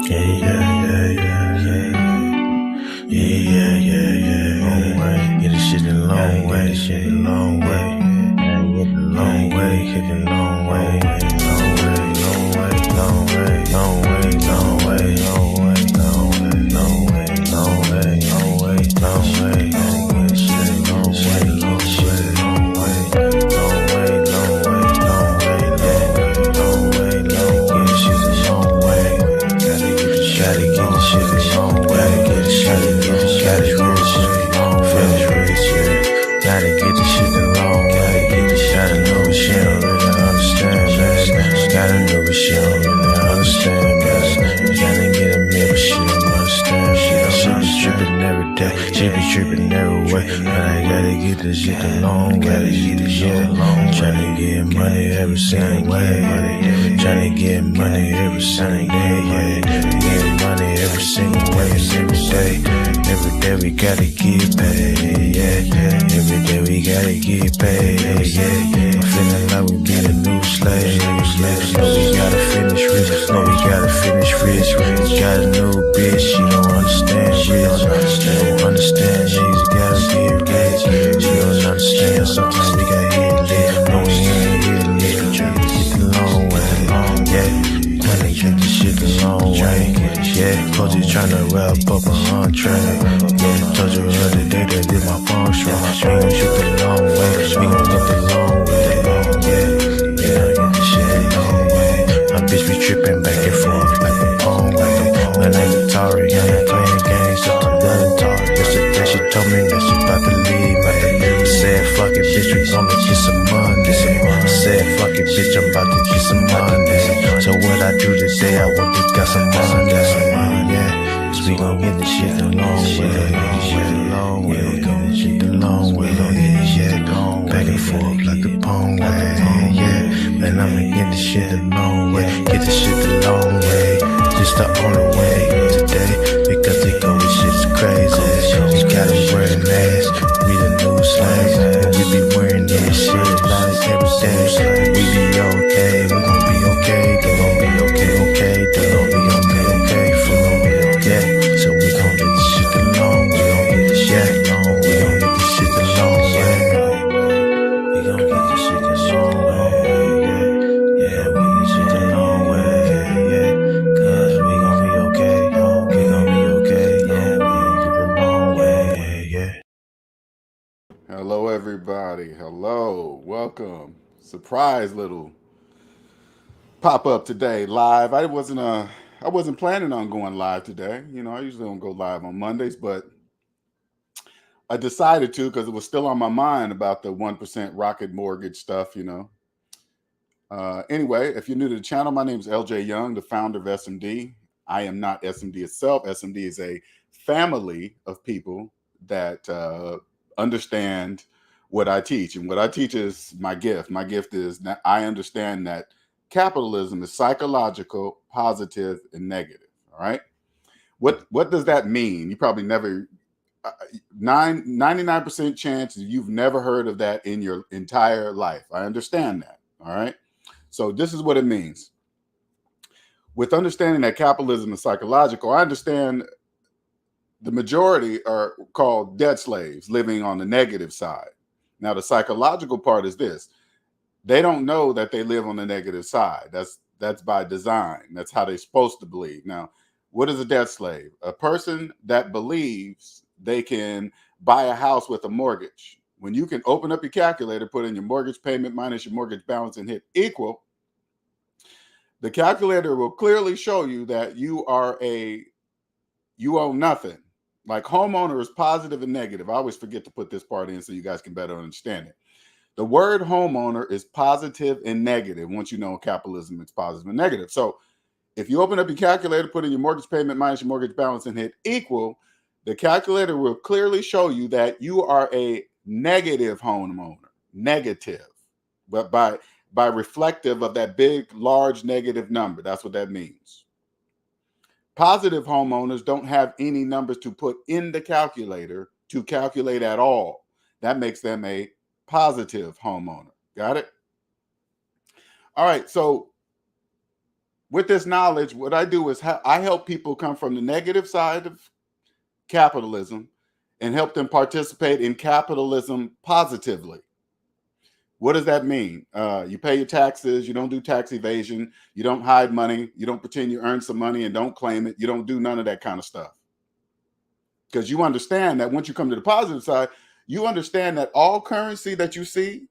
Long way, get this shit a long way, this shit a long way. Long way, hit the long way, long way, long way, long way, long way, long way, long way, long way, long way, long way, long way, long way, long way, shit, long way, long way, long way, long way, long way, long way, long way, long way, shit a long way. Gotta get the shit a long way, get the shit a long way, gotta get the shit a long way, get the shit a long way. She don't really understand that. Gotta know what she don't really understand that. Gotta get a meal, but she don't understand that. She be tripping every day, she be tripping every way. But I gotta get this shit a long way, gotta get this shit a long way. Tryna get money every single way, tryna get money every single day, get money every single way, every day. Every day we gotta get paid, every day we gotta get paid, I'm feeling like we be the new slaves. No, we gotta finish rich. No, we gotta finish rich. Got a new bitch, she don't understand rich. She don't understand niggas gotta get rich. She don't understand, sometimes we got hit lit. No, we ain't hit lit. Tryna get the long way, tryna get the shit the long way. Coach is tryna wrap up a entree. Told you the other day that did my phone strong. We gon' shoot the long way, we gon' get the long way. Get the shit the long way. My bitch be trippin' back and forth like a palm way. My name is Tari, I ain't playing games, so I'm done Tari. Yesterday she told me that she about to leave. I said fuck it, bitch, we gon' get some money. I said fuck it, bitch, I'm about to get some money. So what I do today, I went and got some money. So we gon' get the shit the long way, we gon' get the shit the long way, back and forth like the palm way, man, I'ma get the shit the long way, get the shit the long way, just the only way today, because they go with shit's crazy, we gotta wear a mask, we the new slaves, and we be wearing this shit like every day, we be okay, we gon' be okay, they gon' be okay, they gon' be okay, for so we gon' get this shit the long way, we gon' get this shit the long way, we gon' get this shit the long way, we gon' get this shit the long way, we get this shit the long way, cause we gon' be okay, we gon' be okay, we gon' get the long way, Hello everybody, hello, welcome, surprise little pop-up today, live. I wasn't planning on going live today. You know, I usually don't go live on Mondays, but I decided to because it was still on my mind about the 1% rocket mortgage stuff, you know. Anyway, if you're new to the channel, my name is LJ Young, the founder of SMD. I am not SMD itself. SMD is a family of people that understand what I teach. And what I teach is my gift. My gift is that I understand that capitalism is psychological, positive, and negative. All right. What does that mean? You probably never 99% chance you've never heard of that in your entire life. I understand that. All right. So this is what it means. With understanding that capitalism is psychological, I understand the majority are called debt slaves living on the negative side. Now, the psychological part is this. They don't know that they live on the negative side. That's by design. That's how they're supposed to believe. Now, what is a debt slave? A person that believes they can buy a house with a mortgage. When you can open up your calculator, put in your mortgage payment minus your mortgage balance and hit equal, the calculator will clearly show you that you owe nothing. Like homeowner is positive and negative. I always forget to put this part in so you guys can better understand it. The word homeowner is positive and negative. Once you know capitalism, it's positive and negative. So if you open up your calculator, put in your mortgage payment minus your mortgage balance and hit equal, the calculator will clearly show you that you are a negative homeowner, negative, but by reflective of that big, large negative number. That's what that means. Positive homeowners don't have any numbers to put in the calculator to calculate at all. That makes them a positive homeowner. Got it? All right. So With this knowledge, what I do is I help people come from the negative side of capitalism and help them participate in capitalism positively. What does that mean? You pay your taxes, you don't do tax evasion, you don't hide money, you don't pretend you earn some money and don't claim it, you don't do none of that kind of stuff. Because you understand that once you come to the positive side, you understand that all currency that you see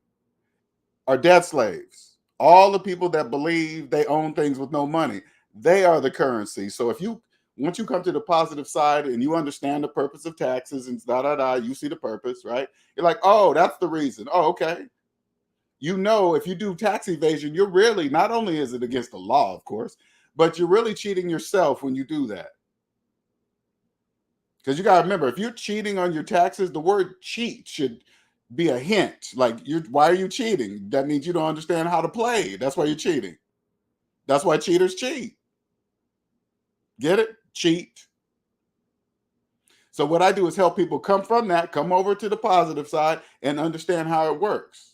are debt slaves. All the people that believe they own things with no money, they are the currency. So once you come to the positive side and you understand the purpose of taxes and you see the purpose, right? You're like, oh, that's the reason. Oh, okay. You know, if you do tax evasion, you're really, not only is it against the law, of course, but you're really cheating yourself when you do that. Because you got to remember, if you're cheating on your taxes, the word cheat should be a hint. Like, why are you cheating? That means you don't understand how to play. That's why you're cheating. That's why cheaters cheat. Get it? Cheat. So what I do is help people come from that, come over to the positive side, and understand how it works.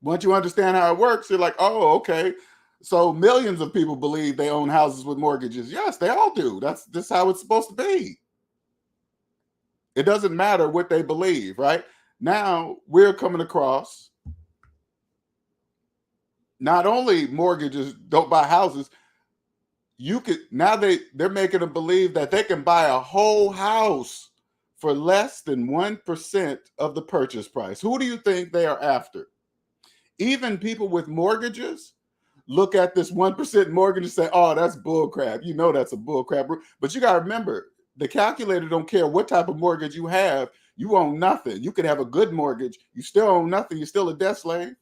Once you understand how it works, you're like, oh, okay. So millions of people believe they own houses with mortgages. Yes, they all do. That's how it's supposed to be. It doesn't matter what they believe, right? Now we're coming across not only mortgages don't buy houses, they're making them believe that they can buy a whole house for less than 1% of the purchase price. Who do you think they are after? Even people with mortgages look at this 1% mortgage and say, oh, that's bull crap. You know that's a bull crap. But you got to remember, the calculator don't care what type of mortgage you have. You own nothing. You could have a good mortgage. You still own nothing. You're still a debt slave.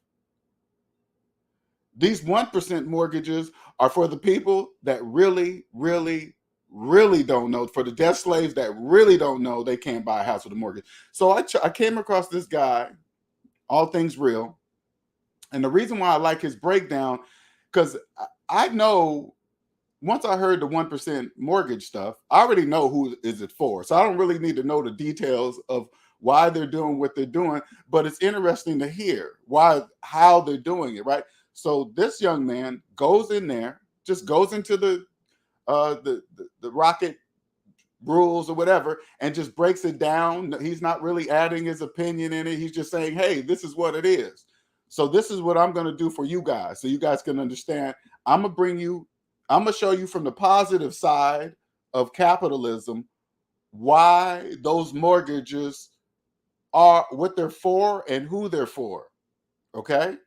These 1% mortgages are for the people that really, really, really don't know, for the debt slaves that really don't know they can't buy a house with a mortgage. So I came across this guy, All Things Real. And the reason why I like his breakdown, because I know once I heard the 1% mortgage stuff, I already know who is it for. So I don't really need to know the details of why they're doing what they're doing, but it's interesting to hear how they're doing it, right? So this young man goes in there, just goes into the rocket rules or whatever, and just breaks it down. He's not really adding his opinion in it. He's just saying, hey, this is what it is. So this is what I'm going to do for you guys, so you guys can understand. I'm going to show you from the positive side of capitalism why those mortgages are what they're for and who they're for. Okay?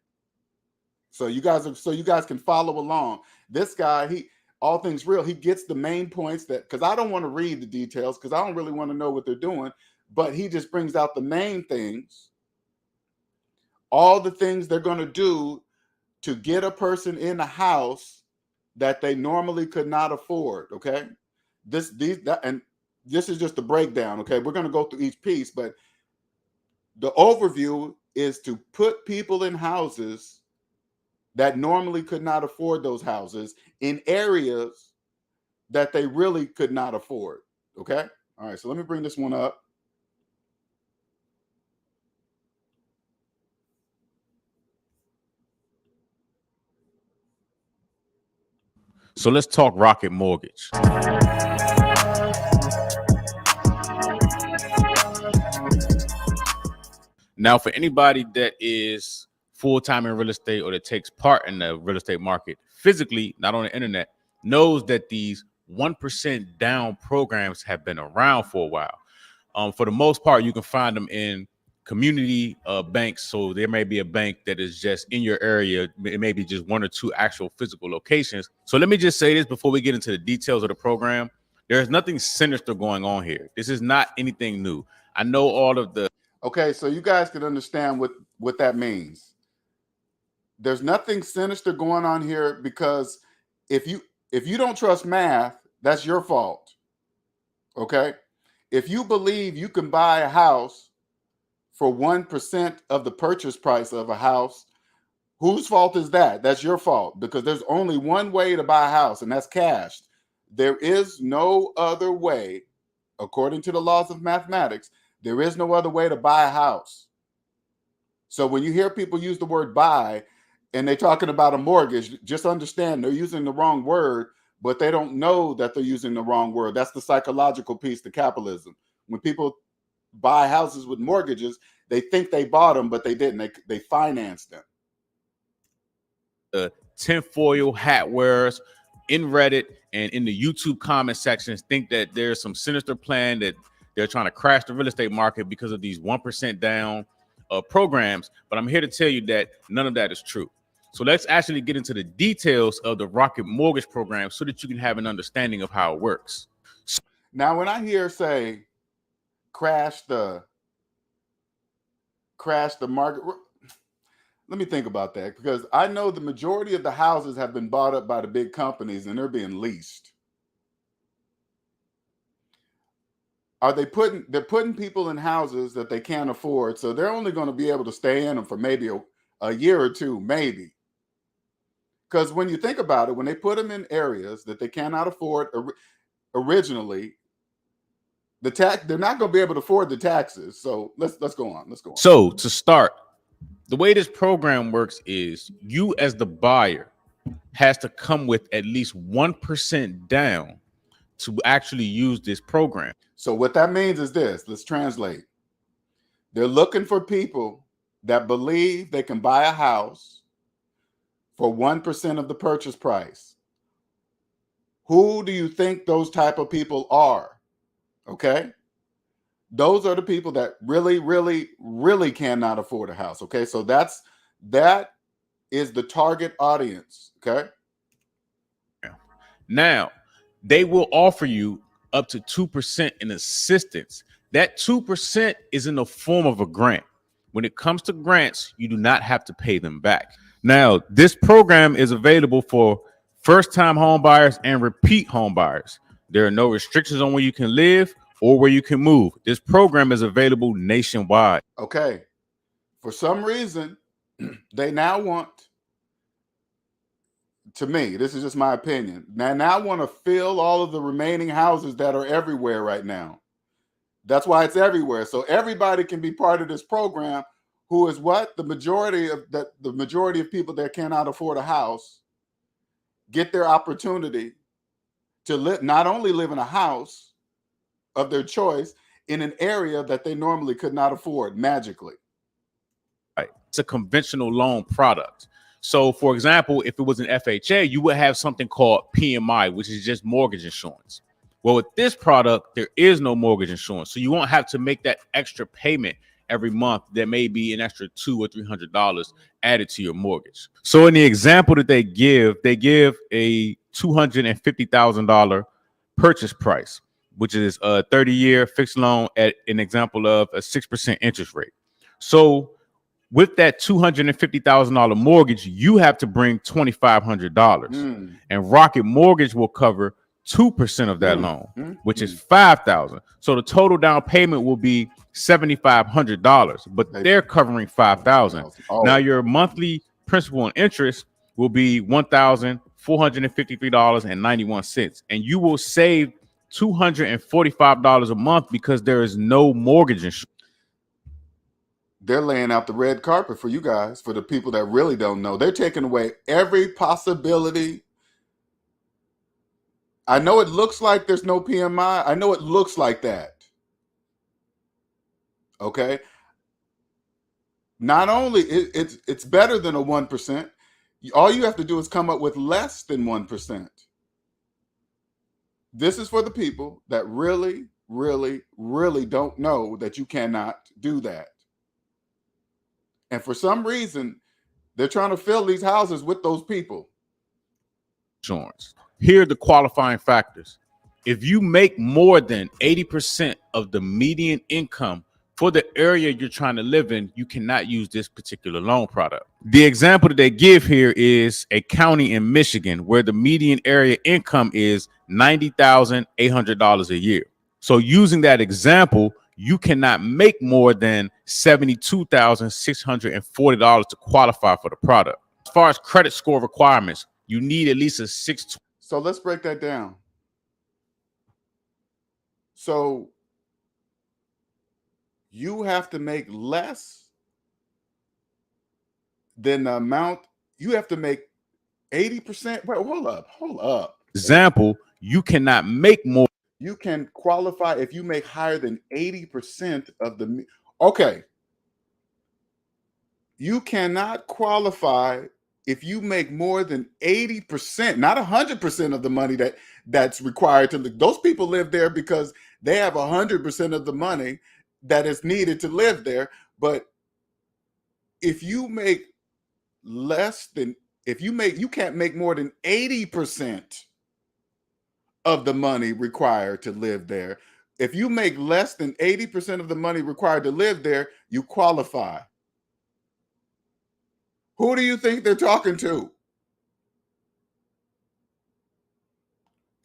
So you guys can follow along. This guy, All Things Real, he gets the main points because I don't want to read the details because I don't really want to know what they're doing, but he just brings out the main things, all the things they're going to do to get a person in a house that they normally could not afford. Okay, this is just the breakdown. Okay, we're going to go through each piece, but the overview is to put people in houses that normally could not afford those houses in areas that they really could not afford. Okay, all right. So let me bring this one up. So let's talk Rocket Mortgage. Now, for anybody that is full-time in real estate or that takes part in the real estate market physically, not on the internet, knows that these 1% down programs have been around for a while. For the most part, you can find them in community banks. So there may be a bank that is just in your area. It may be just one or two actual physical locations. So let me just say this before we get into the details of the program. There's nothing sinister going on here. This is not anything new. I know all of the... Okay, so you guys can understand what that means. There's nothing sinister going on here because if you don't trust math, that's your fault. Okay? If you believe you can buy a house for 1% of the purchase price of a house, whose fault is that? That's your fault, because there's only one way to buy a house, and that's cash. There is no other way, according to the laws of mathematics, there is no other way to buy a house. So when you hear people use the word buy, and they're talking about a mortgage, just understand they're using the wrong word, but they don't know that they're using the wrong word. That's the psychological piece to capitalism. When people buy houses with mortgages, they think they bought them, but they didn't. They financed them. Tinfoil hat wearers in Reddit and in the YouTube comment sections think that there's some sinister plan that they're trying to crash the real estate market because of these 1% down programs. But I'm here to tell you that none of that is true. So let's actually get into the details of the Rocket Mortgage program so that you can have an understanding of how it works. Now, when I hear say crash the market, let me think about that, because I know the majority of the houses have been bought up by the big companies and they're being leased. Are they're putting people in houses that they can't afford, so they're only going to be able to stay in them for maybe a year or two, maybe. Because when you think about it, when they put them in areas that they cannot afford originally, they're not going to be able to afford the taxes. So let's go on. Let's go on. So to start, the way this program works is you as the buyer has to come with at least 1% down to actually use this program. So what that means is this. Let's translate. They're looking for people that believe they can buy a house for 1% of the purchase price. Who do you think those type of people are? Okay? Those are the people that really, really, really cannot afford a house. Okay? So that is the target audience. Okay? Now, they will offer you up to 2% in assistance. That 2% is in the form of a grant. When it comes to grants, you do not have to pay them back. Now, this program is available for first-time home buyers and repeat home buyers. There are no restrictions on where you can live or where you can move. This program is available nationwide. Okay. For some reason, they now want, to me, this is just my opinion, now want to fill all of the remaining houses that are everywhere right now. That's why it's everywhere. So everybody can be part of this program. Who is what? The majority of people that cannot afford a house get their opportunity to not only live in a house of their choice in an area that they normally could not afford magically. Right. It's a conventional loan product. So, for example, if it was an FHA, you would have something called PMI, which is just mortgage insurance. Well, with this product, there is no mortgage insurance. So you won't have to make that extra payment every month. There may be an extra $200 or $300 added to your mortgage. So in the example that they give a $250,000 purchase price, which is a 30-year fixed loan at an example of a 6% interest rate. So with that $250,000 mortgage, you have to bring $2,500, and Rocket Mortgage will cover 2% of that loan, which is $5,000. So the total down payment will be $7,500, but they're covering $5,000. Oh. Now your monthly principal and interest will be $1,453.91, and you will save $245 a month because there is no mortgage insurance. They're laying out the red carpet for you guys, for the people that really don't know. They're taking away every possibility. I know it looks like there's no PMI. I know it looks like that. Okay. Not only it's better than a 1%. All you have to do is come up with less than 1%. This is for the people that really, really, really don't know that you cannot do that. And for some reason, they're trying to fill these houses with those people. Insurance. Here are the qualifying factors. If you make more than 80% of the median income for the area you're trying to live in, you cannot use this particular loan product. The example that they give here is a county in Michigan where the median area income is $90,800 a year. So using that example, you cannot make more than $72,640 to qualify for the product. As far as credit score requirements, you need at least a 620. So let's break that down. So you have to make less than the amount You have to make 80%. Wait, hold up. Example, you cannot make more. You can qualify if you make higher than 80% of the. Okay. You cannot qualify if you make more than 80%, not 100% of the money that's required to live. Those people live there because they have 100% of the money that is needed to live there. But if you make you can't make more than 80% of the money required to live there. If you make less than 80% of the money required to live there, you qualify. Who do you think they're talking to?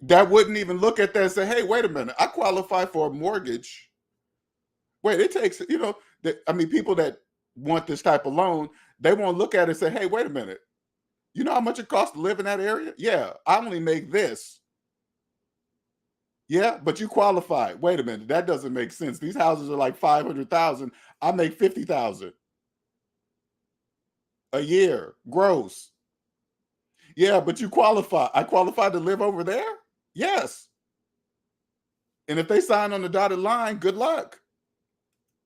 That wouldn't even look at that and say, hey, wait a minute, I qualify for a mortgage. Wait, it takes, people that want this type of loan, they won't look at it and say, hey, wait a minute. You know how much it costs to live in that area? Yeah, I only make this. Yeah, but you qualify. Wait a minute, that doesn't make sense. These houses are like 500,000. I make 50,000 a year, gross. Yeah, but you qualify. I qualify to live over there? Yes. And if they sign on the dotted line, good luck.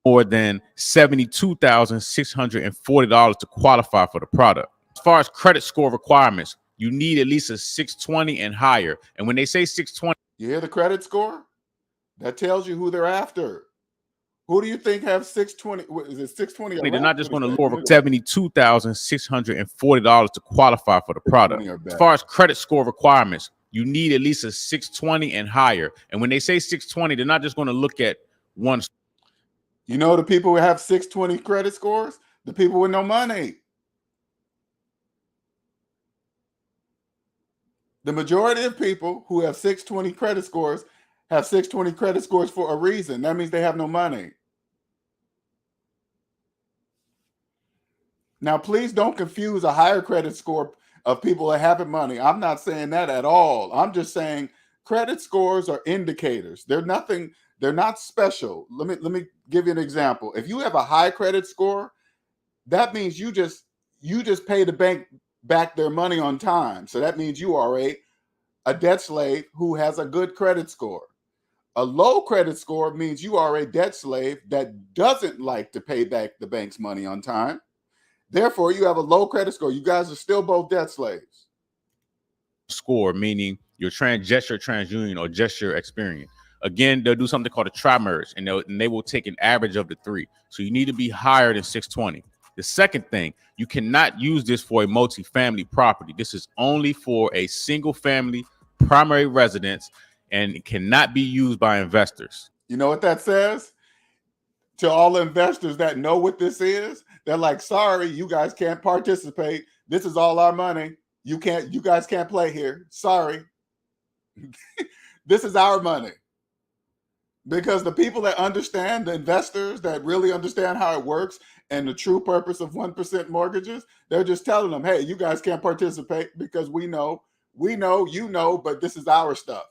More than $72,640 to qualify for the product. As far as credit score requirements, you need at least a 620 and higher. And when they say 620, you hear the credit score? That tells you who they're after. Who do you think have 620? Is it 620? they're not just going to lower $72,640 to qualify for the product. As far as credit score requirements, you need at least a 620 and higher. And when they say 620, they're not just going to look at one. You know the people who have 620 credit scores? The people with no money. The majority of people who have 620 credit scores have 620 credit scores for a reason. That means they have no money. Now, please don't confuse a higher credit score of people that have money. I'm not saying that at all. I'm just saying credit scores are indicators. They're not special. Let me give you an example. If you have a high credit score, that means you just pay the bank back their money on time. So that means you are a debt slave who has a good credit score. A low credit score means you are a debt slave that doesn't like to pay back the bank's money on time. Therefore, you have a low credit score. You guys are still both debt slaves. Score, meaning your just your TransUnion or just your Experian. Again, they'll do something called a tri-merge, and they will take an average of the three. So you need to be higher than 620. The second thing, you cannot use this for a multifamily property. This is only for a single family primary residence, and it cannot be used by investors. You know what that says? To all the investors that know what this is, they're like, sorry, you guys can't participate. This is all our money. You guys can't play here. Sorry. This is our money. Because the people that understand, the investors that really understand how it works and the true purpose of 1% mortgages, they're just telling them, hey, you guys can't participate because we know, you know, but this is our stuff.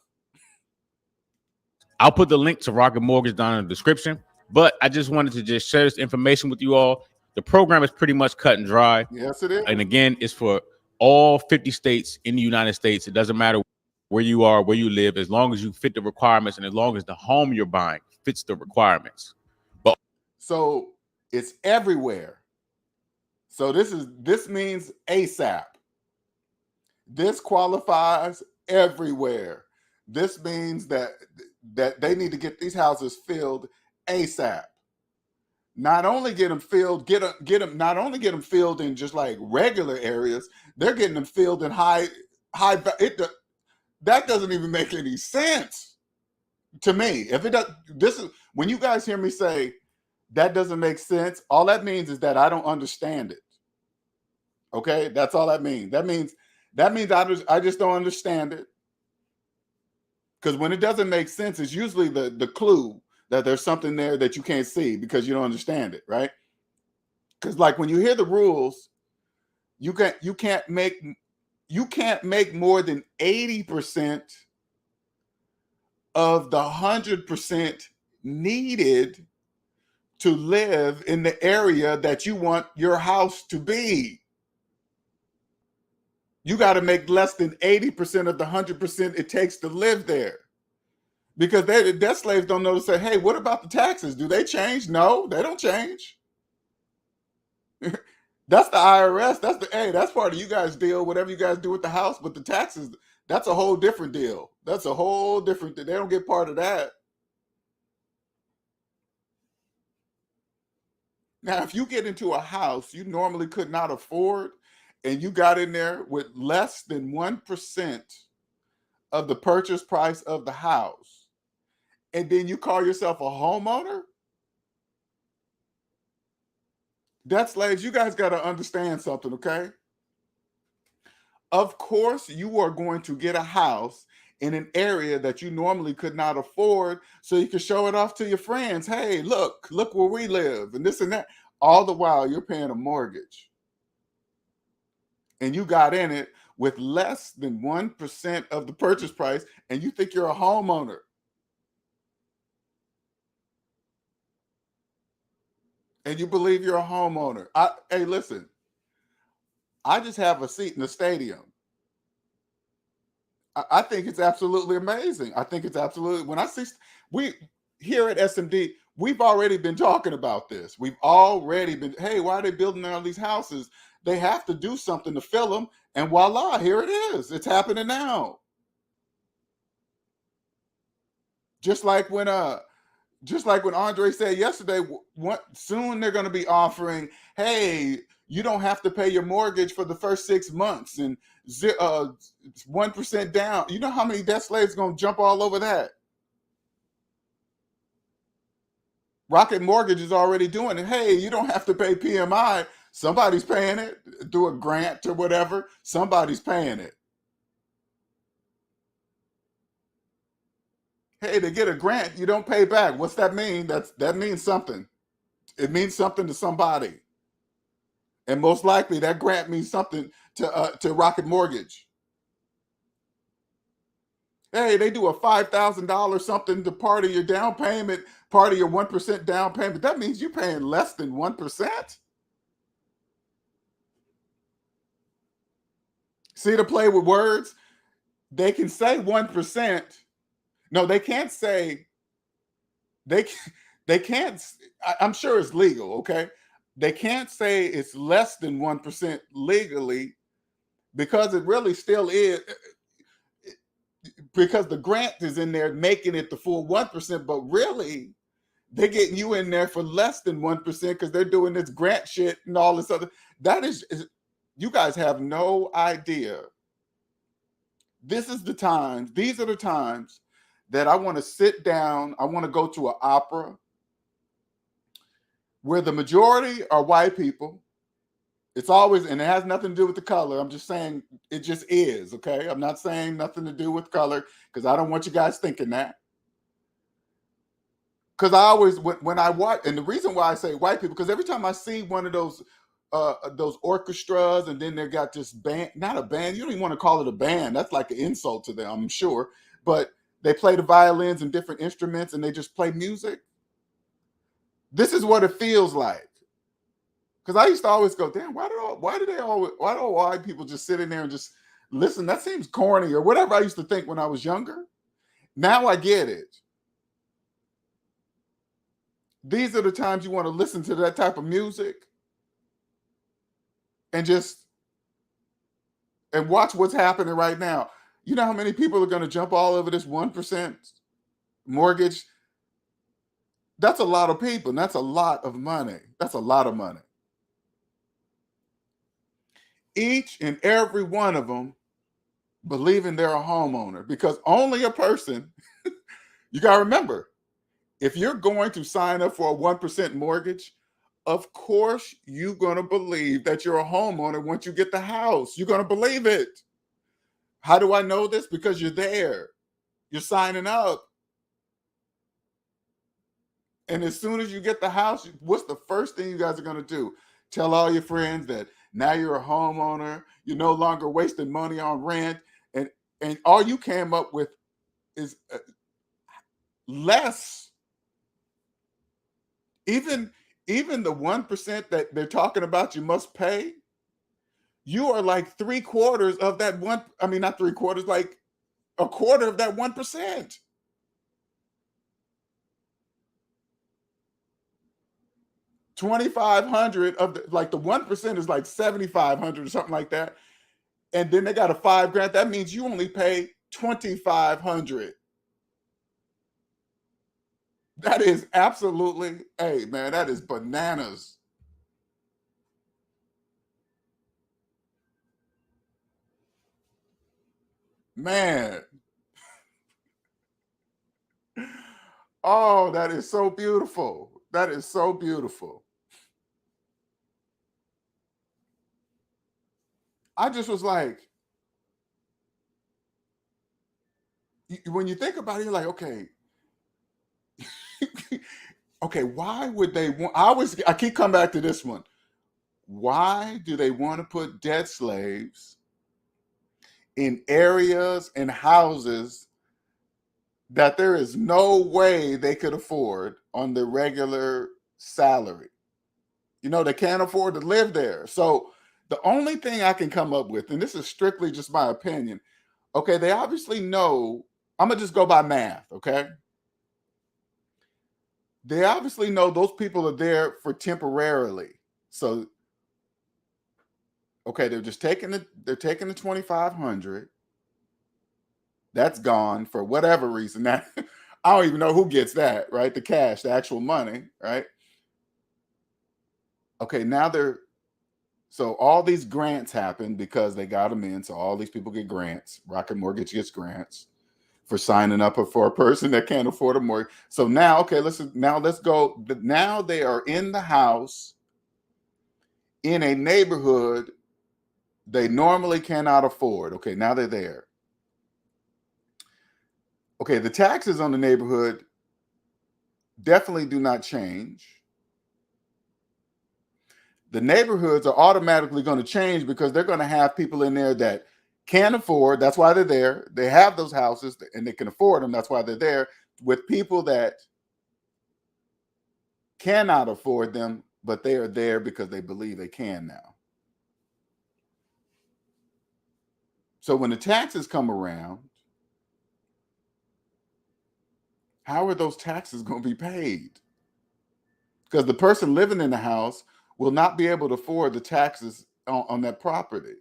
I'll put the link to Rocket Mortgage down in the description, but I just wanted to just share this information with you all. The program is pretty much cut and dry. Yes, it is. And again, it's for all 50 states in the United States. It doesn't matter where you are, where you live, as long as you fit the requirements and as long as the home you're buying fits the requirements. So it's everywhere. So this means ASAP. This qualifies everywhere. This means that they need to get these houses filled ASAP. Not only get them filled, not only get them filled in just like regular areas, they're getting them filled in high. That doesn't even make any sense to me. If it does, this is when you guys hear me say that doesn't make sense. All that means is that I don't understand it. Okay, that's all that means. That means I just don't understand it. Because when it doesn't make sense, it's usually the clue that there's something there that you can't see because you don't understand it, right? Because like when you hear the rules, you can't make more than 80% of the 100% needed to live in the area that you want your house to be. You got to make less than 80% of the 100% it takes to live there. Because the debt slaves don't know to say, hey, what about the taxes? Do they change? No, they don't change. That's the IRS. That's part of you guys' deal, whatever you guys do with the house. But the taxes, that's a whole different deal. That's a whole different thing. They don't get part of that. Now, if you get into a house you normally could not afford, and you got in there with less than 1% of the purchase price of the house, and then you call yourself a homeowner, debt slaves, you guys got to understand something, okay? Of course, you are going to get a house in an area that you normally could not afford so you can show it off to your friends. Hey, look where we live, and this and that. All the while, you're paying a mortgage. And you got in it with less than 1% of the purchase price, and you think you're a homeowner. And you believe you're a homeowner. Hey, listen, I just have a seat in the stadium. I think it's absolutely amazing. I think it's absolutely, when I see, we here at SMD, we've already been talking about this. We've already been, hey, why are they building all these houses? They have to do something to fill them. And voila, here it is. It's happening now. Just like when Andre said yesterday, soon they're going to be offering, hey, you don't have to pay your mortgage for the first 6 months and 1% down. You know how many debt slaves are going to jump all over that? Rocket Mortgage is already doing it. Hey, you don't have to pay PMI. Somebody's paying it through a grant or whatever. Somebody's paying it. Hey, to get a grant, you don't pay back. What's that mean? That means something. It means something to somebody. And most likely that grant means something to Rocket Mortgage. Hey, they do a $5,000 something to part of your down payment, part of your 1% down payment. That means you're paying less than 1%. See the play with words? They can say 1%. No, they can't say, they can't, I'm sure it's legal, okay? They can't say it's less than 1% legally, because it really still is, because the grant is in there making it the full 1%, but really they're getting you in there for less than 1% because they're doing this grant shit and all this other. That is, you guys have no idea. These are the times that I want to sit down. I want to go to an opera where the majority are white people. It's always, and it has nothing to do with the color. I'm just saying it just is, okay? I'm not saying nothing to do with color because I don't want you guys thinking that. Because I always, when I watch, and the reason why I say white people, because every time I see one of those orchestras, and then they got this band, not a band, you don't even want to call it a band. That's like an insult to them, I'm sure. But they play the violins and different instruments, and they just play music. This is what it feels like. Because I used to always go, damn, why do all white people just sit in there and just listen? That seems corny, or whatever I used to think when I was younger. Now I get it. These are the times you want to listen to that type of music and watch what's happening right now. You know how many people are going to jump all over this 1% mortgage? That's a lot of people, and that's a lot of money. That's a lot of money. Each and every one of them believing they're a homeowner, because only a person, you got to remember, if you're going to sign up for a 1% mortgage, of course you're going to believe that you're a homeowner once you get the house. You're going to believe it. How do I know this? Because you're there. You're signing up. And as soon as you get the house, what's the first thing you guys are going to do? Tell all your friends that now you're a homeowner. You're no longer wasting money on rent. And all you came up with is less. Even the 1% that they're talking about you must pay, you are like 3/4 of that one. I mean, not 3/4, like a quarter of that 1%. $2,500 of the, like the 1% is like 7,500 or something like that. And then they got a $5,000. That means you only pay 2,500. That is absolutely, hey man, that is bananas. Man. Oh, that is so beautiful. That is so beautiful. I just was like, when you think about it, you're like, okay, okay, why would they want? I keep coming back to this one. Why do they want to put debt slaves in areas and houses that there is no way they could afford on their regular salary? You know, they can't afford to live there. So the only thing I can come up with, and this is strictly just my opinion, okay, they obviously know, I'm gonna just go by math, okay? They obviously know those people are there for temporarily. So okay, they're taking the 2,500. That's gone for whatever reason. That I don't even know who gets that, right? The cash, the actual money, right? Okay, so all these grants happen because they got them in. So all these people get grants. Rocket Mortgage gets grants for signing up for a person that can't afford a mortgage. So now, okay, let's go. Now they are in the house in a neighborhood they normally cannot afford. Okay, now they're there. Okay, the taxes on the neighborhood definitely do not change. The neighborhoods are automatically going to change because they're going to have people in there that can't afford. That's why they're there. They have those houses and they can afford them. That's why they're there. With people that cannot afford them, but they are there because they believe they can now. So when the taxes come around, how are those taxes going to be paid? Because the person living in the house will not be able to afford the taxes on that property.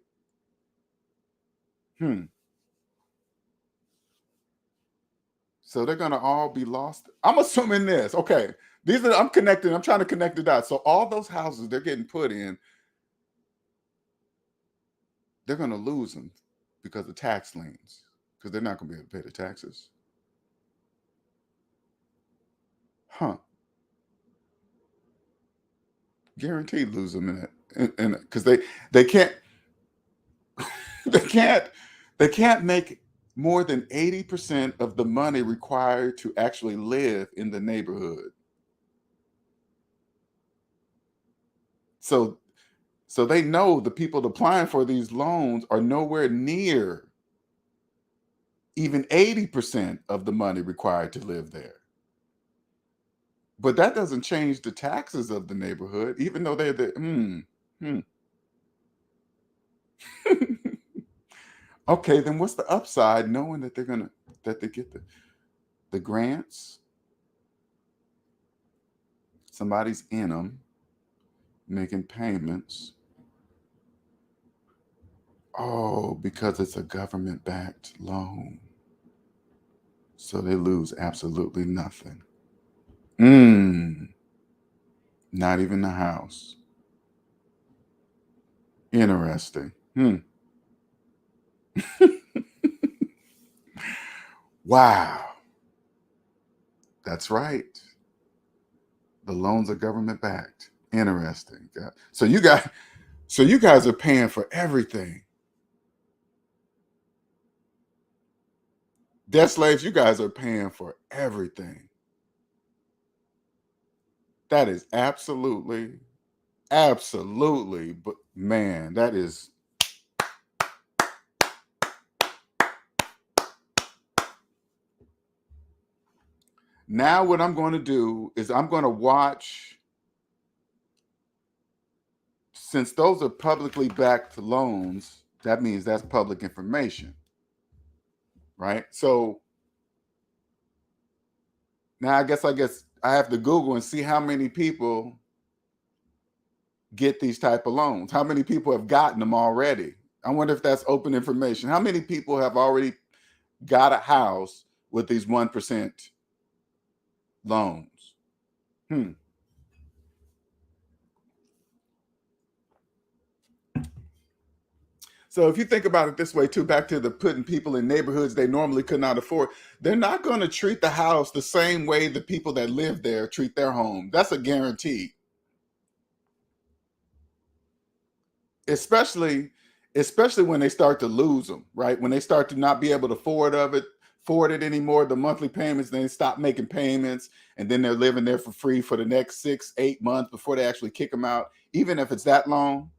So they're going to all be lost. I'm assuming this. Okay. I'm trying to connect the dots. So all those houses they're getting put in, they're going to lose them because of tax liens, because they're not going to be able to pay the taxes. Huh. Guaranteed lose them in it. And because they can't they can't make more than 80% of the money required to actually live in the neighborhood. So they know the people applying for these loans are nowhere near even 80% of the money required to live there. But that doesn't change the taxes of the neighborhood, even though they're the Okay, then what's the upside knowing that they get the grants? Somebody's in them making payments. Oh, because it's a government-backed loan. So they lose absolutely nothing. Not even the house. Interesting. Wow. That's right. The loans are government backed. Interesting. So you guys are paying for everything. Debt slaves, you guys are paying for everything. That is absolutely, but man, that is. Now what I'm going to do is I'm going to watch since those are publicly backed loans, that means that's public information, right? So now I guess I have to Google and see how many people get these type of loans. How many people have gotten them already? I wonder if that's open information. How many people have already got a house with these 1% loans? So if you think about it this way too, back to the putting people in neighborhoods they normally could not afford, they're not going to treat the house the same way the people that live there treat their home. That's a guarantee. Especially when they start to lose them, right? When they start to not be able to afford it anymore, the monthly payments, then they stop making payments, and then they're living there for free for the next 6-8 months before they actually kick them out, even if it's that long.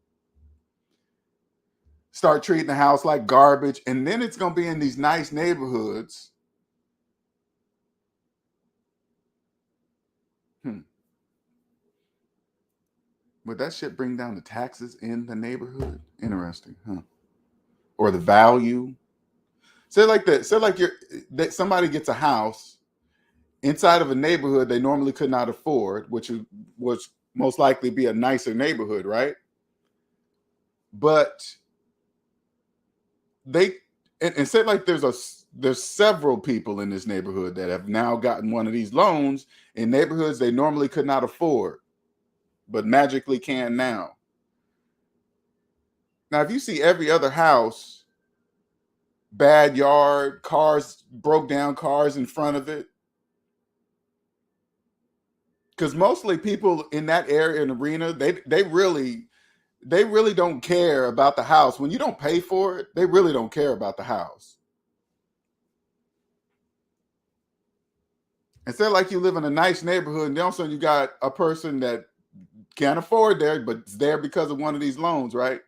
Start treating the house like garbage, and then it's going to be in these nice neighborhoods. Would that shit bring down the taxes in the neighborhood? Interesting, huh? Or the value? Say like somebody gets a house inside of a neighborhood they normally could not afford, which would most likely be a nicer neighborhood, right? But and say like there's several people in this neighborhood that have now gotten one of these loans in neighborhoods they normally could not afford, but magically can now. Now, if you see every other house, bad yard, cars, broke down cars in front of it, because mostly people in that area and arena, they really don't care about the house. When you don't pay for it, they really don't care about the house. Instead, like you live in a nice neighborhood, and then also you got a person that can't afford there, but it's there because of one of these loans, right?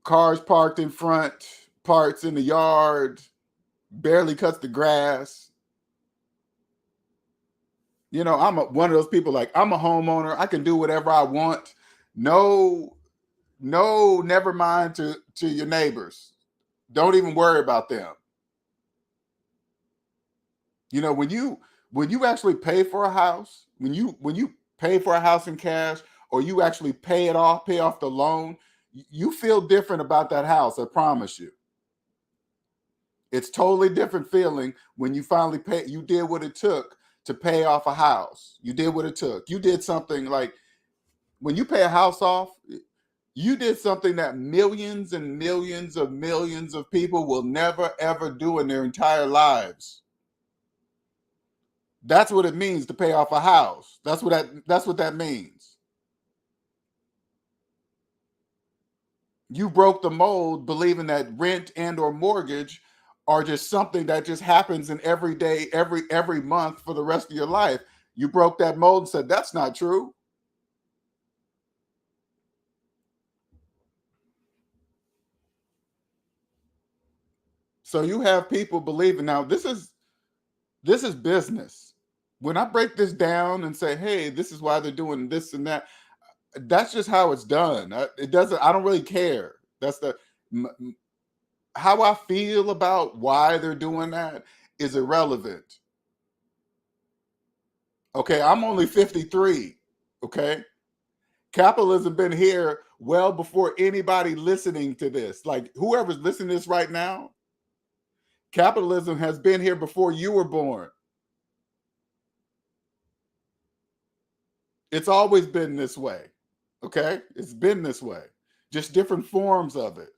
Cars parked in front, parts in the yard, barely cuts the grass. You know, I'm one of those people, like, I'm a homeowner. I can do whatever I want. No, never mind to your neighbors. Don't even worry about them. You know, when you actually pay for a house, when you pay for a house in cash, or you actually pay off the loan, you feel different about that house. I promise you. It's totally different feeling when you finally pay. You did what it took to pay off a house. You did what it took. You did something, like when you pay a house off, you did something that millions and millions of people will never ever do in their entire lives. That's what it means to pay off a house. That's what that means. You broke the mold believing that rent and or mortgage are just something that just happens in every day, every month for the rest of your life. You broke that mold and said, that's not true. So you have people believing. Now, this is business. When I break this down and say, hey, this is why they're doing this and that, that's just how it's done. I don't really care. That's how I feel about why they're doing that is irrelevant. Okay, I'm only 53. Okay, capitalism been here well before anybody listening to this. Like, whoever's listening to this right now, capitalism has been here before you were born. It's always been this way. Okay, it's been this way, just different forms of it.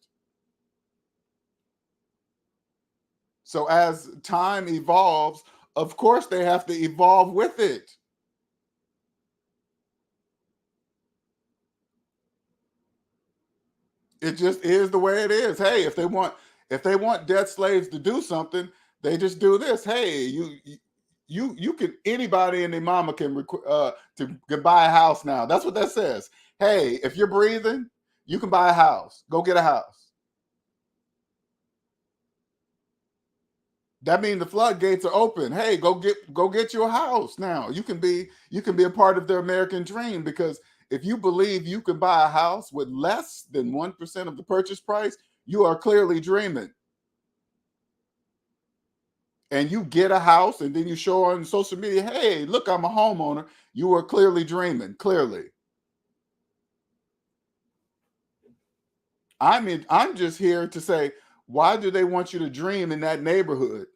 So as time evolves, of course they have to evolve with it. It just is the way it is. Hey, if they want debt slaves to do something, they just do this. Hey, you can, anybody and their mama can buy a house now. That's what that says. Hey, if you're breathing, you can buy a house. Go get a house. That means the floodgates are open. Hey, go get you a house now. You can be a part of the American dream, because if you believe you can buy a house with less than 1% of the purchase price, you are clearly dreaming. And you get a house and then you show on social media, hey, look, I'm a homeowner. You are clearly dreaming, clearly. I'm just here to say, why do they want you to dream in that neighborhood?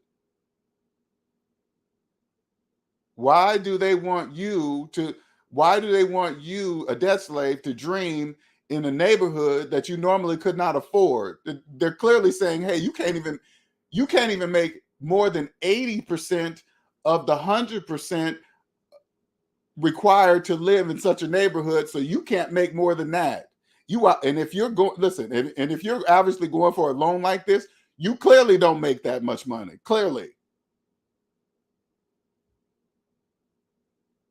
Why do they want you, a debt slave, to dream in a neighborhood that you normally could not afford? They're clearly saying, hey, you can't even make more than 80% of the 100% required to live in such a neighborhood, so you can't make more than that. And if you're going, listen, and if you're obviously going for a loan like this, you clearly don't make that much money, clearly.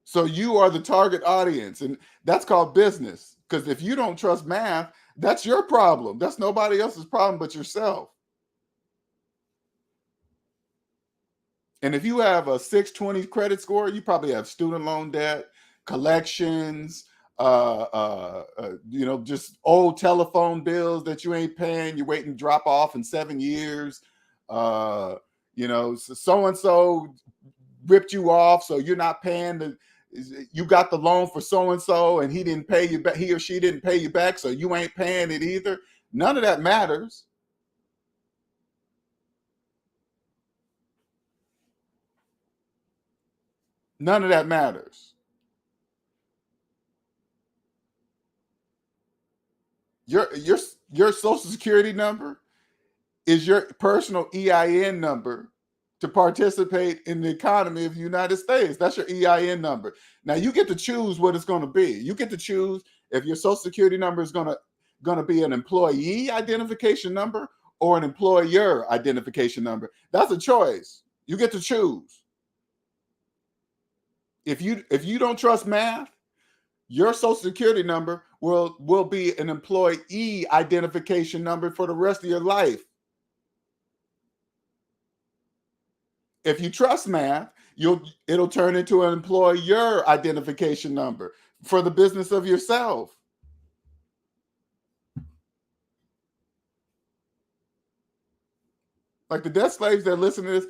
So you are the target audience, and that's called business. Because if you don't trust math, that's your problem. That's nobody else's problem but yourself. And if you have a 620 credit score, you probably have student loan debt, collections, just old telephone bills that you ain't paying. You're waiting to drop off in 7 years. So and so ripped you off, so you're not paying you got the loan for so and so, and he didn't pay you back. He or she didn't pay you back, so you ain't paying it either. None of that matters. None of that matters. Your social security number is your personal EIN number to participate in the economy of the United States. That's your EIN number. Now you get to choose what it's going to be. You get to choose if your social security number is going to be an employee identification number or an employer identification number. That's a choice. You get to choose. If you don't trust math, your social security number will be an employee identification number for the rest of your life. If you trust math, it'll turn into an employer identification number for the business of yourself. Like the debt slaves that listen to this,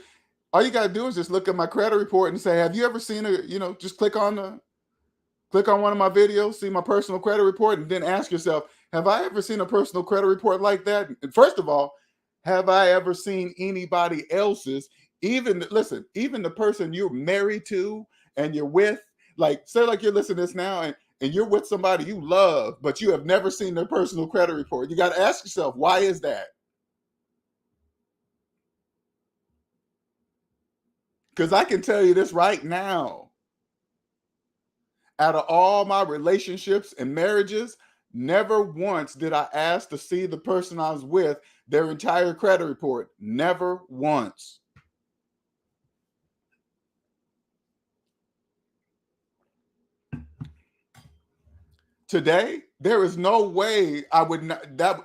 all you gotta do is just look at my credit report and say, have you ever seen just click on one of my videos, see my personal credit report, and then ask yourself, have I ever seen a personal credit report like that? And first of all, have I ever seen anybody else's? Even the person you're married to and you're with, like say like you're listening to this now and you're with somebody you love, but you have never seen their personal credit report. You got to ask yourself, why is that? Because I can tell you this right now. Out of all my relationships and marriages, never once did I ask to see the person I was with their entire credit report. Never once. Today, there is no way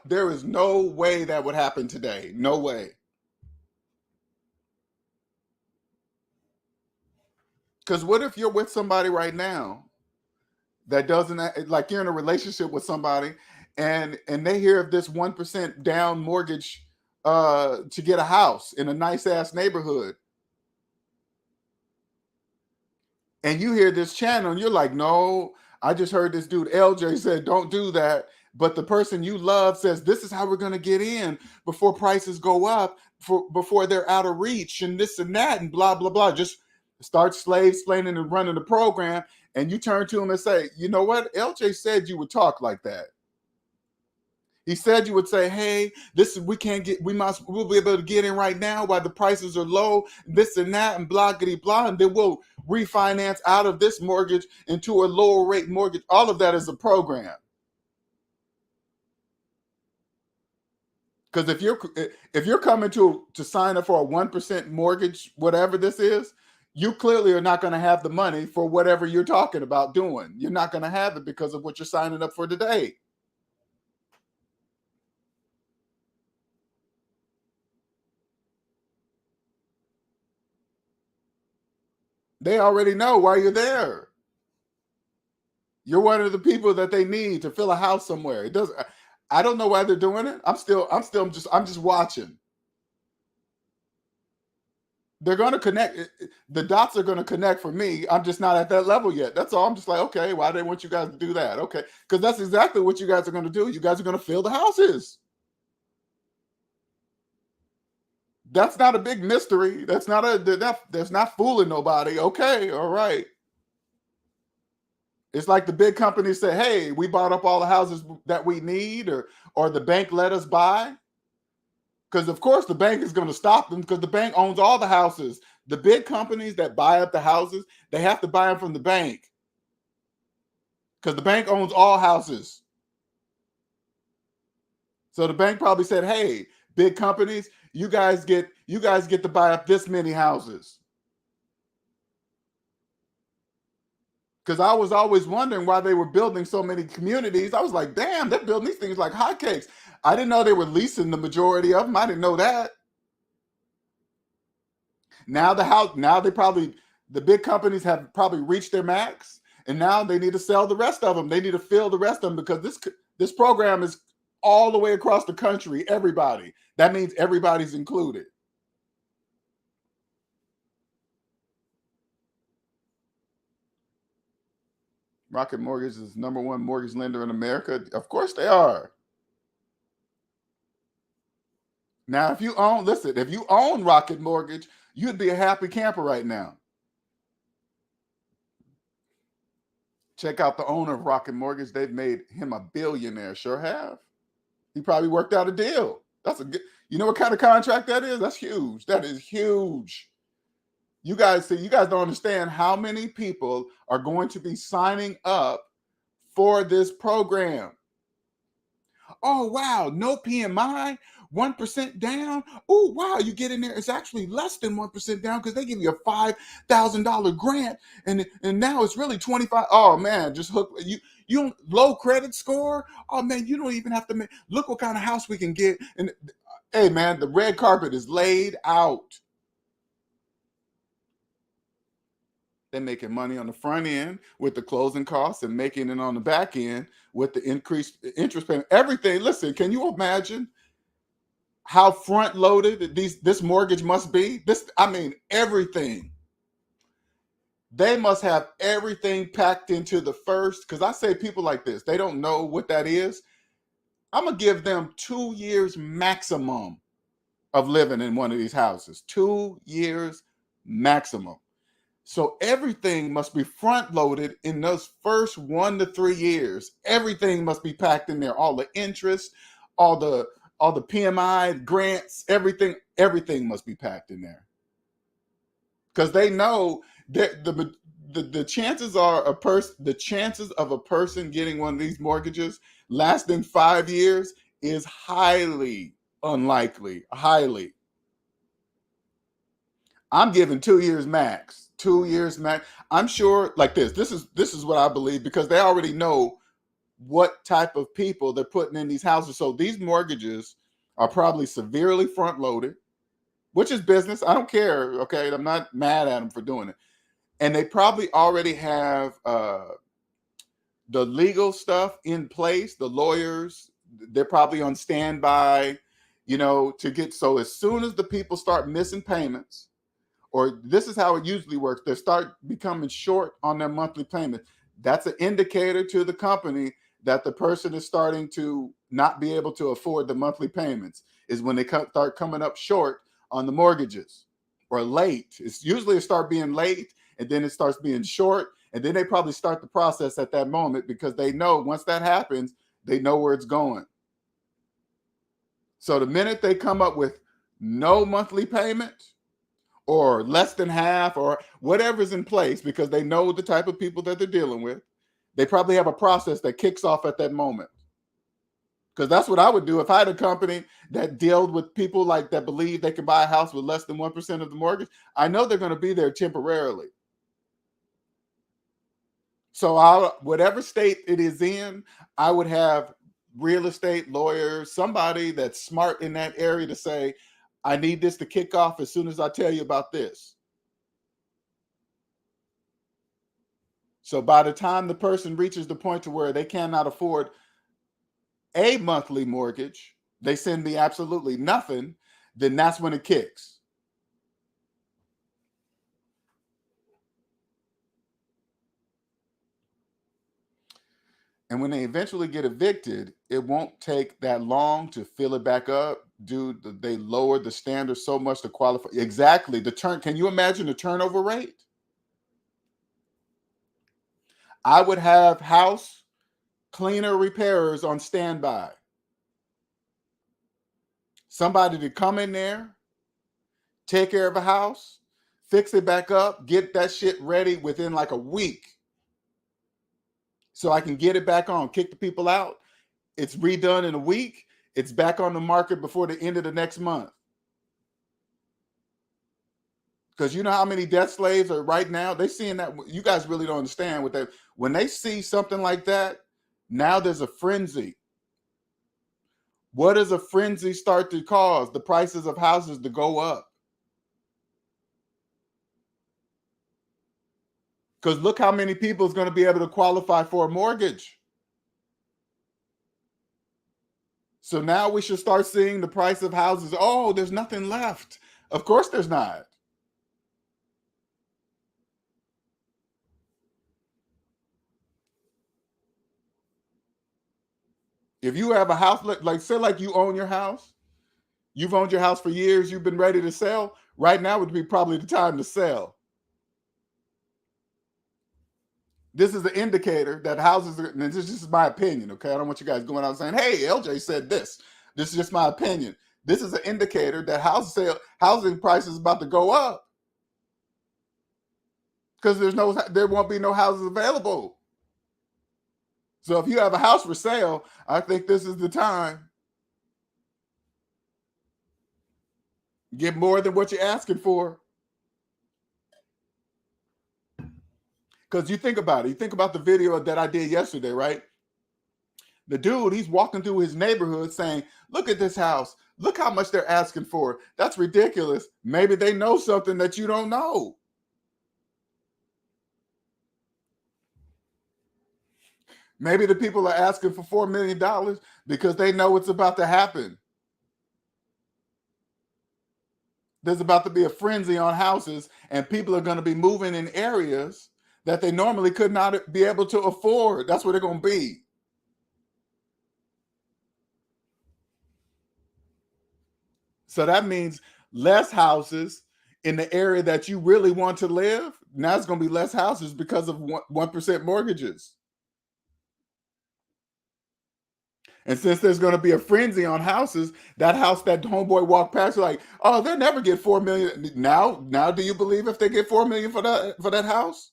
there is no way that would happen today. No way. Because what if you're with somebody right now that doesn't, like you're in a relationship with somebody and they hear of this 1% down mortgage to get a house in a nice ass neighborhood, and you hear this channel and you're like, no, I just heard this dude LJ said don't do that, but the person you love says this is how we're going to get in before prices go up, before they're out of reach and this and that and blah blah blah. Just start slave explaining and running the program, and you turn to him and say, you know what, LJ said you would talk like that. He said you would say, hey, we'll be able to get in right now while the prices are low, this and that, and blah, giddy, blah, and then we'll refinance out of this mortgage into a lower rate mortgage. All of that is a program. Because if you're coming to sign up for a 1% mortgage, whatever this is, you clearly are not going to have the money for whatever you're talking about doing. You're not going to have it because of what you're signing up for today. They already know why you're there. You're one of the people that they need to fill a house somewhere. It doesn't. I don't know why they're doing it. I'm just watching. They're going to connect. The dots are going to connect for me. I'm just not at that level yet. That's all. I'm just like, okay, why do they want you guys to do that? Okay, because that's exactly what you guys are going to do. You guys are going to fill the houses. That's not a big mystery. That's not fooling nobody. Okay, all right. It's like the big companies say, hey, we bought up all the houses that we need, or the bank let us buy. Because, of course, the bank is going to stop them because the bank owns all the houses. The big companies that buy up the houses, they have to buy them from the bank because the bank owns all houses. So the bank probably said, hey, big companies, you guys get to buy up this many houses. Because I was always wondering why they were building so many communities. I was like, damn, they're building these things like hotcakes. I didn't know they were leasing the majority of them. I didn't know that. Now the big companies have probably reached their max, and now they need to sell the rest of them. They need to fill the rest of them because this program is all the way across the country. Everybody. That means everybody's included. Rocket Mortgage is the #1 mortgage lender in America. Of course they are. Now, if you own Rocket Mortgage, you'd be a happy camper right now. Check out the owner of Rocket Mortgage. They've made him a billionaire. Sure have. He probably worked out a deal. That's a good, you know what kind of contract that is? That's huge. That is huge. You guys don't understand how many people are going to be signing up for this program. Oh, wow. No PMI, 1% down. Oh, wow. You get in there. It's actually less than 1% down because they give you a $5,000 grant. And now it's really 25. Oh, man, just hook you. You don't low credit score. Oh, man, you don't even have to look what kind of house we can get. And hey, man, the red carpet is laid out. They're making money on the front end with the closing costs and making it on the back end with the increased interest payment. Everything. Listen, can you imagine how front loaded this mortgage must be? Everything. They must have everything packed into the first. Because I say people like this, they don't know what that is. I'm going to give them 2 years maximum of living in one of these houses. 2 years maximum. So everything must be front loaded in those first 1 to 3 years. Everything must be packed in there. All the interest, all the PMI grants, everything must be packed in there. Because they know that the chances of a person getting one of these mortgages lasting 5 years is highly unlikely. Highly. I'm giving 2 years max. 2 years max. I'm sure like this. This is what I believe because they already know what type of people they're putting in these houses. So these mortgages are probably severely front loaded, which is business. I don't care. Okay. I'm not mad at them for doing it. And they probably already have the legal stuff in place. The lawyers, they're probably on standby, to get. So as soon as the people start missing payments, or this is how it usually works, they start becoming short on their monthly payment. That's an indicator to the company that the person is starting to not be able to afford the monthly payments, is when they start coming up short on the mortgages or late. It's usually start being late and then it starts being short. And then they probably start the process at that moment because they know once that happens, they know where it's going. So the minute they come up with no monthly payment, or less than half, or whatever's in place, because they know the type of people that they're dealing with, they probably have a process that kicks off at that moment. Because that's what I would do if I had a company that dealt with people like that believe they can buy a house with less than 1% of the mortgage. I know they're going to be there temporarily. So whatever state it is in, I would have real estate lawyers, somebody that's smart in that area to say, I need this to kick off as soon as I tell you about this. So by the time the person reaches the point to where they cannot afford a monthly mortgage, they send me absolutely nothing, then that's when it kicks. And when they eventually get evicted, it won't take that long to fill it back up. Dude, they lowered the standard so much to qualify. Exactly. Can you imagine the turnover rate? I would have house cleaner repairers on standby. Somebody to come in there, take care of a house, fix it back up, get that shit ready within like a week. So I can get it back on, kick the people out. It's redone in a week. It's back on the market before the end of the next month. Because you know how many debt slaves are right now? They're seeing that. You guys really don't understand what that. When they see something like that, now there's a frenzy. What does a frenzy start to cause? The prices of houses to go up. Because look how many people is going to be able to qualify for a mortgage. So now we should start seeing the price of houses. Oh, there's nothing left. Of course there's not. If you have a house, like say like you own your house, you've owned your house for years, you've been ready to sell, right now would be probably the time to sell. This is the indicator that houses are, and this is just my opinion, okay? I don't want you guys going out saying, hey, LJ said this. This is just my opinion. This is an indicator that housing prices is about to go up. Because there won't be no houses available. So if you have a house for sale, I think this is the time. Get more than what you're asking for. Because you think about it. You think about the video that I did yesterday, right? The dude, he's walking through his neighborhood saying, look at this house. Look how much they're asking for. That's ridiculous. Maybe they know something that you don't know. Maybe the people are asking for $4 million because they know it's about to happen. There's about to be a frenzy on houses, and people are going to be moving in areas that they normally could not be able to afford. That's where they're going to be. So that means less houses in the area that you really want to live. Now it's going to be less houses because of 1% mortgages. And since there's going to be a frenzy on houses, that house that homeboy walked past, like, oh, they'll never get $4 million. Now, do you believe if they get $4 million for that house?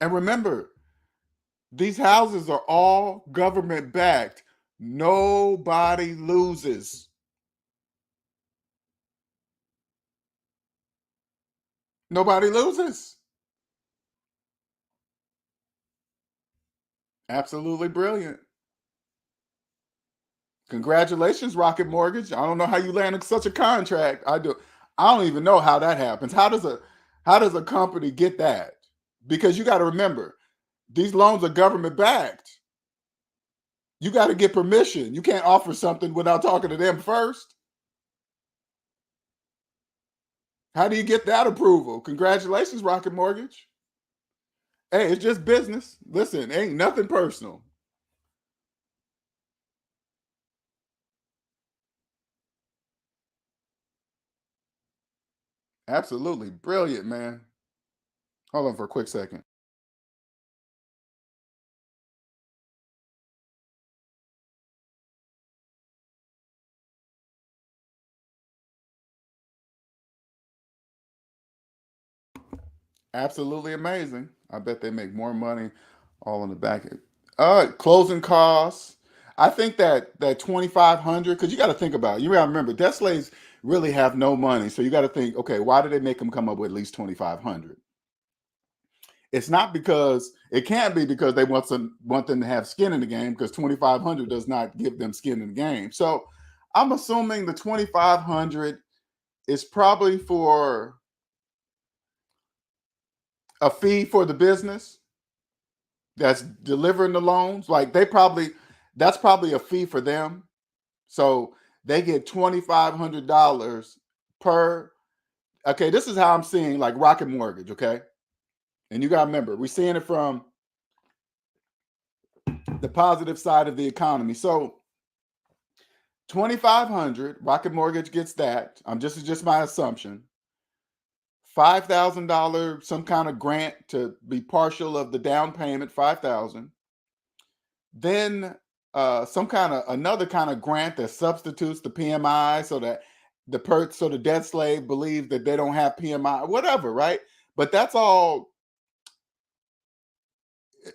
And remember, these houses are all government backed. Nobody loses. Nobody loses. Absolutely brilliant. Congratulations, Rocket Mortgage. I don't know how you landed such a contract. I don't even know how that happens. How does a company get that? Because you got to remember, these loans are government backed. You got to get permission. You can't offer something without talking to them first. How do you get that approval? Congratulations, Rocket Mortgage. Hey, it's just business. Listen, ain't nothing personal. Absolutely brilliant, man. Hold on for a quick second. Absolutely amazing. I bet they make more money all in the back end. Closing costs. I think that 2,500, because you got to think about it. You got to remember, debt slaves really have no money. So you got to think, okay, why did they make them come up with at least 2,500? It's not because it can't be because they want them to have skin in the game, because 2,500 does not give them skin in the game. So I'm assuming the 2,500 is probably for a fee for the business that's delivering the loans. Like that's probably a fee for them. So they get $2,500 per. Okay, this is how I'm seeing like Rocket Mortgage. Okay, and you got to remember, we're seeing it from the positive side of the economy. So 2,500, Rocket Mortgage gets that. This is just my assumption. $5,000, some kind of grant to be partial of the down payment, $5,000. Then another kind of grant that substitutes the PMI so that the debt slave believes that they don't have PMI, whatever, right? But that's all.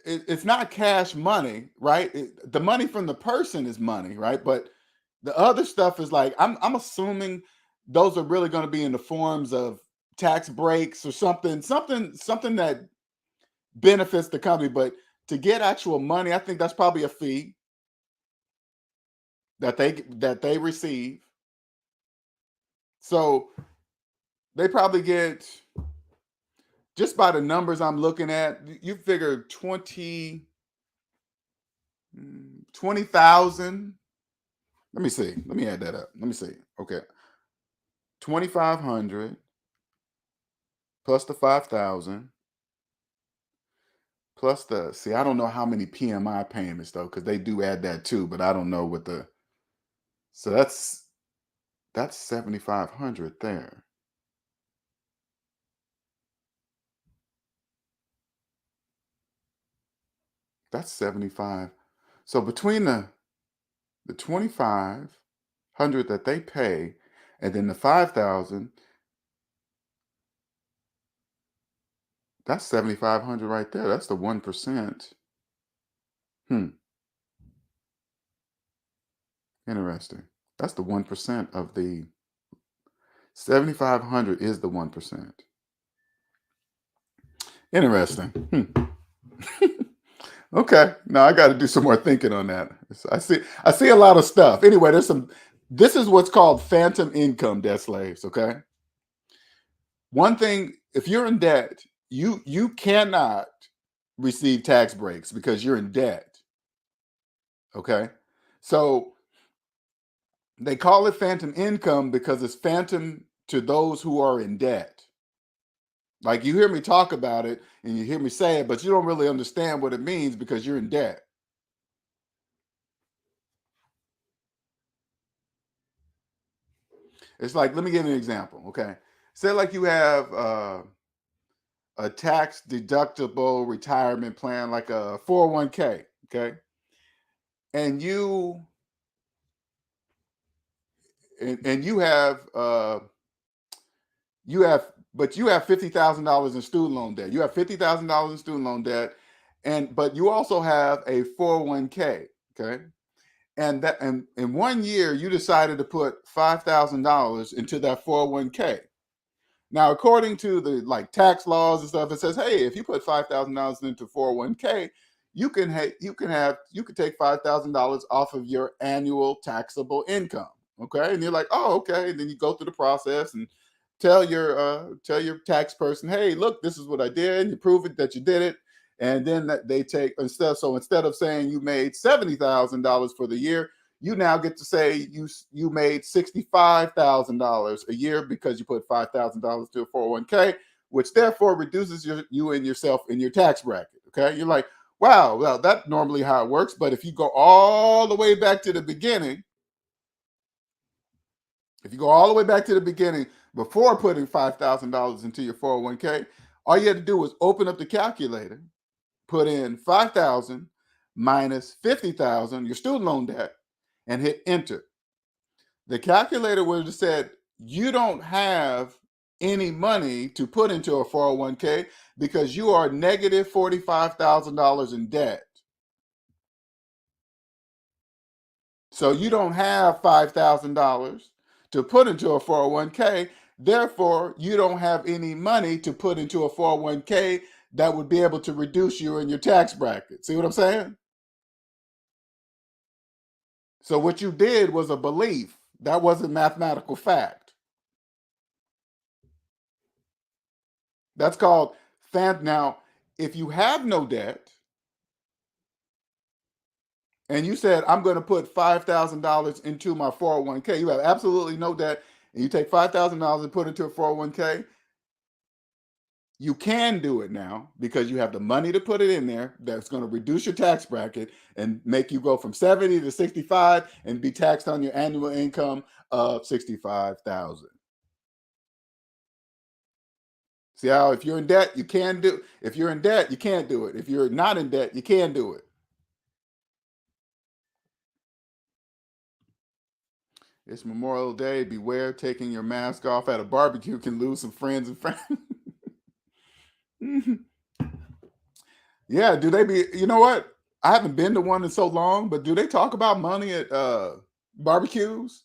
It's not cash money, right? The money from the person is money, right? But the other stuff is like I'm assuming those are really going to be in the forms of tax breaks or something that benefits the company. But to get actual money, I think that's probably a fee that they receive. So they probably get, just by the numbers I'm looking at, you figure 20,000. Let me see. Let me add that up. Let me see. Okay. 2,500 plus the 5,000 plus I don't know how many PMI payments though, because they do add that too, but I don't know what so that's 7,500 there. That's 75. So between the 2,500 that they pay and then the 5,000, that's 7,500 right there. That's the 1%. Interesting. That's the 1% of the 7,500 is the 1%. Interesting. Okay. Now I got to do some more thinking on that. I see a lot of stuff. Anyway, this is what's called phantom income, debt slaves. Okay. One thing, if you're in debt, you cannot receive tax breaks because you're in debt. Okay. So they call it phantom income because it's phantom to those who are in debt. Like, you hear me talk about it and you hear me say it, but you don't really understand what it means because you're in debt. It's like, let me give you an example. Okay. Say like you have a tax deductible retirement plan, like a 401k. Okay. And you have $50,000 in student loan debt. You have $50,000 in student loan debt, but you also have a 401k. Okay. And in 1 year, you decided to put $5,000 into that 401k. Now, according to the tax laws and stuff, it says, hey, if you put $5,000 into 401k, you can take $5,000 off of your annual taxable income. Okay, and you're like, oh, okay. And then you go through the process and tell your tax person, hey, look, this is what I did. And you prove it that you did it. And then that they take instead of saying you made $70,000 for the year, you now get to say you made $65,000 a year because you put $5,000 to a 401k, which therefore reduces you and yourself in your tax bracket. Okay, you're like, wow, well, that's normally how it works. But if you go all the way back to the beginning, before putting $5,000 into your 401k, all you had to do was open up the calculator, put in 5,000 minus 50,000, your student loan debt, and hit enter. The calculator would have said, you don't have any money to put into a 401k because you are negative $45,000 in debt. So you don't have $5,000 to put into a 401k. Therefore, you don't have any money to put into a 401k that would be able to reduce you in your tax bracket. See what I'm saying? So what you did was a belief. That wasn't mathematical fact. That's called now, if you have no debt and you said, I'm going to put $5,000 into my 401k, you have absolutely no debt, and you take $5,000 and put it into a 401k, you can do it now because you have the money to put it in there. That's going to reduce your tax bracket and make you go from 70 to 65 and be taxed on your annual income of 65,000. See how if you're in debt, you can do. If you're in debt, you can't do it. If you're not in debt, you can do it. It's Memorial Day. Beware taking your mask off at a barbecue can lose some friends and friends. Yeah, do they be, you know what? I haven't been to one in so long, but do they talk about money at barbecues?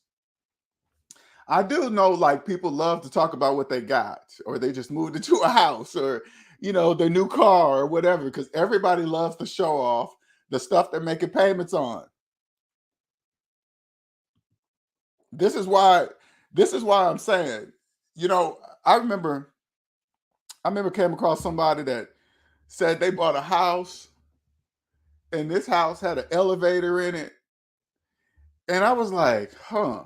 I do know like people love to talk about what they got, or they just moved into a house, or their new car or whatever, because everybody loves to show off the stuff they're making payments on. This is why I'm saying, I remember came across somebody that said they bought a house and this house had an elevator in it. And I was like, huh.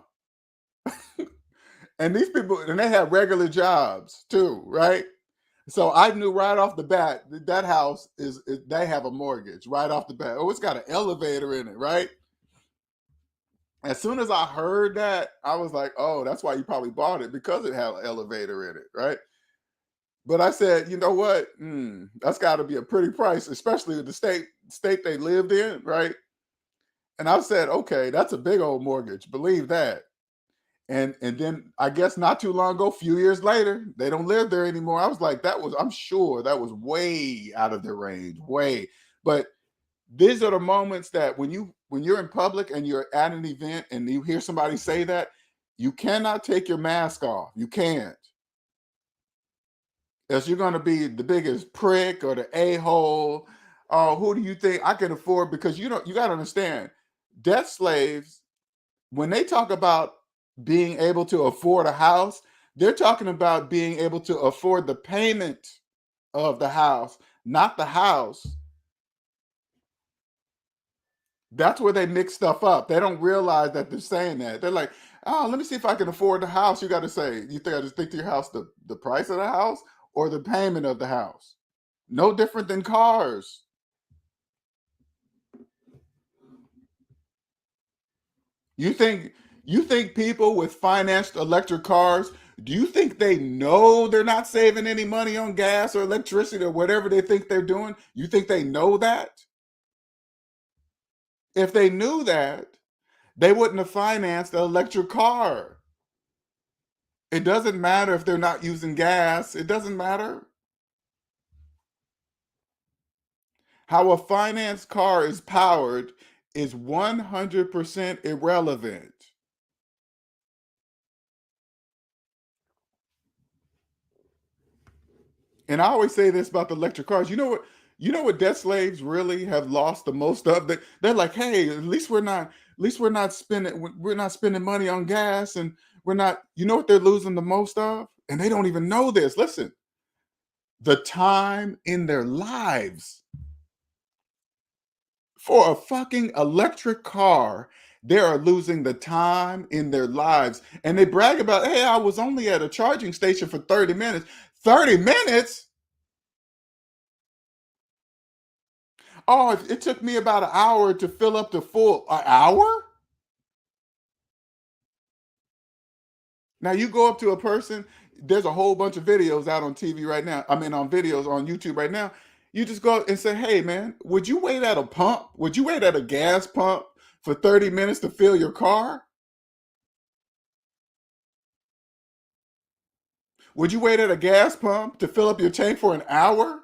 And these people, and they had regular jobs too, right? So I knew right off the bat that house they have a mortgage right off the bat. Oh, it's got an elevator in it, right? As soon as I heard that, I was like, oh, that's why you probably bought it, because it had an elevator in it, right? But I said, you know what? That's got to be a pretty price, especially with the state they lived in, right? And I said, okay, that's a big old mortgage. Believe that. And then I guess not too long ago, a few years later, they don't live there anymore. I was like, I'm sure that was way out of their range, way. But these are the moments that when you're in public and you're at an event and you hear somebody say that, you cannot take your mask off. You can't. Else you're going to be the biggest prick or the a-hole. Oh, who do you think I can afford? Because you got to understand, debt slaves, when they talk about being able to afford a house, they're talking about being able to afford the payment of the house, not the house. That's where they mix stuff up. They don't realize that they're saying that. They're like, oh, let me see if I can afford the house. You got to say, you think I just think to your house, the price of the house or the payment of the house? No different than cars. You think people with financed electric cars, do you think they know they're not saving any money on gas or electricity or whatever they think they're doing? You think they know that? If they knew that, they wouldn't have financed an electric car. It doesn't matter if they're not using gas. It doesn't matter. How a financed car is powered is 100% irrelevant. And I always say this about the electric cars. You know what debt slaves really have lost the most of? They're like, hey, at least we're not spending money on gas, and we're not, you know what they're losing the most of? And they don't even know this. Listen, the time in their lives. For a fucking electric car, they are losing the time in their lives. And they brag about, hey, I was only at a charging station for 30 minutes. 30 minutes? Oh, it took me about an hour to fill up the full. An hour? Now you go up to a person, there's a whole bunch of videos out on TV right now. I mean, on videos on YouTube right now. You just go and say, hey, man, would you wait at a pump? Would you wait at a gas pump for 30 minutes to fill your car? Would you wait at a gas pump to fill up your tank for an hour?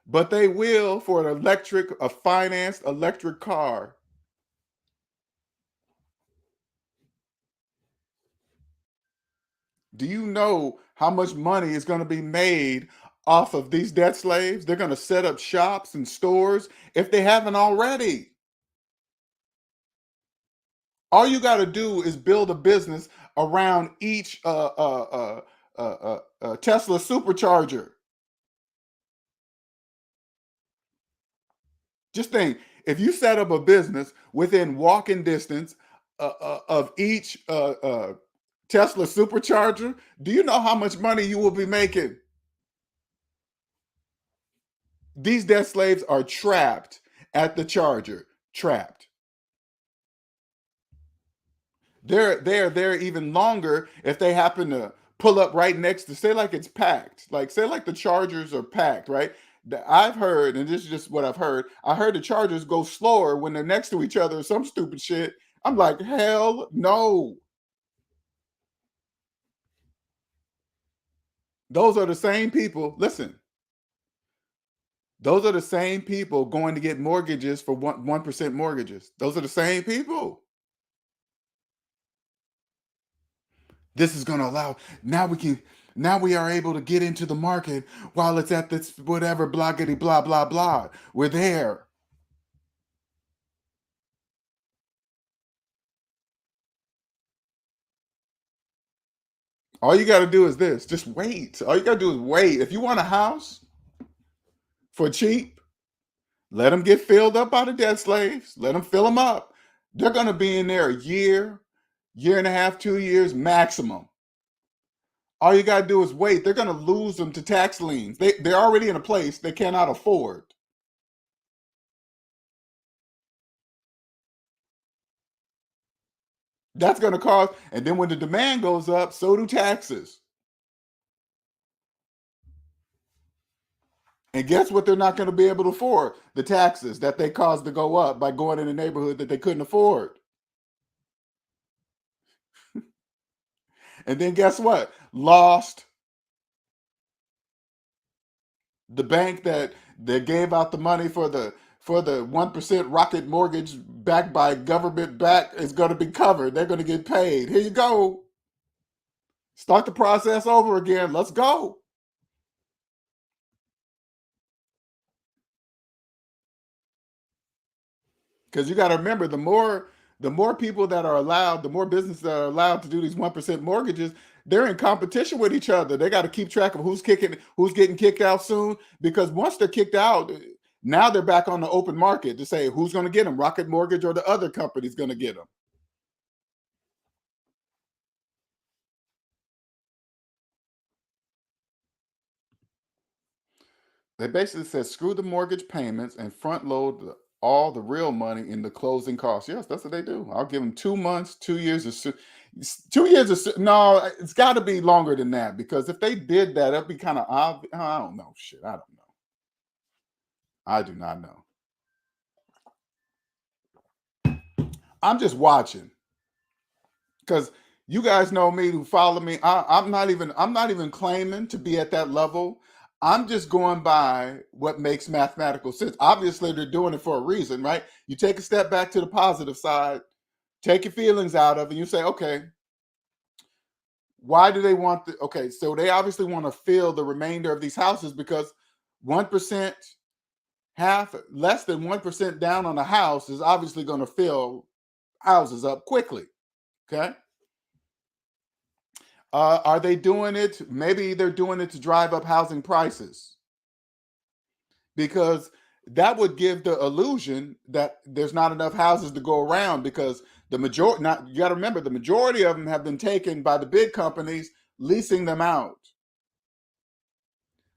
But they will for a financed electric car. Do you know how much money is going to be made off of these debt slaves? They're going to set up shops and stores if they haven't already. All you got to do is build a business around each Tesla supercharger. Just think, if you set up a business within walking distance of each Tesla supercharger, do you know how much money you will be making? These debt slaves are trapped at the charger, trapped. They're there even longer if they happen to pull up right next to, say like it's packed, like say like the chargers are packed, right? I've heard, and this is just what I've heard, I heard the chargers go slower when they're next to each other or some stupid shit. I'm like, hell no. Those are the same people, listen, those are the same people going to get mortgages for 1% mortgages. Those are the same people. This is going to allow, now we are able to get into the market while it's at this whatever bloggity blah blah blah. We're there. All you got to do is this, just wait. All you got to do is wait. If you want a house for cheap, let them get filled up by the debt slaves. Let them fill them up. They're going to be in there a year, year and a half, 2 years maximum. All you got to do is wait. They're going to lose them to tax liens. They're already in a place they cannot afford. That's going to cause, and then when the demand goes up, so do taxes. And guess what they're not going to be able to afford? The taxes that they caused to go up by going in a neighborhood that they couldn't afford. And then guess what? Lost. The bank that gave out the money for the 1% rocket mortgage backed by government back is going to be covered. They're going to get paid. Here you go. Start the process over again. Let's go. Because you got to remember, the more people that are allowed, the more businesses that are allowed to do these 1% mortgages, they're in competition with each other. They got to keep track of who's getting kicked out soon. Because once they're kicked out, now they're back on the open market to say who's going to get them, Rocket Mortgage or the other company's going to get them. They basically said screw the mortgage payments and front load all the real money in the closing costs. Yes, that's what they do. I'll give them 2 months, 2 years of 2 years of no. It's got to be longer than that, because if they did that, it'd be kind of obvious. I don't know. Shit, I don't know. I do not know. I'm just watching, because you guys know me who follow me. I'm not even claiming to be at that level. I'm just going by what makes mathematical sense. Obviously, they're doing it for a reason, right? You take a step back to the positive side, take your feelings out of it, and you say, okay, why do they want the, okay, so they obviously want to fill the remainder of these houses, because 1%, less than 1% down on a house is obviously going to fill houses up quickly. Okay. Are they doing it? Maybe they're doing it to drive up housing prices, because that would give the illusion that there's not enough houses to go around, because the majority, not, you got to remember, the majority of them have been taken by the big companies leasing them out.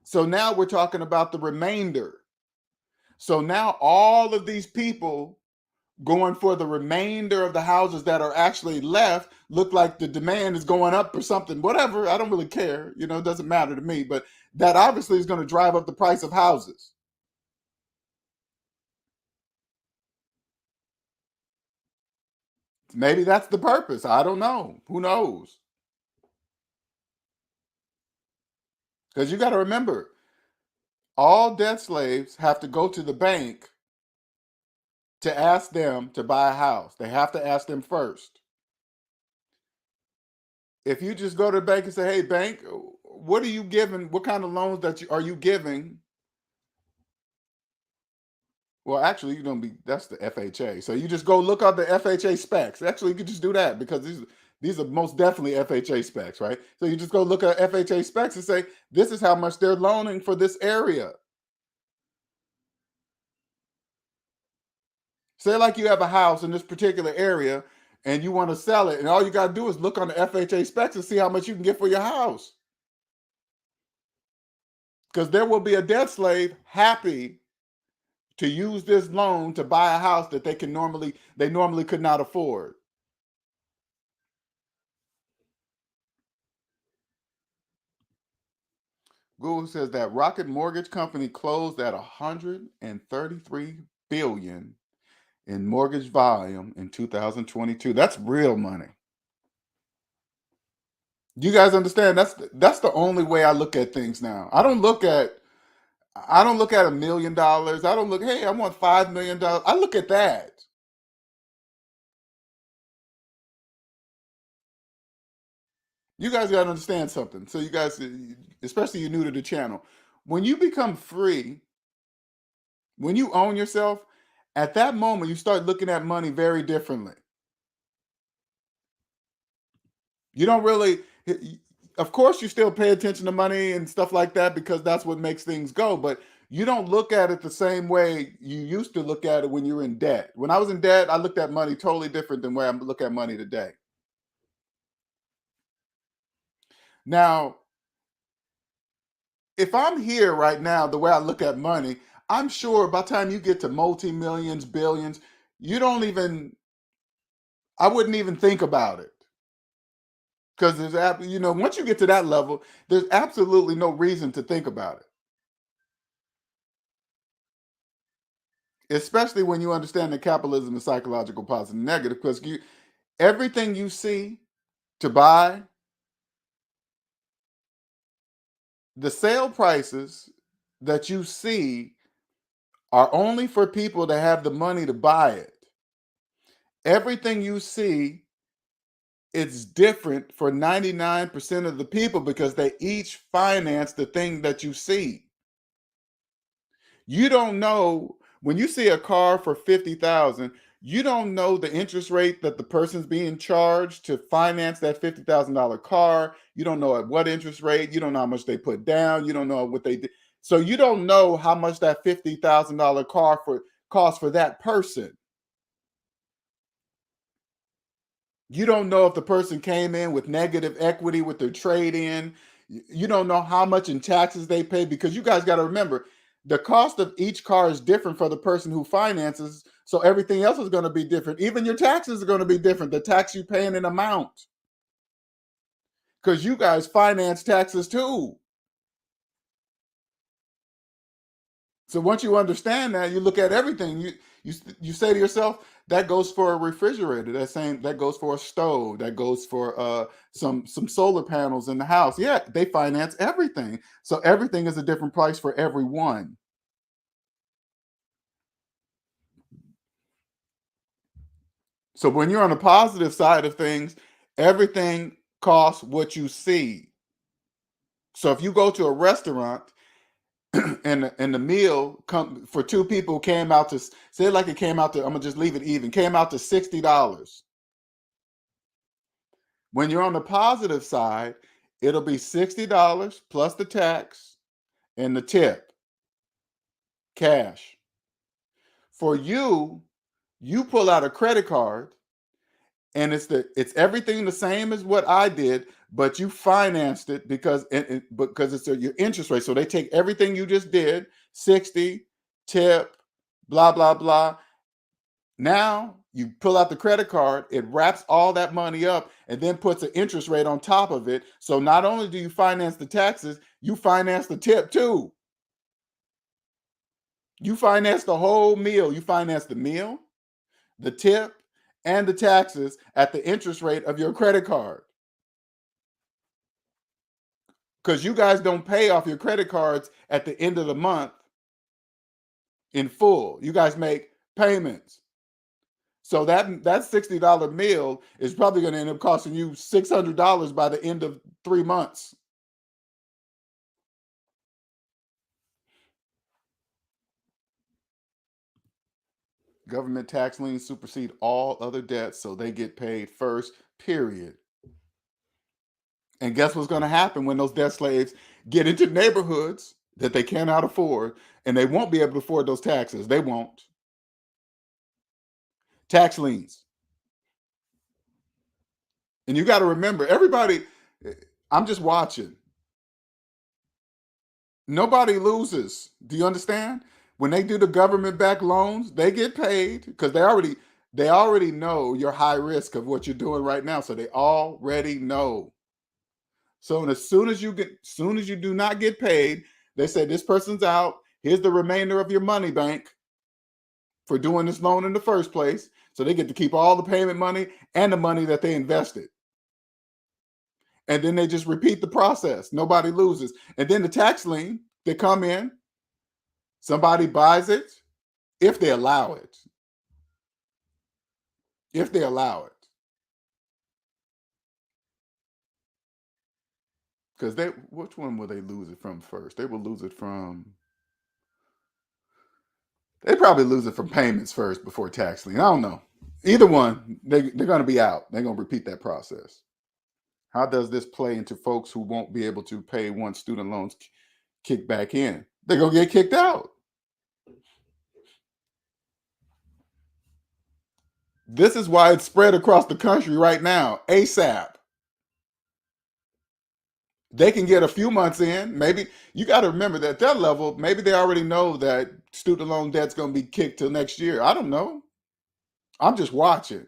So now we're talking about the remainder. So now all of these people going for the remainder of the houses that are actually left look like the demand is going up or something, whatever. I don't really care. You know, it doesn't matter to me, but that obviously is going to drive up the price of houses. Maybe that's the purpose. I don't know. Who knows? Because you got to remember, all debt slaves have to go to the bank to ask them to buy a house. They have to ask them first. If you just go to the bank and say, hey, bank, what are you giving? What kind of loans are you giving? Well, actually, you don't be, that's the FHA. So you just go look up the FHA specs. Actually, you could just do that, because These are most definitely FHA specs, right? So you just go look at FHA specs and say, this is how much they're loaning for this area. Say like you have a house in this particular area and you want to sell it, and all you got to do is look on the FHA specs and see how much you can get for your house. Because there will be a debt slave happy to use this loan to buy a house that they normally could not afford. Google says that Rocket Mortgage Company closed at 133 billion in mortgage volume in 2022. That's real money. You guys understand? That's the only way I look at things now. I don't look at $1 million. I don't look, hey, I want $5 million. I look at that. You guys got to understand something. So you guys, especially you're new to the channel, when you become free, when you own yourself, at that moment you start looking at money very differently. You don't really, of course, you still pay attention to money and stuff like that because that's what makes things go. But you don't look at it the same way you used to look at it when you were in debt. When I was in debt, I looked at money totally different than where I look at money today. Now, if I'm here right now, the way I look at money, I'm sure by the time you get to multi-millions, billions, you don't even, I wouldn't even think about it. Because once you get to that level, there's absolutely no reason to think about it. Especially when you understand that capitalism is psychological positive and negative, because everything you see to buy, the sale prices that you see are only for people that have the money to buy it. Everything you see, it's different for 99% of the people because they each finance the thing that you see. You don't know when you see a car for 50,000, you don't know the interest rate that the person's being charged to finance that $50,000 car. You don't know at what interest rate, you don't know how much they put down, you don't know what they did. So you don't know how much that $50,000 car costs for that person. You don't know if the person came in with negative equity with their trade in. You don't know how much in taxes they pay because you guys got to remember the cost of each car is different for the person who finances. So everything else is going to be different. Even your taxes are going to be different. The tax you pay in an amount because you guys finance taxes too. So once you understand that, you look at everything. You say to yourself, that goes for a refrigerator. That goes for a stove. That goes for some solar panels in the house. Yeah, they finance everything. So everything is a different price for everyone. So when you're on the positive side of things, everything costs what you see. So if you go to a restaurant and the meal come for two people came out to say like it came out to, I'm gonna just leave it even, came out to $60. When you're on the positive side, it'll be $60 plus the tax and the tip, cash. For you, you pull out a credit card and it's everything the same as what I did, but you financed it because it's your interest rate. So they take everything you just did, 60, tip, blah, blah, blah. Now you pull out the credit card, it wraps all that money up and then puts an interest rate on top of it. So not only do you finance the taxes, you finance the tip too. You finance the whole meal. You finance the meal, the tip, and the taxes at the interest rate of your credit card. Because you guys don't pay off your credit cards at the end of the month in full. You guys make payments. So that $60 meal is probably going to end up costing you $600 by the end of 3 months. Government tax liens supersede all other debts, so they get paid first, period. And guess what's going to happen when those debt slaves get into neighborhoods that they cannot afford, and they won't be able to afford those taxes? They won't. Tax liens. And you got to remember, everybody, I'm just watching. Nobody loses. Do you understand? When they do the government-backed loans, they get paid because they already know your high risk of what you're doing right now. So they already know. So as soon as you do not get paid, they say this person's out. Here's the remainder of your money bank for doing this loan in the first place. So they get to keep all the payment money and the money that they invested. And then they just repeat the process. Nobody loses. And then the tax lien, they come in, somebody buys it, if they allow it. If they allow it. Because which one will they lose it from first? They will lose it from, they probably lose it from payments first before tax lien. I don't know. Either one, they're going to be out. They're going to repeat that process. How does this play into folks who won't be able to pay once student loans kick back in? They're going to get kicked out. This is why it's spread across the country right now, ASAP. They can get a few months in. Maybe you got to remember that at that level, maybe they already know that student loan debt's going to be kicked till next year. I don't know. I'm just watching.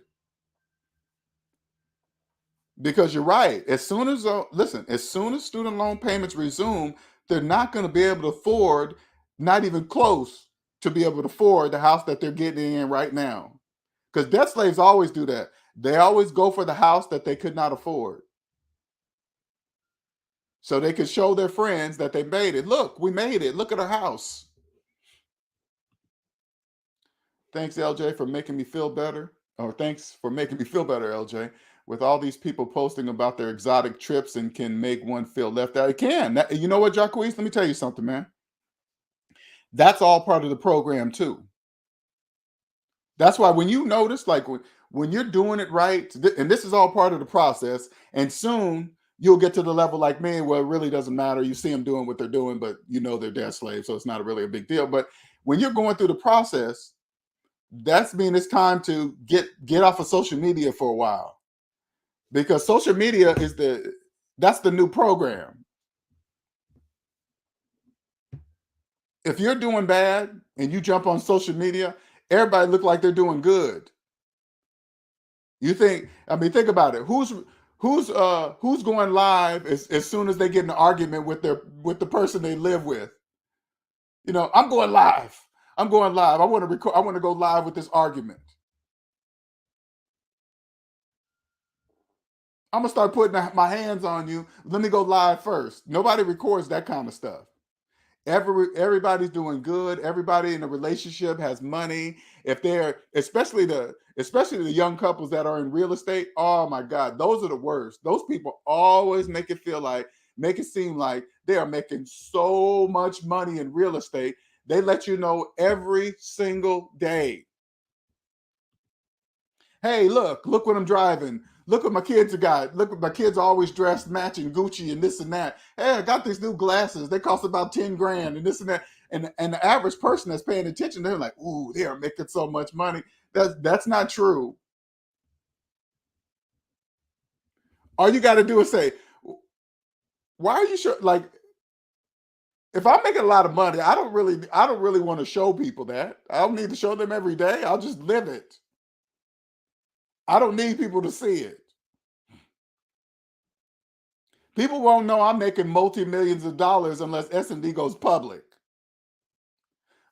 Because you're right. As soon as student loan payments resume, they're not going to be able to afford, not even close to be able to afford the house that they're getting in right now. Because debt slaves always do that. They always go for the house that they could not afford. So they could show their friends that they made it. Look, we made it. Look at our house. Thanks, LJ, for making me feel better. Or thanks for making me feel better, LJ. With all these people posting about their exotic trips and can make one feel left out. It can. You know what, Jacquees? Let me tell you something, man. That's all part of the program, too. That's why when you notice, like when you're doing it right, and this is all part of the process, and soon you'll get to the level like me where it really doesn't matter. You see them doing what they're doing, but you know they're debt slaves, so it's not really a big deal. But when you're going through the process, that's mean it's time to get off of social media for a while. Because social media is that's the new program. If you're doing bad and you jump on social media, everybody look like they're doing good. You think about it. Who's going live as soon as they get in an argument with the person they live with? You know, I'm going live. I want to record. I want to go live with this argument. I'm gonna start putting my hands on you. Let me go live first. Nobody records that kind of stuff. Everybody's doing good. Everybody in a relationship has money. If they're especially the young couples that are in real estate, oh my God, those are the worst. Those people always make it seem like they are making so much money in real estate. They let you know every single day. Hey, look what I'm driving. Look what my kids got. Look what my kids are always dressed matching Gucci and this and that. Hey, I got these new glasses. They cost about 10 grand and this and that. And the average person that's paying attention, they're like, ooh, they are making so much money. That's not true. All you got to do is say, why are you sure? Like, if I'm making a lot of money, I don't really want to show people that. I don't need to show them every day. I'll just live it. I don't need people to see it. People won't know I'm making multi-millions of dollars unless S&D goes public.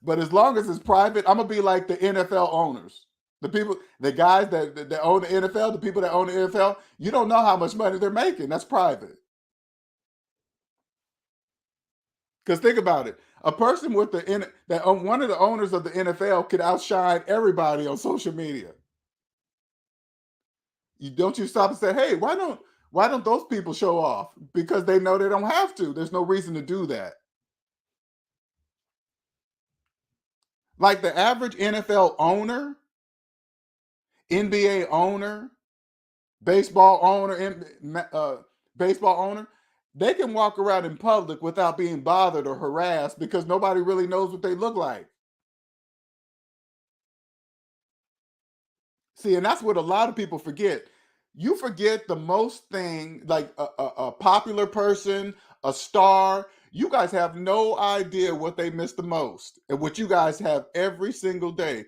But as long as it's private, I'm going to be like the NFL owners. The guys that own the NFL, the people that own the NFL, you don't know how much money they're making. That's private. Because think about it. A person with one of the owners of the NFL could outshine everybody on social media. Don't you stop and say, hey, why don't those people show off? Because they know they don't have to. There's no reason to do that. Like the average NFL owner, NBA owner, baseball owner, baseball owner, they can walk around in public without being bothered or harassed because nobody really knows what they look like. See, and that's what a lot of people forget. You forget the most thing, like a popular person, a star. You guys have no idea what they miss the most and what you guys have every single day.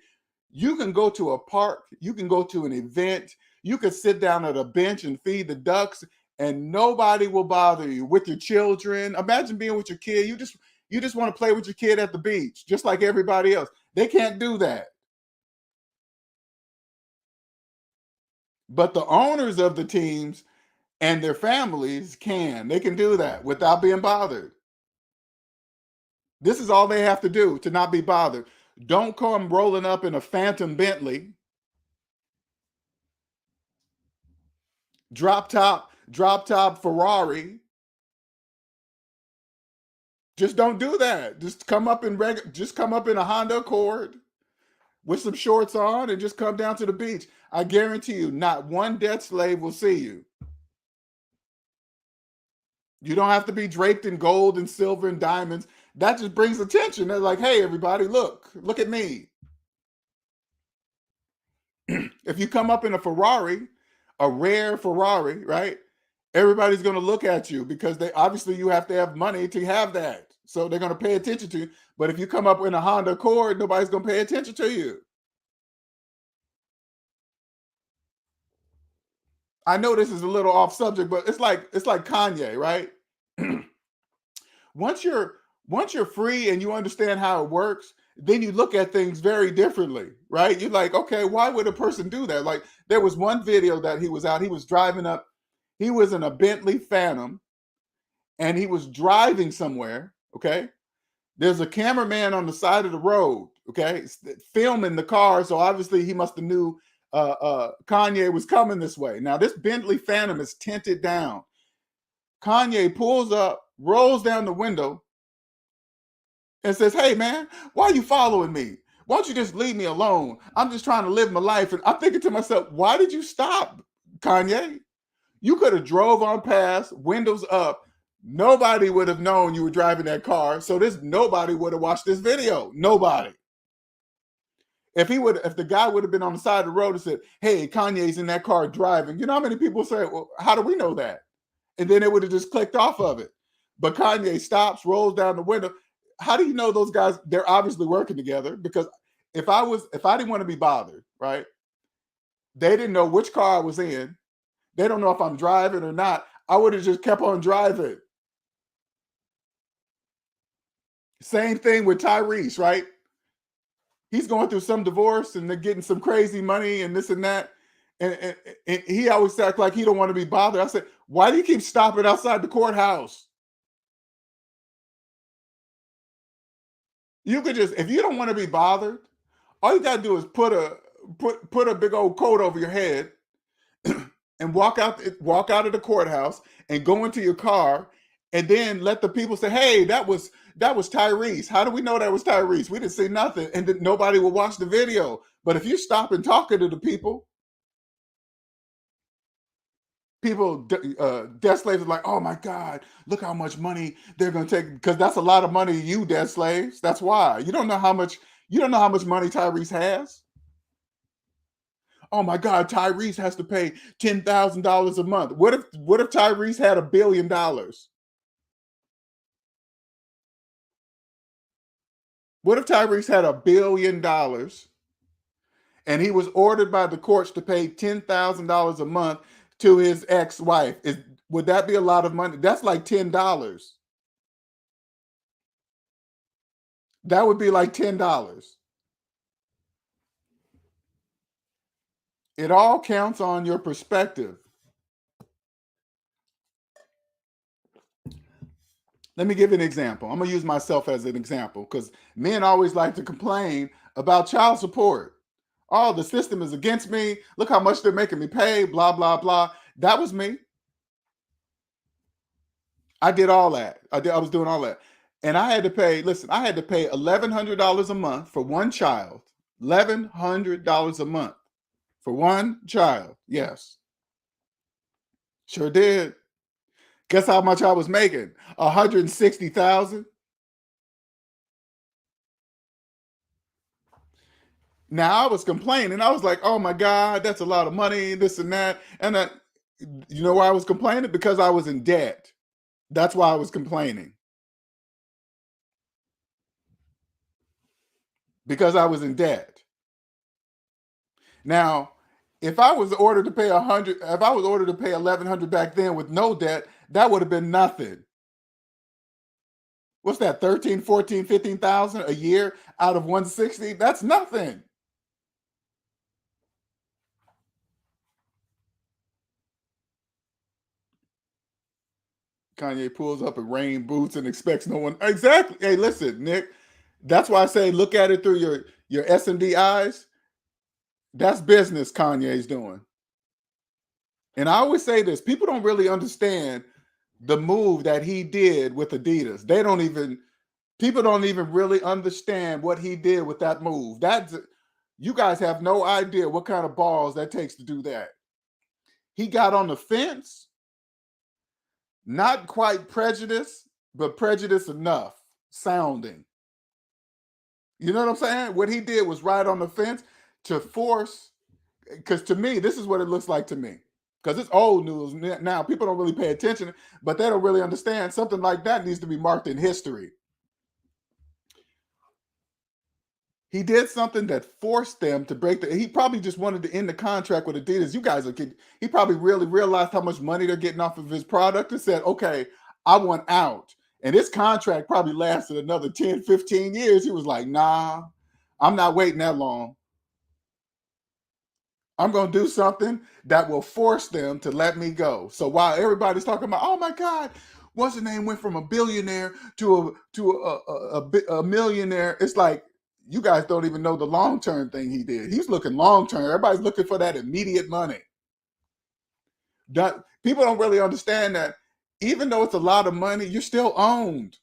You can go to a park, you can go to an event, you can sit down at a bench and feed the ducks, and nobody will bother you with your children. Imagine being with your kid. You just want to play with your kid at the beach, just like everybody else. They can't do that. But the owners of the teams and their families can. They can do that without being bothered. This is all they have to do to not be bothered. Don't come rolling up in a phantom Bentley, drop top Ferrari. Just don't do that. Just come up in a Honda Accord with some shorts on and just come down to the beach. I guarantee you, not one debt slave will see you. You don't have to be draped in gold and silver and diamonds. That just brings attention. They're like, hey, everybody, look at me. If you come up in a Ferrari, a rare Ferrari, right? Everybody's going to look at you because obviously you have to have money to have that. So they're going to pay attention to you. But if you come up in a Honda Accord, nobody's going to pay attention to you. I know this is a little off subject, but it's like Kanye, right? Once you're free and you understand how it works, then you look at things very differently, right? You're like, okay, why would a person do that? Like there was one video that he was out, he was driving up, he was in a Bentley Phantom and he was driving somewhere, okay? There's a cameraman on the side of the road, okay, filming the car. So obviously he must have knew Kanye was coming this way. Now this Bentley Phantom is tinted down. Kanye pulls up, rolls down the window, and says, hey, man, why are you following me? Why don't you just leave me alone? I'm just trying to live my life. And I'm thinking to myself, why did you stop, Kanye? You could have drove on past, windows up. Nobody would have known you were driving that car. So nobody would have watched this video. Nobody. If the guy would have been on the side of the road and said, hey, Kanye's in that car driving, you know how many people say, well, how do we know that? And then it would have just clicked off of it. But Kanye stops, rolls down the window. How do you know those guys? They're obviously working together, because if I didn't want to be bothered, right? They didn't know which car I was in. They don't know if I'm driving or not. I would have just kept on driving. Same thing with Tyrese, right? He's going through some divorce and they're getting some crazy money and this and that. And he always acts like he don't want to be bothered. I said, why do you keep stopping outside the courthouse? You could if you don't want to be bothered, all you got to do is put a big old coat over your head and walk out of the courthouse and go into your car, and then let the people say, hey, that was Tyrese. How do we know that was Tyrese? We didn't see nothing. And then nobody will watch the video. But if you stop and talking to the people, debt slaves are like, oh my God, look how much money they're going to take, because that's a lot of money, you debt slaves. That's why. You don't know how much money Tyrese has. Oh my God, Tyrese has to pay $10,000 a month. What if Tyrese had $1 billion? What if Tyrese had $1 billion and he was ordered by the courts to pay $10,000 a month to his ex-wife? Would that be a lot of money? That's like $10. That would be like $10. It all counts on your perspective. Let me give you an example. I'm going to use myself as an example, because men always like to complain about child support. Oh, the system is against me. Look how much they're making me pay, blah, blah, blah. That was me. I did all that. I was doing all that. And I had to pay $1,100 a month for one child. $1,100 a month for one child. Yes. Sure did. Guess how much I was making? 160,000. Now I was complaining. I was like, "Oh my God, that's a lot of money, this and that." And you know why I was complaining? Because I was in debt. That's why I was complaining. Because I was in debt. Now, if I was ordered to pay 100, if I was ordered to pay 1,100 back then with no debt, that would have been nothing. What's that? 13, 14, 15,000 a year out of 160? That's nothing. Kanye pulls up in rain boots and expects no one. Exactly. Hey, listen, Nick. That's why I say look at it through your S&D eyes. That's business Kanye's doing. And I always say this: people don't really understand the move that he did with Adidas. People don't even really understand what he did with that move. You guys have no idea what kind of balls that takes to do that. He got on the fence, not quite prejudiced, but prejudice enough sounding. You know what I'm saying? What he did was right on the fence to force, because to me, this is what it looks like to me. Because it's old news now. People don't really pay attention, but they don't really understand something like that needs to be marked in history. He did something that forced them to break he probably just wanted to end the contract with Adidas. You guys are kidding. He probably really realized how much money they're getting off of his product and said, okay, I want out. And his contract probably lasted another 10, 15 years. He was like, nah, I'm not waiting that long. I'm going to do something that will force them to let me go. So while everybody's talking about, oh my God, what's the name went from a billionaire to a millionaire, it's like, you guys don't even know the long-term thing he did. He's looking long-term. Everybody's looking for that immediate money. People don't really understand that even though it's a lot of money, you're still owned.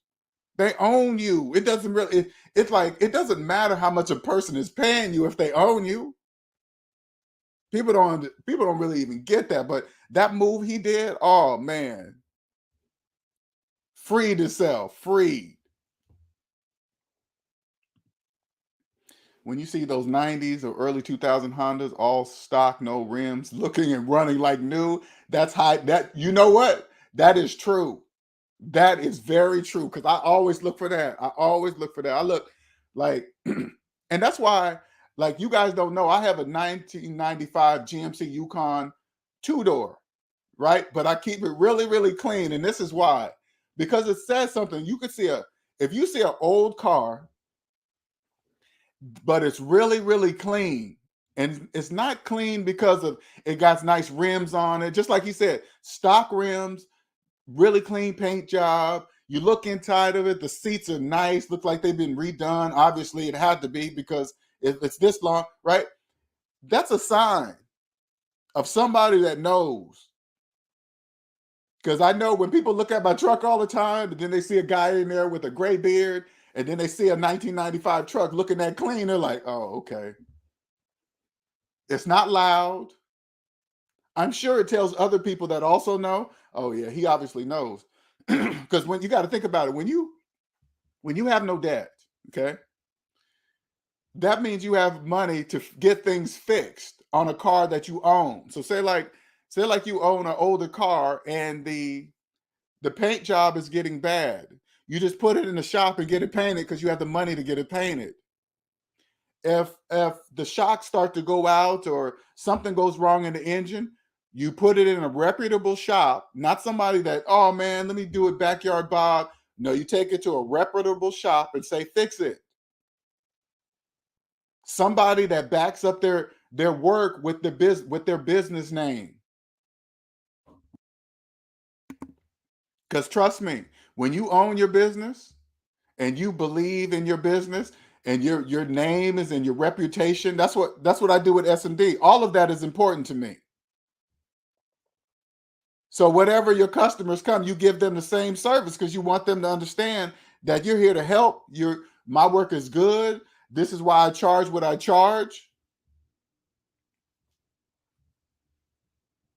They own you. It doesn't really, it's like, it doesn't matter how much a person is paying you if they own you. People don't really even get that. But that move he did, oh man. Freed himself, freed. When you see those 90s or early 2000 Hondas, all stock, no rims, looking and running like new, that's high. That, you know what? That is true. That is very true. Because I always look for that. I look like, and that's why, like, you guys don't know, I have a 1995 GMC Yukon 2-door, right? But I keep it really, really clean. And this is why. Because it says something. You could see if you see an old car, but it's really, really clean. And it's not clean because of it got nice rims on it. Just like you said, stock rims, really clean paint job. You look inside of it, the seats are nice, look like they've been redone. Obviously, it had to be because if it's this long, right? That's a sign of somebody that knows. Because I know when people look at my truck all the time, and then they see a guy in there with a gray beard, and then they see a 1995 truck looking that clean, they're like, oh, okay. It's not loud. I'm sure it tells other people that also know, oh yeah, he obviously knows. Because when you got to think about it, when you have no debt, okay, that means you have money to get things fixed on a car that you own. So say like you own an older car and the paint job is getting bad. You just put it in the shop and get it painted because you have the money to get it painted. If the shocks start to go out or something goes wrong in the engine, you put it in a reputable shop, not somebody that, oh man, let me do it backyard Bob. No, you take it to a reputable shop and say, fix it. Somebody that backs up their work with their business name. Because trust me, when you own your business and you believe in your business and your name is in your reputation, that's what I do with S&D. All of that is important to me. So whatever your customers come, you give them the same service because you want them to understand that you're here to help. My work is good. This is why I charge what I charge.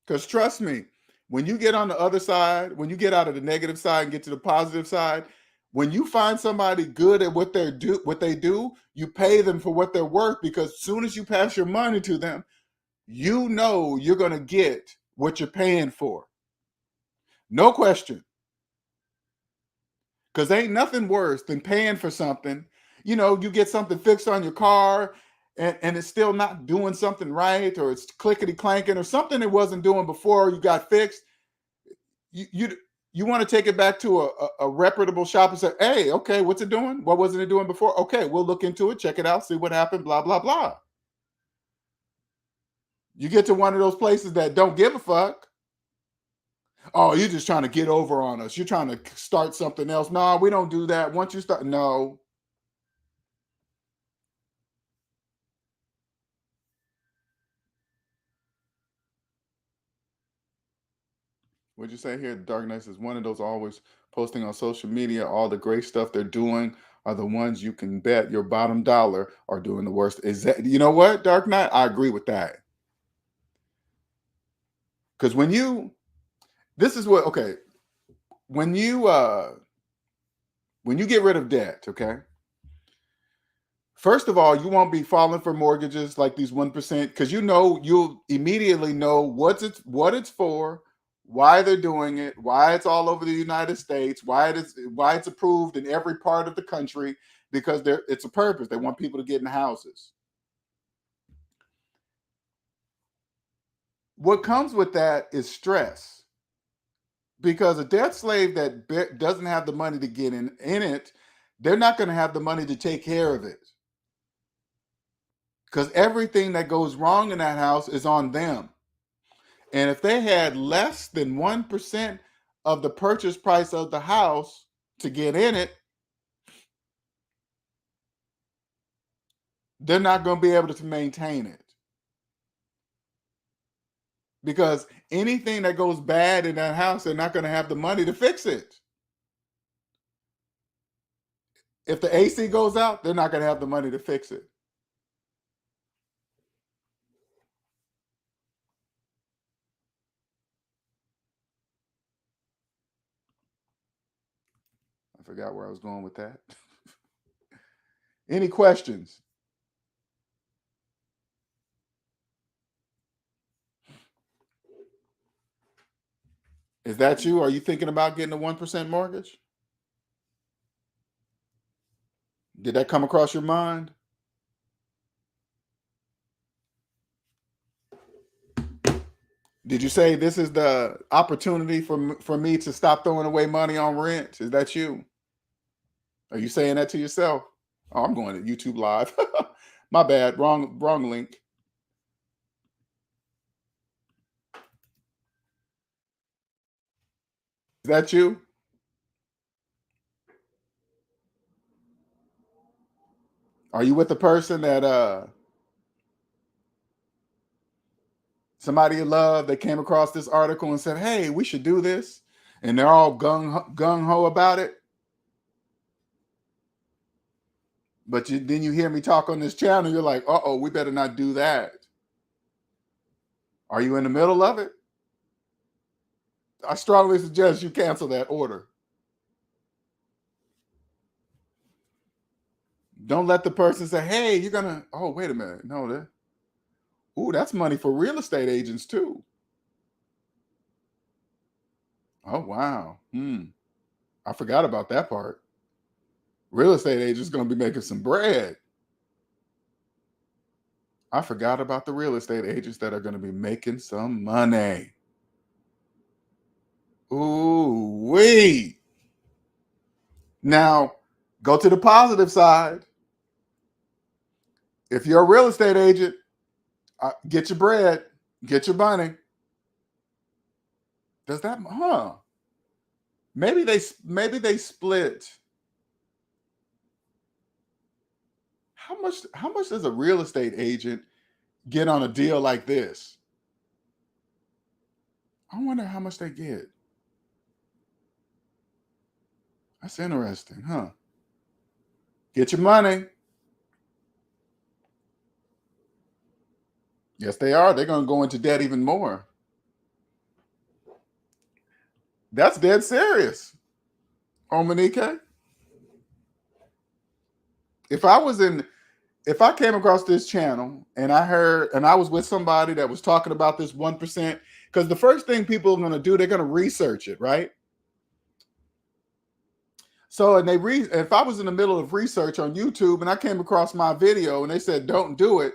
Because trust me, when you get on the other side, when you get out of the negative side and get to the positive side, when you find somebody good at what they do, you pay them for what they're worth, because as soon as you pass your money to them, you know you're going to get what you're paying for. No question. Because ain't nothing worse than paying for something. You know, you get something fixed on your car and it's still not doing something right, or it's clickety clanking, or something it wasn't doing before you got fixed. You want to take it back to a reputable shop and say, hey, okay, what's it doing? What wasn't it doing before? Okay, we'll look into it, check it out, see what happened, blah, blah, blah. You get to one of those places that don't give a fuck. Oh, you're just trying to get over on us. You're trying to start something else. No, we don't do that. Once you start, no. What'd you say here? Dark Knight is one of those always posting on social media. All the great stuff they're doing are the ones you can bet your bottom dollar are doing the worst. Is that, you know what, Dark Knight? I agree with that. Because this is what, okay, when you get rid of debt, okay, first of all, you won't be falling for mortgages like these 1%, because you'll immediately know what it's for, why they're doing it, why it's all over the United States, why it's approved in every part of the country, because it's a purpose. They want people to get in houses. What comes with that is stress, because a debt slave that doesn't have the money to get in it, they're not going to have the money to take care of it, because everything that goes wrong in that house is on them. And if they had less than 1% of the purchase price of the house to get in it, they're not going to be able to maintain it. Because anything that goes bad in that house, they're not going to have the money to fix it. If the AC goes out, they're not going to have the money to fix it. I forgot where I was going with that. Any questions? Is that you? Are you thinking about getting a 1% mortgage? Did that come across your mind? Did you say this is the opportunity for me to stop throwing away money on rent? Is that you? Are you saying that to yourself? Oh, I'm going to YouTube Live. My bad. Wrong link. Is that you? Are you with the person that somebody you love, they came across this article and said, hey, we should do this, and they're all gung-ho about it? But then you hear me talk on this channel, you're like, uh-oh, we better not do that. Are you in the middle of it? I strongly suggest you cancel that order. Don't let the person say, hey, you're going to, oh, wait a minute. No, that's money for real estate agents too. Oh, wow. I forgot about that part. Real estate agents going to be making some bread. I forgot about the real estate agents that are going to be making some money. Ooh, wee. Now, go to the positive side. If you're a real estate agent, get your bread, get your money. Does that, maybe they split. How much does a real estate agent get on a deal like this? I wonder how much they get. That's interesting, huh? Get your money. Yes, they are. They're going to go into debt even more. That's dead serious. On Monique. If I came across this channel and I was with somebody that was talking about this 1%, because the first thing people are going to do, they're going to research it, right? So, if I was in the middle of research on YouTube and I came across my video and they said, don't do it,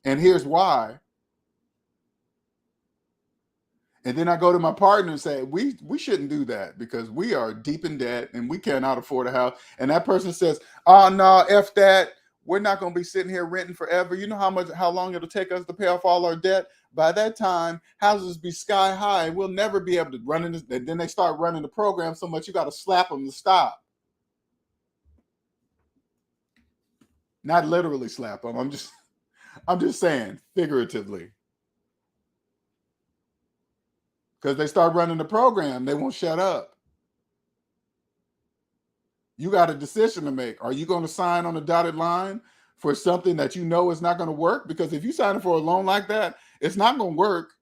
and here's why. And then I go to my partner and say, we shouldn't do that because we are deep in debt and we cannot afford a house. And that person says, oh, no, F that. We're not going to be sitting here renting forever. You know how long it'll take us to pay off all our debt? By that time, houses be sky high. We'll never be able to run in this. And then they start running the program so much you got to slap them to stop. Not literally slap them. I'm just saying figuratively. Because they start running the program, they won't shut up. You got a decision to make. Are you going to sign on a dotted line for something that you know is not going to work? Because if you sign for a loan like that, it's not going to work.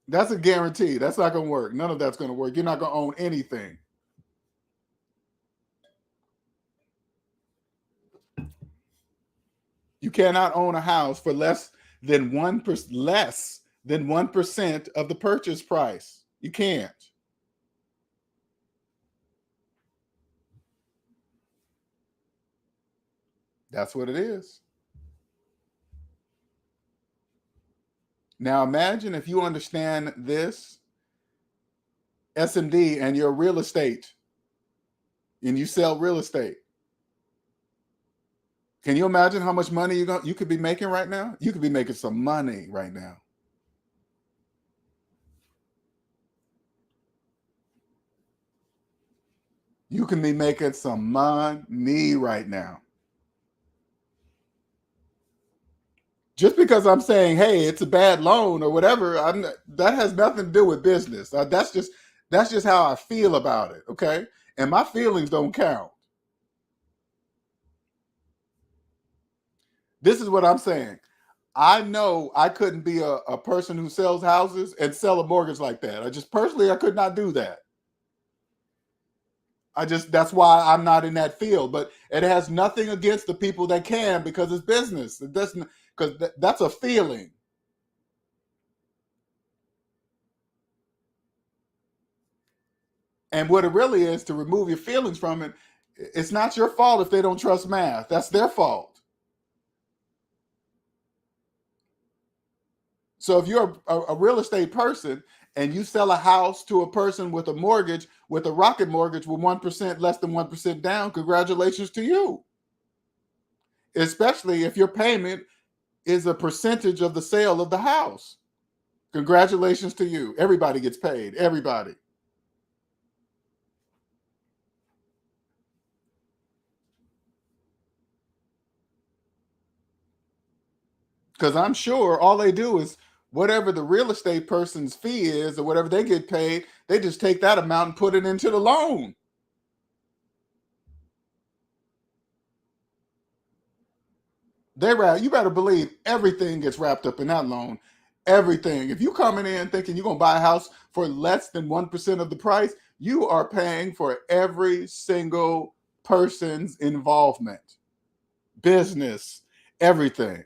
That's a guarantee. That's not going to work. None of that's going to work. You're not going to own anything. You cannot own a house for less than 1% of the purchase price. You can't. That's what it is. Now imagine if you understand this SMD and your real estate and you sell real estate. Can you imagine how much money you could be making right now? You could be making some money right now. You can be making some money right now. Just because I'm saying, hey, it's a bad loan or whatever, that has nothing to do with business. That's just how I feel about it, okay? And my feelings don't count. This is what I'm saying. I know I couldn't be a person who sells houses and sell a mortgage like that. I could not do that. That's why I'm not in that field. But it has nothing against the people that can, because it's business. It doesn't, because that's a feeling. And what it really is, to remove your feelings from it, it's not your fault if they don't trust math. That's their fault. So if you're a real estate person and you sell a house to a person with a mortgage, with a rocket mortgage with 1%, less than 1% down, congratulations to you. Especially if your payment is a percentage of the sale of the house. Congratulations to you. Everybody gets paid. Everybody. Because I'm sure all they do is whatever the real estate person's fee is or whatever they get paid, they just take that amount and put it into the loan. You better believe everything gets wrapped up in that loan. Everything. If you coming in thinking you're going to buy a house for less than 1% of the price, you are paying for every single person's involvement, business, everything.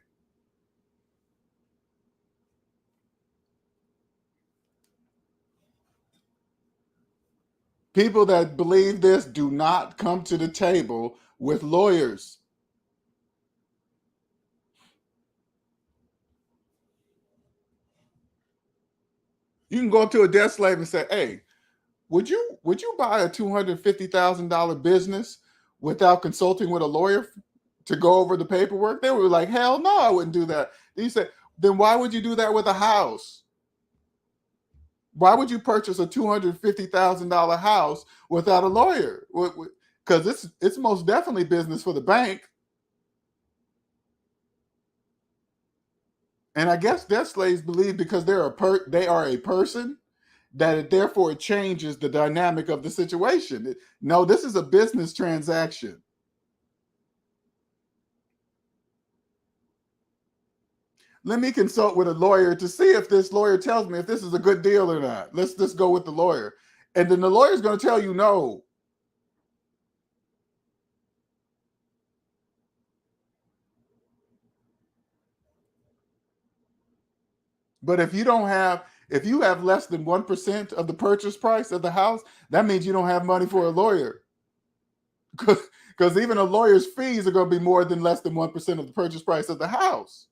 People that believe this do not come to the table with lawyers. You can go up to a debt slave and say, hey, would you buy a $250,000 business without consulting with a lawyer to go over the paperwork? They were like, hell no, I wouldn't do that. Then you said, then why would you do that with a house? Why would you purchase a $250,000 house without a lawyer? Because it's most definitely business for the bank. And I guess debt slaves believe because they are a person, that it therefore changes the dynamic of the situation. No, this is a business transaction. let me consult with a lawyer to see if this lawyer tells me if this is a good deal or not. Let's just go with the lawyer. And then the lawyer's going to tell you no. But if you have less than 1% of the purchase price of the house, that means you don't have money for a lawyer. Because even a lawyer's fees are going to be more than less than 1% of the purchase price of the house.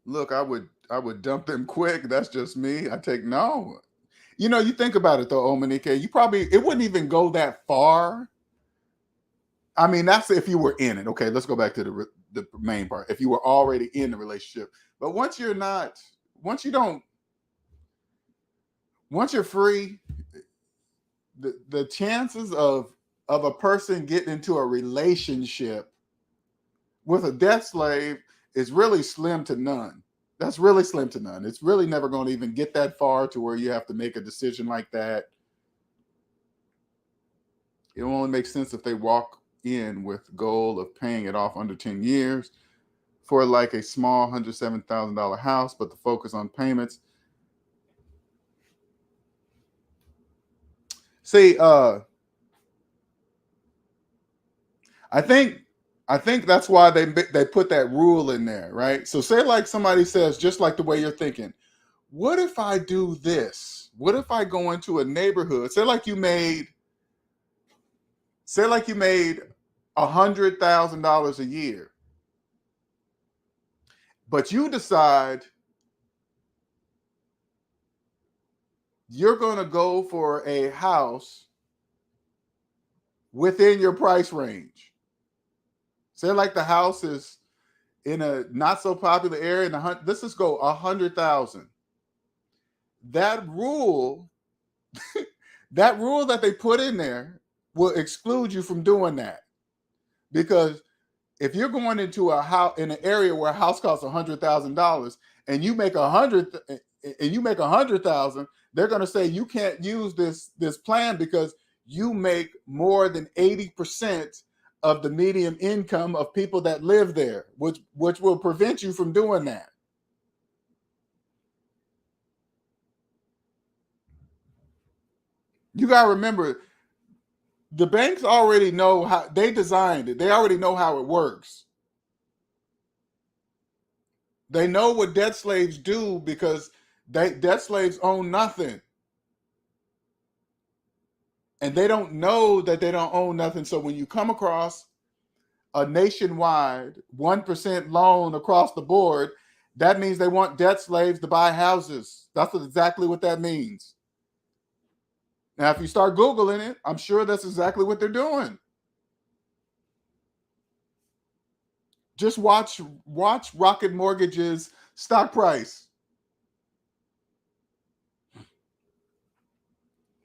Look, I would dump them quick. That's just me. I take no. You know, you think about it though, Omanike, it wouldn't even go that far. I mean, that's if you were in it. Okay, let's go back to the main part. If you were already in the relationship. But once you're free, the chances of a person getting into a relationship with a debt slave is really slim to none. That's really slim to none. It's really never going to even get that far to where you have to make a decision like that. It only makes sense if they walk in with goal of paying it off under 10 years for like a small $107,000 house, but the focus on payments. See, I think that's why they put that rule in there, right? So say like somebody says, just like the way you're thinking, what if I do this? What if I go into a neighborhood? Say like you made $100,000 a year, but you decide you're going to go for a house within your price range. Say like the house is in a not so popular area, let's just go 100,000. That rule, that they put in there will exclude you from doing that, because if you're going into a house in an area where a house costs $100,000 and you make 100,000, they're going to say you can't use this plan because you make more than 80% of the median income of people that live there, which will prevent you from doing that. You got to remember, the banks already know how they designed it. They already know how it works. They know what debt slaves do because debt slaves own nothing. And they don't know that they don't own nothing. So when you come across a nationwide 1% loan across the board, that means they want debt slaves to buy houses. That's exactly what that means. Now, if you start Googling it, I'm sure that's exactly what they're doing. Just watch Rocket Mortgage's stock price.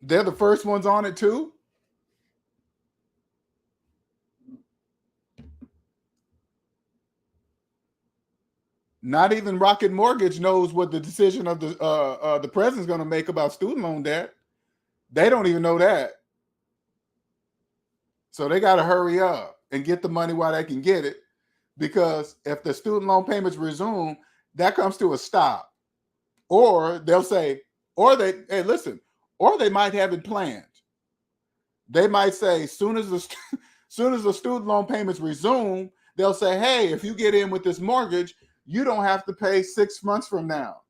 They're the first ones on it too. Not even Rocket Mortgage knows what the decision of the president's going to make about student loan debt. They don't even know that. So they got to hurry up and get the money while they can get it, because if the student loan payments resume, that comes to a stop. Or they'll say, or they might have it planned. They might say, soon as the student loan payments resume, they'll say, hey, if you get in with this mortgage, you don't have to pay 6 months from now.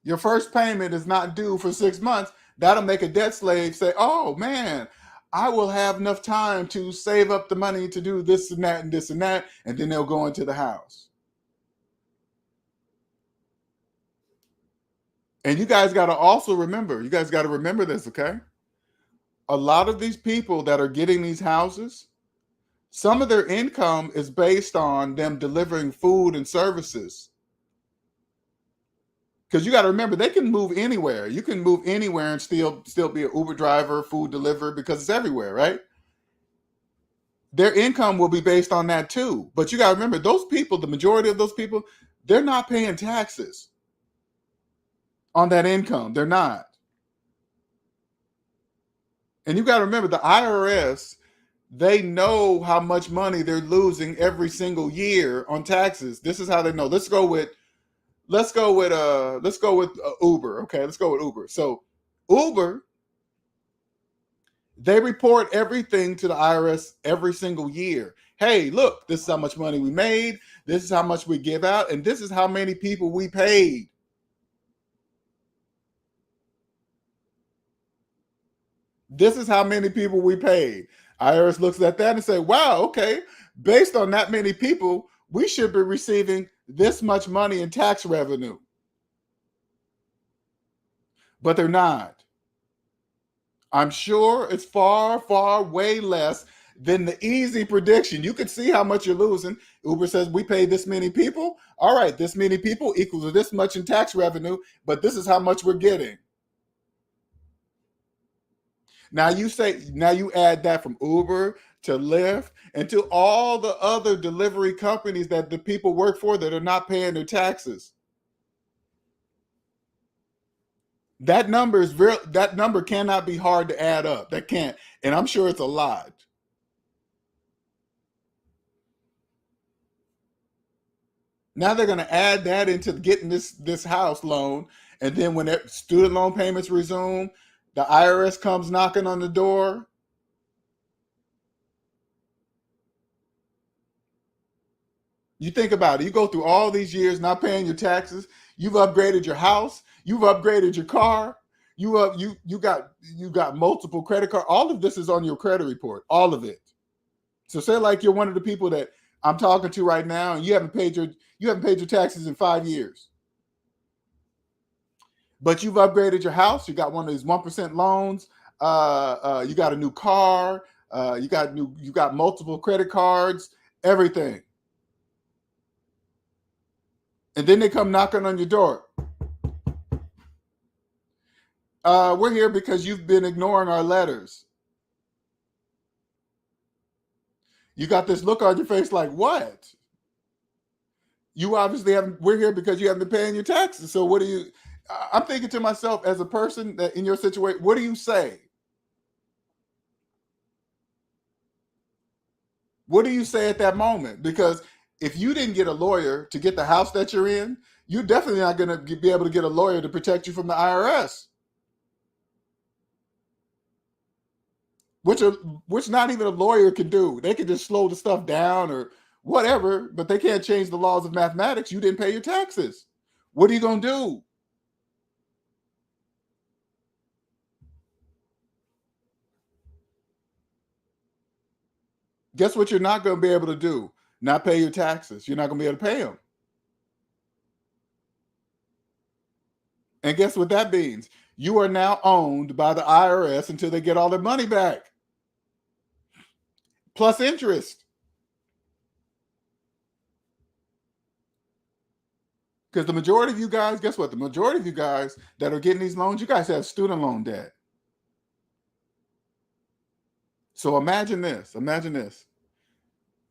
Your first payment is not due for 6 months. That'll make a debt slave say, oh man, I will have enough time to save up the money to do this and that and this and that. And then they'll go into the house. And you guys got to also remember, this, okay? A lot of these people that are getting these houses, some of their income is based on them delivering food and services. Because you got to remember, they can move anywhere. You can move anywhere and still be an Uber driver, food deliverer, because it's everywhere, right? Their income will be based on that too. But you got to remember, those people, the majority of those people, they're not paying taxes on that income. They're not. And you got to remember the IRS, they know how much money they're losing every single year on taxes. This is how they know. Let's go with Uber. Okay, let's go with Uber. So Uber, they report everything to the IRS every single year. Hey, look, this is how much money we made. This is how much we give out, and this is how many people we paid. This is how many people we paid. IRS looks at that and say, wow, okay, based on that many people, we should be receiving this much money in tax revenue. But they're not. I'm sure it's far, far, way less than the easy prediction. You can see how much you're losing. Uber says we pay this many people. All right, this many people equals this much in tax revenue, but this is how much we're getting. Now you add that from Uber to Lyft and to all the other delivery companies that the people work for that are not paying their taxes. That number is real. That number cannot be hard to add up. That can't. And I'm sure it's a lot. Now they're going to add that into getting this house loan. And then when student loan payments resume, the IRS comes knocking on the door. You think about it. You go through all these years not paying your taxes. You've upgraded your house. You've upgraded your car. You got multiple credit cards. All of this is on your credit report. All of it. So say like you're one of the people that I'm talking to right now, and you haven't paid your taxes in 5 years. But you've upgraded your house. You got one of these 1% loans. You got a new car. You got multiple credit cards. Everything. And then they come knocking on your door. We're here because you've been ignoring our letters. You got this look on your face like, what? You obviously haven't. We're here because you haven't been paying your taxes. So what do you? I'm thinking to myself as a person that in your situation, what do you say? What do you say at that moment? Because if you didn't get a lawyer to get the house that you're in, you're definitely not going to be able to get a lawyer to protect you from the IRS. Which not even a lawyer can do. They can just slow the stuff down or whatever, but they can't change the laws of mathematics. You didn't pay your taxes. What are you going to do? Guess what you're not going to be able to do? Not pay your taxes. You're not going to be able to pay them. And guess what that means? You are now owned by the IRS until they get all their money back. Plus interest. Because the majority of you guys, guess what? The majority of you guys that are getting these loans, you guys have student loan debt. So imagine this. Imagine this.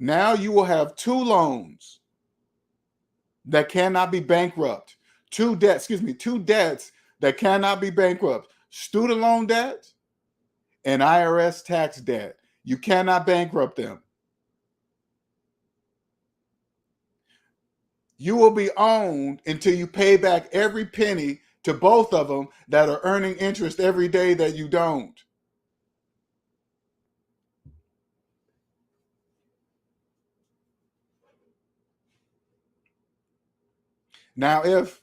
Now you will have two loans that cannot be bankrupt. Two debts that cannot be bankrupt. Student loan debt and IRS tax debt. You cannot bankrupt them. You will be owned until you pay back every penny to both of them that are earning interest every day that you don't. Now, if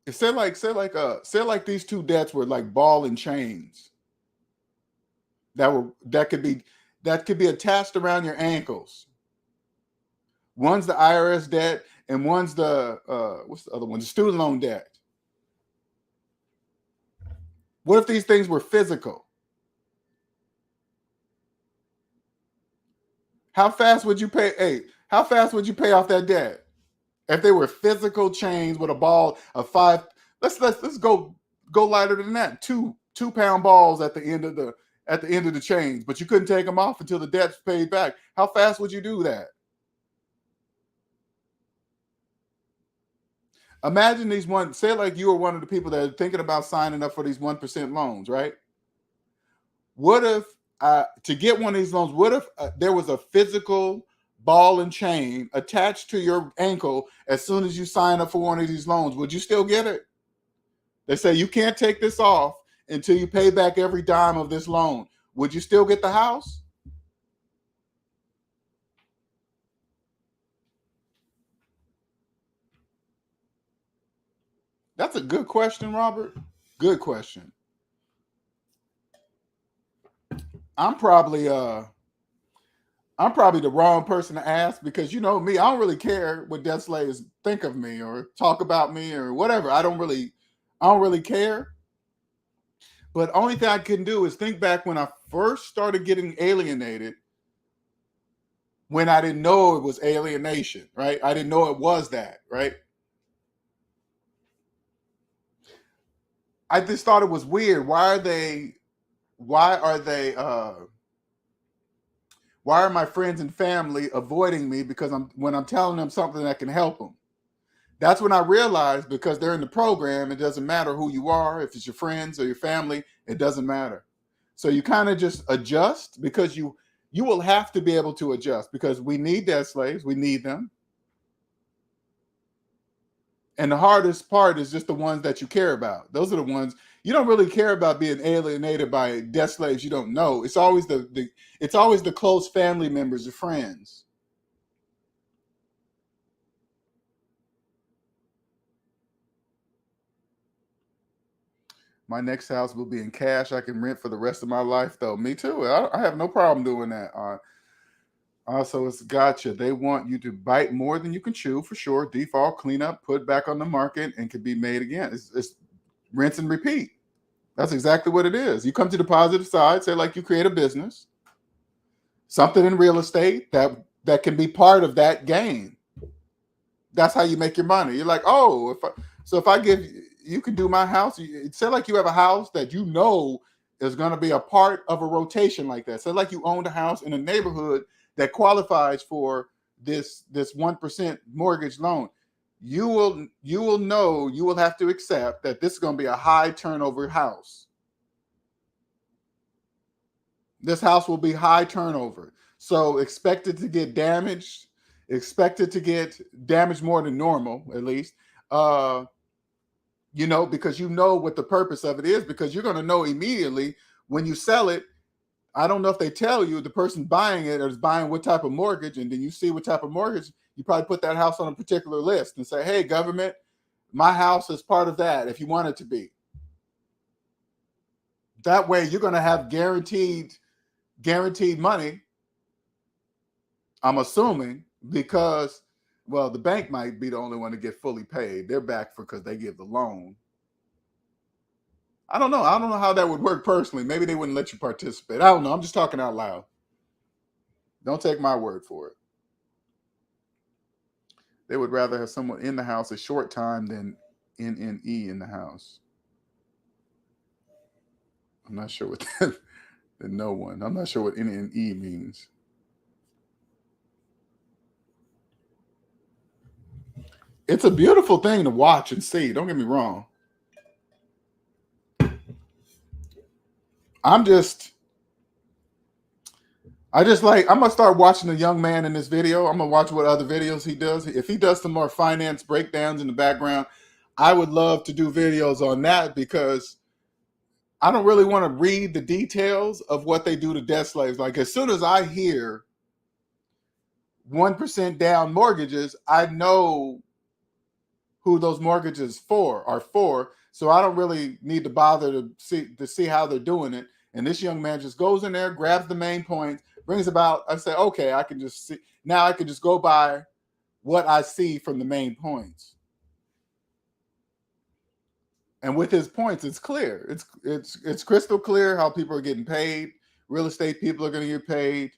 say like these two debts were like ball and chains that could be attached around your ankles. One's the IRS debt, and one's the what's the other one? The student loan debt. What if these things were physical? How fast would you pay? Hey, how fast would you pay off that debt if they were physical chains with a ball of five? Let's go lighter than that. Two-pound balls at the end of the chains, but you couldn't take them off until the debt's paid back. How fast would you do that? Imagine say like you were one of the people that are thinking about signing up for these 1% loans, right? What if to get one of these loans, what if there was a physical ball and chain attached to your ankle as soon as you sign up for one of these loans? Would you still get it? They say you can't take this off until you pay back every dime of this loan. Would you still get the house? That's a good question, Robert. Good question. I'm probably the wrong person to ask because you know me, I don't really care what debt slaves think of me or talk about me or whatever. I don't really care. But only thing I can do is think back when I first started getting alienated, when I didn't know it was alienation, right? I didn't know it was that, right? I just thought it was weird. Why are my friends and family avoiding me because when I'm telling them something that can help them? That's when I realized, because they're in the program, it doesn't matter who you are. If it's your friends or your family, it doesn't matter. So you kind of just adjust, because you will have to be able to adjust, because we need debt slaves. We need them. And the hardest part is just the ones that you care about. Those are the ones you don't really care about being alienated by debt slaves you don't know. It's always the close family members or friends. My next house will be in cash. I can rent for the rest of my life, though. Me too. I have no problem doing that. Also, it's gotcha. They want you to bite more than you can chew, for sure. Default, clean up, put back on the market, and can be made again. It's rinse and repeat. That's exactly what it is. You come to the positive side, say like you create a business, something in real estate that can be part of that game. That's how you make your money. You're like, oh, if I give you can do my house. Say like you have a house that you know is going to be a part of a rotation like that. Say like you owned a house in a neighborhood that qualifies for this 1% mortgage loan. You will know, you will have to accept that this is going to be a high turnover house. This house will be high turnover. So expect it to get damaged. Expect it to get damaged more than normal, at least. Because you know what the purpose of it is, because you're going to know immediately when you sell it. I don't know if they tell you the person buying it is buying what type of mortgage, and then you see what type of mortgage, you probably put that house on a particular list and say, hey, government, my house is part of that if you want it to be. That way you're going to have guaranteed money, I'm assuming, because, well, the bank might be the only one to get fully paid. They're back because they give the loan. I don't know how that would work personally. Maybe they wouldn't let you participate. I don't know. I'm just talking out loud. Don't take my word for it. They would rather have someone in the house a short time than NNE in the house. I'm not sure what that, no one. I'm not sure what NNE means. It's a beautiful thing to watch and see. Don't get me wrong. I'm gonna start watching the young man in this video. I'm gonna watch what other videos he does. If he does some more finance breakdowns in the background, I would love to do videos on that, because I don't really want to read the details of what they do to debt slaves. Like, as soon as I hear 1% down mortgages, I know who those mortgages are for. So I don't really need to bother to see how they're doing it. And this young man just goes in there, grabs the main points, brings about, I say, okay, I can just see. Now I can just go by what I see from the main points. And with his points, it's clear. It's crystal clear how people are getting paid. Real estate people are going to get paid.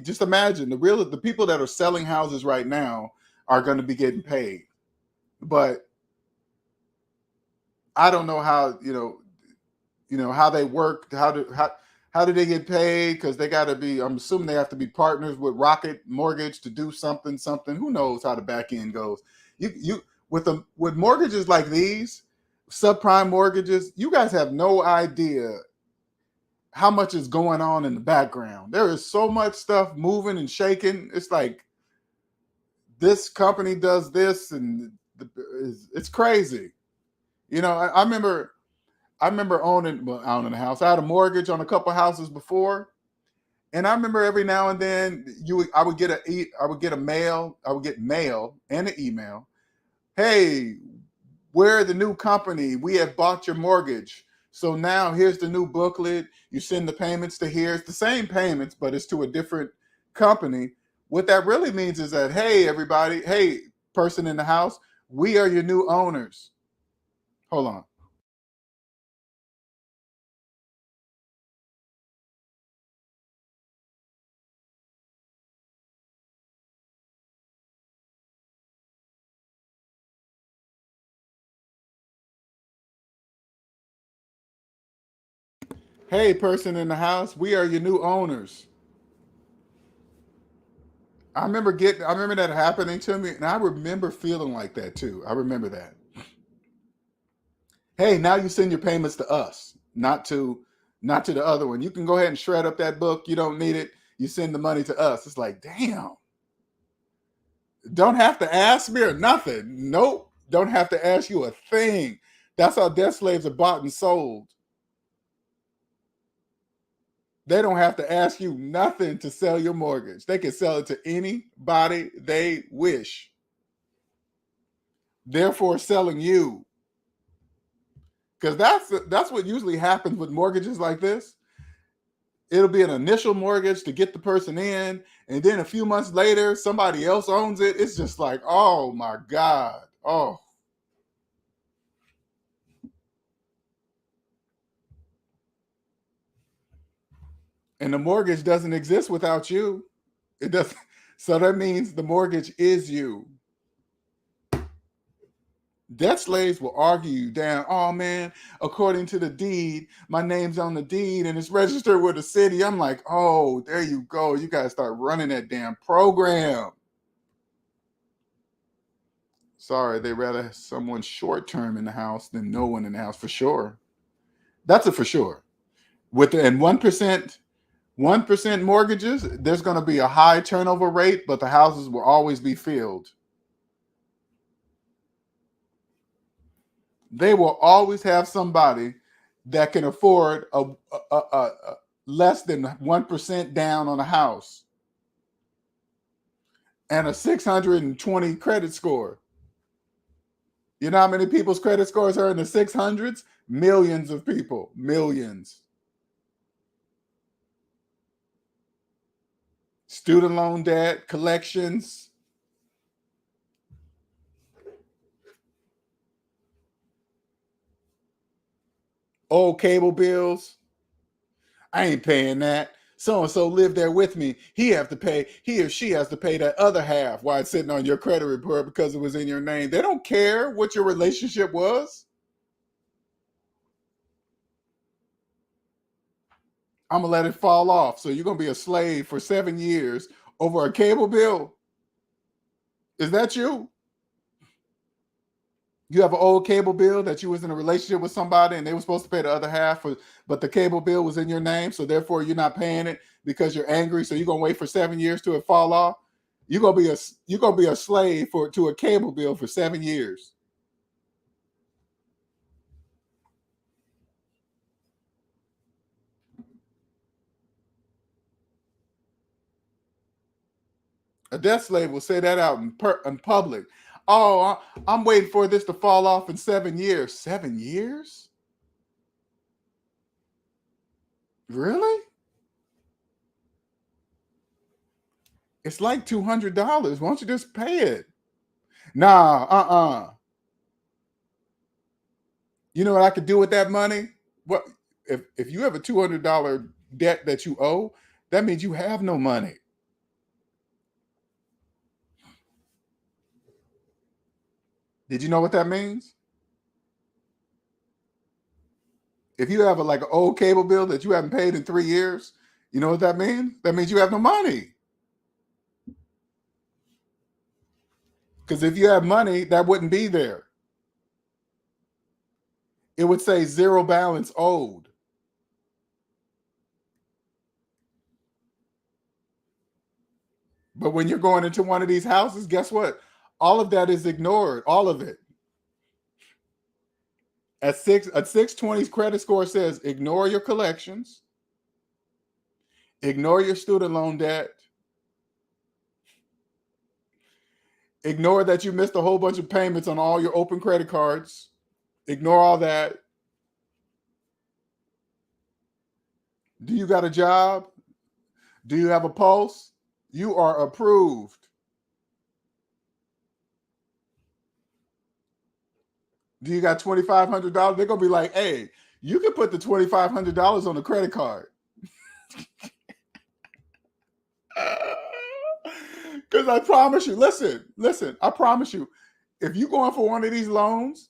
Just imagine the people that are selling houses right now are going to be getting paid. But I don't know how, how they work. How do they get paid? Because they got to be, I'm assuming they have to be partners with Rocket Mortgage to do something. Who knows how the back end goes? With mortgages like these, subprime mortgages, you guys have no idea how much is going on in the background. There is so much stuff moving and shaking. It's like this company does this, and it's crazy. You know, I remember owning a house. I had a mortgage on a couple houses before, and I remember every now and then I would get mail and an email. Hey, we're the new company. We have bought your mortgage. So now here's the new booklet. You send the payments to here. It's the same payments, but it's to a different company. What that really means is that, hey, everybody, hey, person in the house, we are your new owners. Hold on. Hey, person in the house, we are your new owners. I remember that happening to me, and I remember feeling like that too. I remember that. Hey, now you send your payments to us, not to the other one. You can go ahead and shred up that book. You don't need it. You send the money to us. It's like, damn. Don't have to ask me or nothing. Nope. Don't have to ask you a thing. That's how debt slaves are bought and sold. They don't have to ask you nothing to sell your mortgage. They can sell it to anybody they wish. Therefore, selling you. Because that's what usually happens with mortgages like this. It'll be an initial mortgage to get the person in, and then a few months later, somebody else owns it. It's just like, oh my God. Oh. And the mortgage doesn't exist without you. It doesn't. So that means the mortgage is you. Debt slaves will argue you down. Oh man, according to the deed, my name's on the deed and it's registered with the city. I'm like, oh, there you go. You got to start running that damn program. Sorry, they rather have someone short term in the house than no one in the house for sure. That's a for sure. And 1% mortgages, there's going to be a high turnover rate, but the houses will always be filled. They will always have somebody that can afford a less than 1% down on a house and a 620 credit score. You know how many people's credit scores are in the 600s? Millions of people. Millions. Student loan debt, collections. Old cable bills. I ain't paying that. So-and-so lived there with me. He or she has to pay that other half while it's sitting on your credit report because it was in your name. They don't care what your relationship was. I'm going to let it fall off. So you're going to be a slave for 7 years over a cable bill? Is that you? You have an old cable bill that you was in a relationship with somebody and they were supposed to pay the other half, but the cable bill was in your name, so therefore you're not paying it because you're angry. So you're gonna wait for 7 years till it fall off. You're gonna be a slave to a cable bill for 7 years. A debt slave will say that out in public. Oh, I'm waiting for this to fall off in 7 years. 7 years? Really? It's like $200. Why don't you just pay it? Nah, You know what I could do with that money? What if you have a $200 debt that you owe? That means you have no money. Did you know what that means? If you have like an old cable bill that you haven't paid in 3 years, you know what that means? That means you have no money. Because if you have money, that wouldn't be there. It would say zero balance owed. But when you're going into one of these houses, guess what? All of that is ignored. All of it. A 620's credit score says ignore your collections, ignore your student loan debt, ignore that you missed a whole bunch of payments on all your open credit cards, ignore all that. Do you got a job? Do you have a pulse? You are approved. Do you got $2,500? They're going to be like, hey, you can put the $2,500 on a credit card. Because I promise you, listen, I promise you, if you're going for one of these loans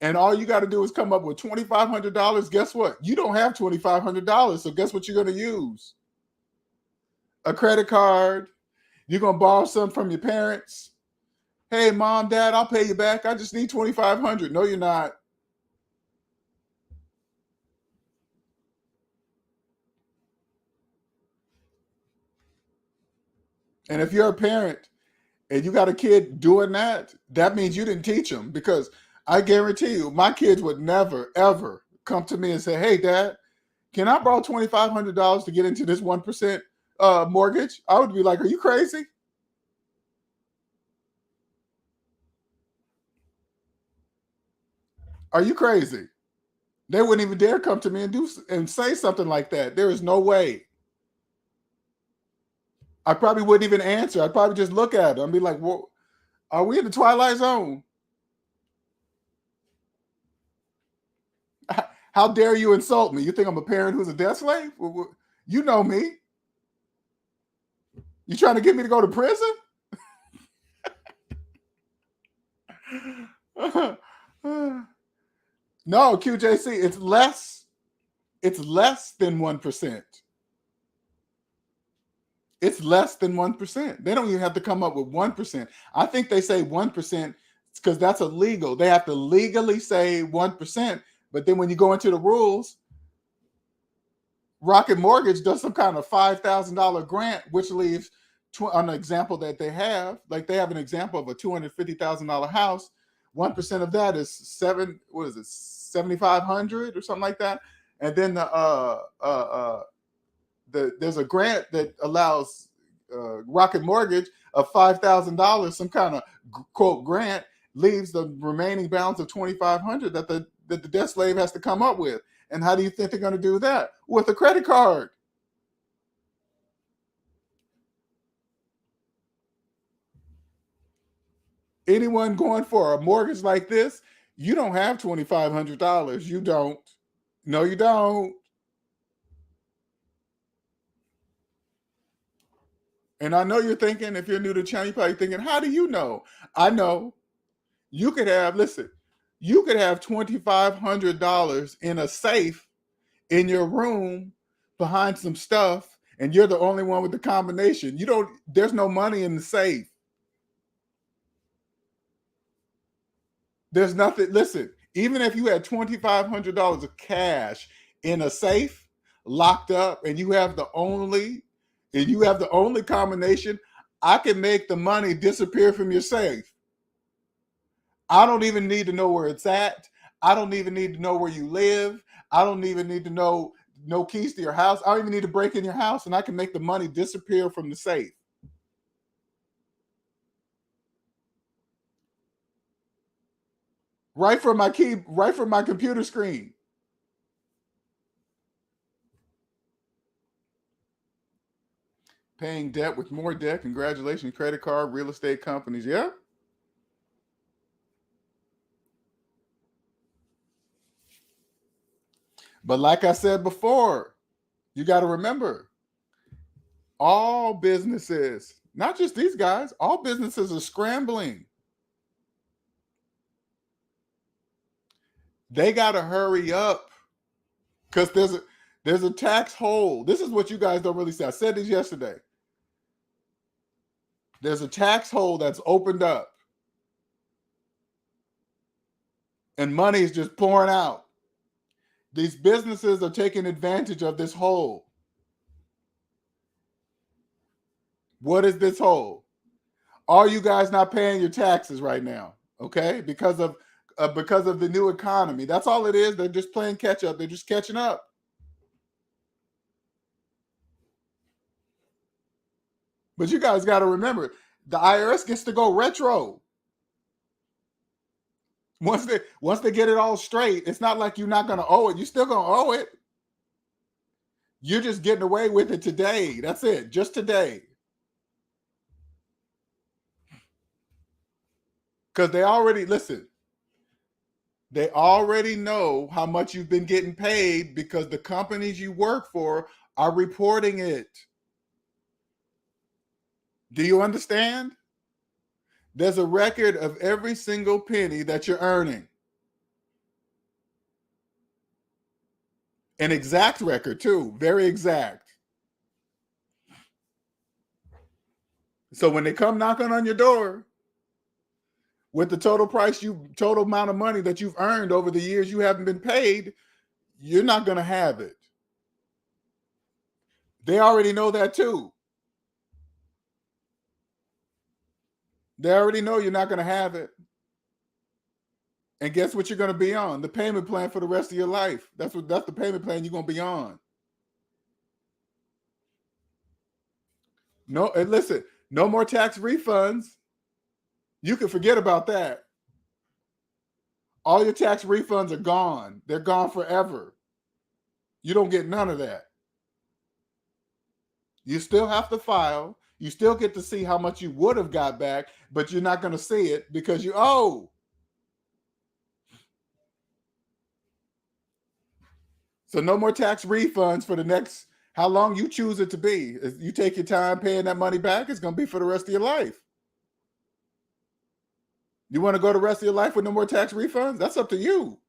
and all you got to do is come up with $2,500, guess what? You don't have $2,500. So guess what you're going to use? A credit card. You're going to borrow some from your parents. Hey, mom, dad, I'll pay you back. I just need $2,500. No, you're not. And if you're a parent and you got a kid doing that, that means you didn't teach them, because I guarantee you, my kids would never, ever come to me and say, hey, dad, can I borrow $2,500 to get into this 1% mortgage? I would be like, are you crazy? Are you crazy? They wouldn't even dare come to me and say something like that. There is no way. I probably wouldn't even answer. I'd probably just look at them and be like, well, are we in the Twilight Zone? How dare you insult me? You think I'm a parent who's a debt slave? You know me. You trying to get me to go to prison? No, QJC, it's less than 1%. It's less than 1%. They don't even have to come up with 1%. I think they say 1% because that's illegal. They have to legally say 1%. But then when you go into the rules, Rocket Mortgage does some kind of $5,000 grant, which leaves on the example that they have, like they have an example of a $250,000 house. 1% of that is $7,500 or something like that. And then there's a grant that allows Rocket Mortgage of $5,000, some kind of quote grant, leaves the remaining balance of $2,500 that the debt slave has to come up with. And how do you think they're going to do that? With a credit card. Anyone going for a mortgage like this, you don't have $2,500. You don't. No, you don't. And I know you're thinking, if you're new to the channel, you're probably thinking, how do you know? I know. You could have $2,500 in a safe in your room behind some stuff, and you're the only one with the combination. There's no money in the safe. There's nothing. Listen, even if you had $2,500 of cash in a safe locked up, and you have the only combination, I can make the money disappear from your safe. I don't even need to know where it's at. I don't even need to know where you live. I don't even need to know no keys to your house. I don't even need to break in your house, and I can make the money disappear from the safe. Right from my computer screen. Paying debt with more debt. Congratulations, credit card, real estate companies. Yeah. But like I said before, you got to remember, all businesses, not just these guys, all businesses are scrambling. They got to hurry up because there's a tax hole. This is what you guys don't really see. I said this yesterday. There's a tax hole that's opened up, and money is just pouring out. These businesses are taking advantage of this hole. What is this hole? Are you guys not paying your taxes right now? Okay, because of the new economy. That's all it is. They're just playing catch up. They're just catching up. But you guys got to remember, the IRS gets to go retro. Once they get it all straight, it's not like you're not going to owe it. You're still going to owe it. You're just getting away with it today. That's it. Just today. Because they already know how much you've been getting paid because the companies you work for are reporting it. Do you understand? There's a record of every single penny that you're earning. An exact record, too. Very exact. So when they come knocking on your door with the total amount of money that you've earned over the years you haven't been paid, you're not going to have it. They already know that, too. They already know you're not going to have it. And guess what you're going to be on? The payment plan for the rest of your life. That's the payment plan you're going to be on. No, and listen, no more tax refunds. You can forget about that. All your tax refunds are gone. They're gone forever. You don't get none of that. You still have to file. You still get to see how much you would have got back, but you're not going to see it because you owe. So no more tax refunds for the next, how long you choose it to be. If you take your time paying that money back, it's going to be for the rest of your life. You want to go the rest of your life with no more tax refunds? That's up to you.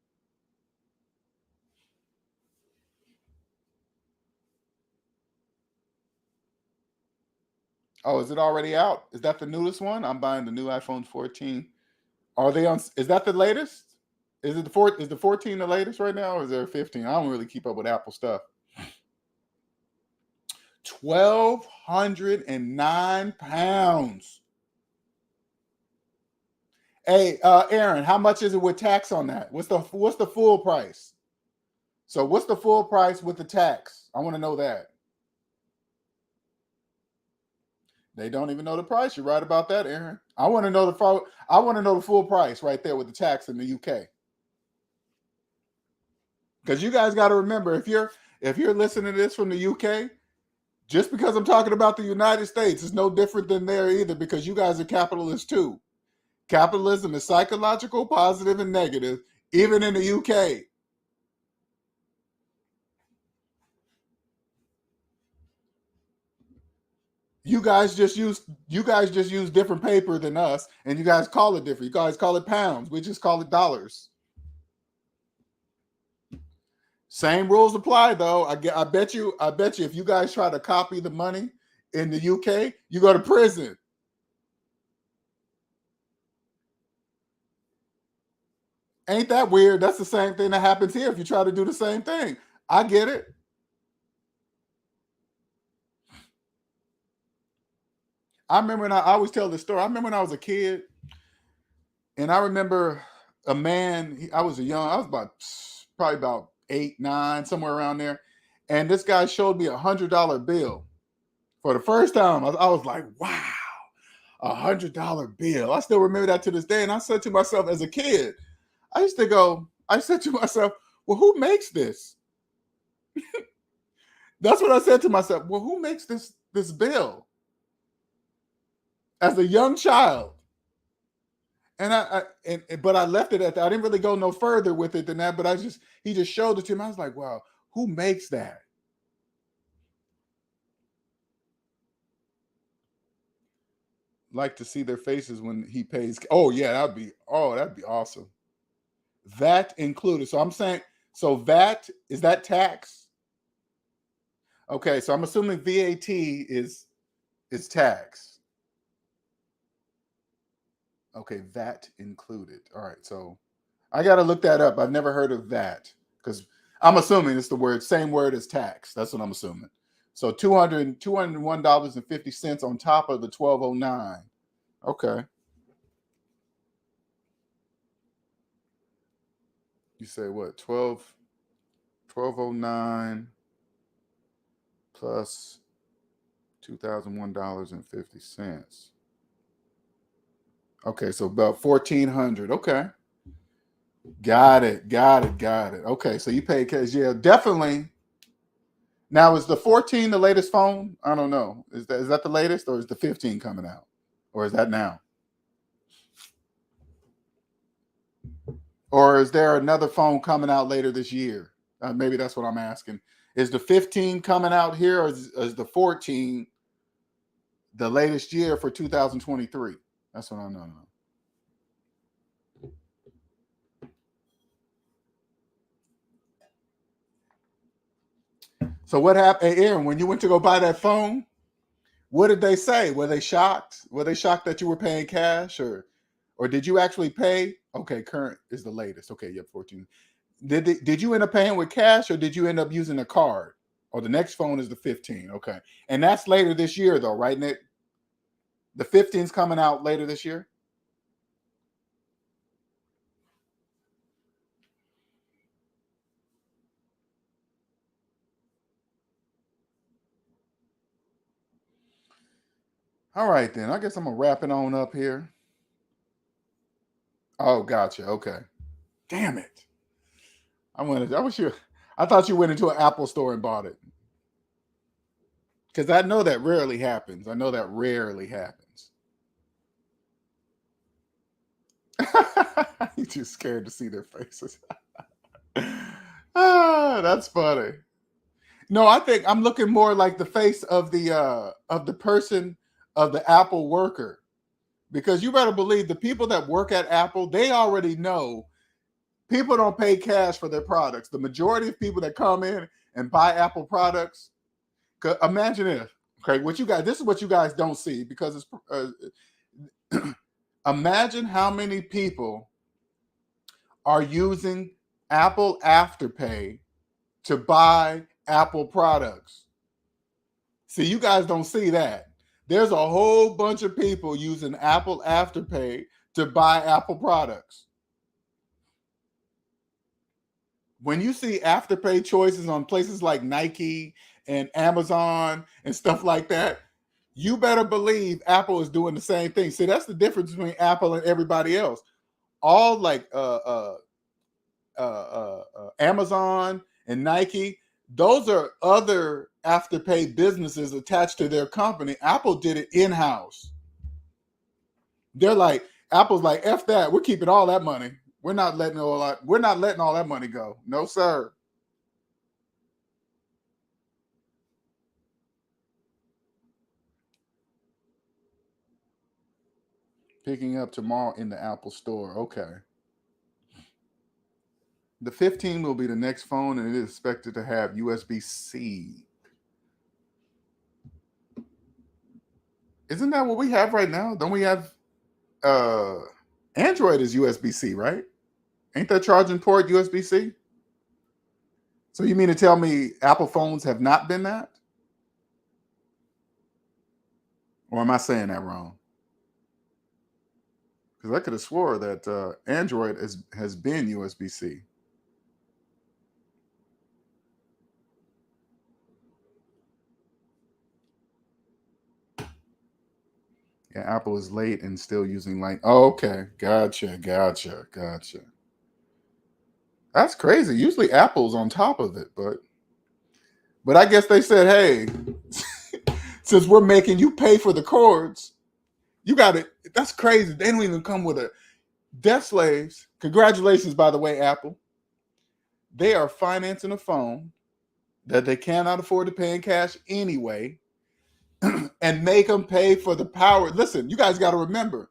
Oh, is it already out? Is that the newest one? I'm buying the new iPhone 14. Are they on? Is that the latest? Is it the 4? Is the 14 the latest right now, or is there a 15? I don't really keep up with Apple stuff. 1,209 pounds. Hey, Aaron, how much is it with tax on that? What's the full price? So what's the full price with the tax? I want to know that. They don't even know the price. You're right about that, Aaron. I want to know the full price right there with the tax in the UK. Because you guys got to remember, if you're listening to this from the UK, just because I'm talking about the United States, it's no different than there either, because you guys are capitalists too. Capitalism is psychological, positive, and negative, even in the UK. You guys just use different paper than us, and you guys call it different. You guys call it pounds. We just call it dollars. Same rules apply, though. I bet you if you guys try to copy the money in the UK, you go to prison. Ain't that weird? That's the same thing that happens here if you try to do the same thing. I get it. I remember when I always tell this story. I remember when I was a kid, and I remember a man. I was probably about 8, 9, somewhere around there. And this guy showed me $100 bill for the first time. I was like, wow, $100 bill. I still remember that to this day. And I said to myself as a kid, I said to myself, well, who makes this? That's what I said to myself. Well, who makes this bill? As a young child. And but I left it at that. I didn't really go no further with it than that, but he just showed it to me. I was like, wow, who makes that? Like to see their faces when he pays. Oh yeah, that'd be awesome. VAT included. So I'm saying, so VAT, is that tax? Okay, so I'm assuming VAT is tax. Okay, VAT included. All right, so I got to look that up. I've never heard of that, because I'm assuming it's the same word as tax. That's what I'm assuming. So $201.50 on top of the $1,209. Okay. You say what? $1,209 plus $2,001.50. Okay, so about $1,400. Okay. Got it. Okay, so you pay cash. Yeah, definitely. Now, is the 14 the latest phone? I don't know. Is that the latest, or is the 15 coming out? Or is that now? Or is there another phone coming out later this year? Maybe that's what I'm asking. Is the 15 coming out here, or is the 14 the latest year for 2023? That's what I know. So what happened, Aaron, when you went to go buy that phone? What did they say? Were they shocked? Were they shocked that you were paying cash, or did you actually pay? Okay, current is the latest. Okay, yep, 14. Did you end up paying with cash, or did you end up using a card? Or the next phone is the 15. Okay. And that's later this year though, right, Nick? The 15's coming out later this year? All right, then. I guess I'm gonna wrap it on up here. Oh, gotcha. Okay. Damn it. I thought you went into an Apple store and bought it. Because I know that rarely happens. You're too scared to see their faces. That's funny. No, I think I'm looking more like the face of the person, of the Apple worker. Because you better believe the people that work at Apple, they already know people don't pay cash for their products. The majority of people that come in and buy Apple products, imagine this. Okay, this is what you guys don't see, because it's imagine how many people are using Apple Afterpay to buy Apple products. See, you guys don't see that. There's a whole bunch of people using Apple Afterpay to buy Apple products. When you see Afterpay choices on places like Nike and Amazon and stuff like that, you better believe Apple is doing the same thing. See, that's the difference between Apple and everybody else. All like Amazon and Nike, those are other Afterpay businesses attached to their company. Apple did it in-house. Apple's like, F that. We're keeping all that money. We're not letting all that money go. No, sir. Picking up tomorrow in the Apple store. Okay. The 15 will be the next phone, and it is expected to have USB-C. Isn't that what we have right now? Don't we have Android is USB-C, right? Ain't that charging port USB-C? So you mean to tell me Apple phones have not been that? Or am I saying that wrong? Because I could have swore that Android has been USB-C. Yeah, Apple is late and still using Light. Oh, okay. Gotcha. That's crazy. Usually Apple's on top of it, but I guess they said, hey, since we're making you pay for the cords, you got it. That's crazy. They don't even come with a debt slaves. Congratulations, by the way, Apple. They are financing a phone that they cannot afford to pay in cash anyway, and make them pay for the power. Listen, you guys got to remember,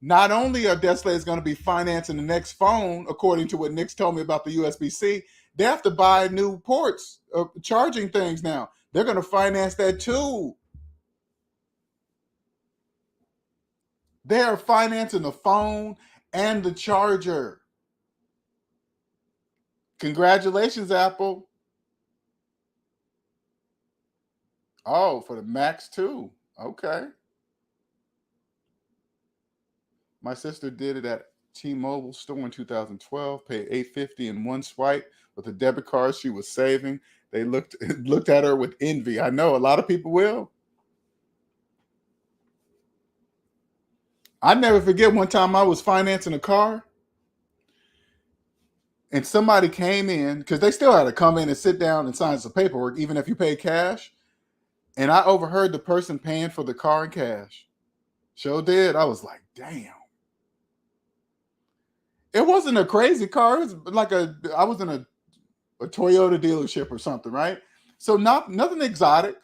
not only are debt slaves going to be financing the next phone, according to what Nick's told me about the USB-C, they have to buy new ports, charging things now. They're going to finance that too. They are financing the phone and the charger. Congratulations, Apple. Oh, for the Max too. Okay. My sister did it at T-Mobile store in 2012. Paid $850 in one swipe with a debit card she was saving. They looked at her with envy. I know a lot of people will. I never forget one time I was financing a car and somebody came in because they still had to come in and sit down and sign some paperwork, even if you paid cash. And I overheard the person paying for the car in cash. Sure did. I was like, damn. It wasn't a crazy car. It was like I was in a Toyota dealership or something, right? So nothing exotic,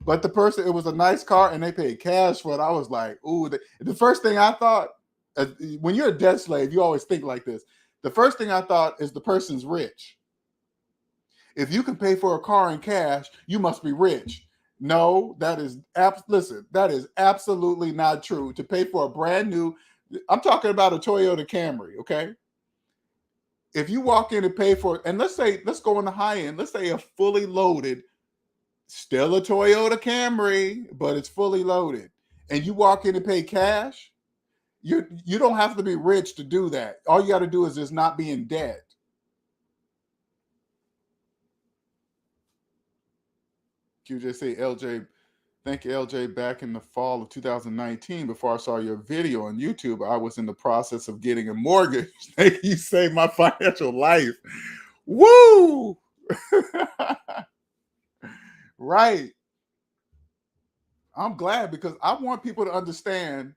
but the person, it was a nice car and they paid cash for it. I was like, ooh, the first thing I thought, when you're a debt slave, you always think like this. The first thing I thought is the person's rich. If you can pay for a car in cash, you must be rich. No, that is absolutely not true. To pay for a brand new, I'm talking about a Toyota Camry, okay? If you walk in and pay for, and let's go on the high end, let's say a fully loaded, still a Toyota Camry, but it's fully loaded, and you walk in and pay cash, you don't have to be rich to do that. All you got to do is just not be in debt. You just say, LJ, thank you, LJ. Back in the fall of 2019, before I saw your video on YouTube, I was in the process of getting a mortgage. Thank you, saved my financial life. Woo! Right. I'm glad because I want people to understand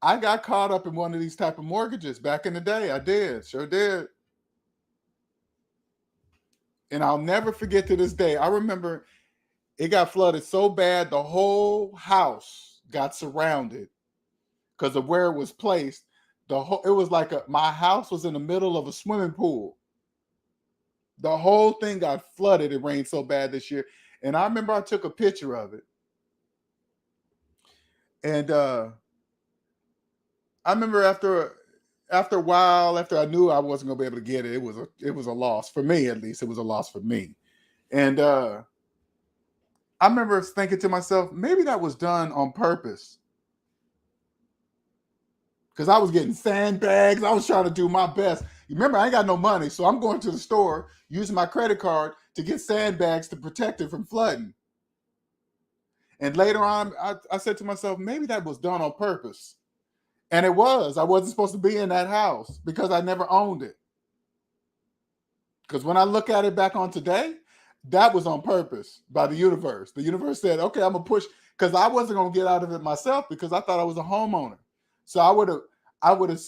I got caught up in one of these type of mortgages back in the day. I did. Sure did. And I'll never forget to this day. I remember it got flooded so bad the whole house got surrounded because of where it was placed. It was like my house was in the middle of a swimming pool. The whole thing got flooded. It rained so bad this year. And I remember I took a picture of it. And I remember after a while, after I knew I wasn't gonna be able to get it, it was a loss for me. At least it was a loss for me. And I remember thinking to myself, maybe that was done on purpose, because I was getting sandbags. I was trying to do my best. You remember, I ain't got no money, so I'm going to the store using my credit card to get sandbags to protect it from flooding. And later on, I said to myself, maybe that was done on purpose. And it was. I wasn't supposed to be in that house because I never owned it. Because when I look at it back on today, that was on purpose by the universe. The universe said, okay, I'm going to push, because I wasn't going to get out of it myself because I thought I was a homeowner. So I would have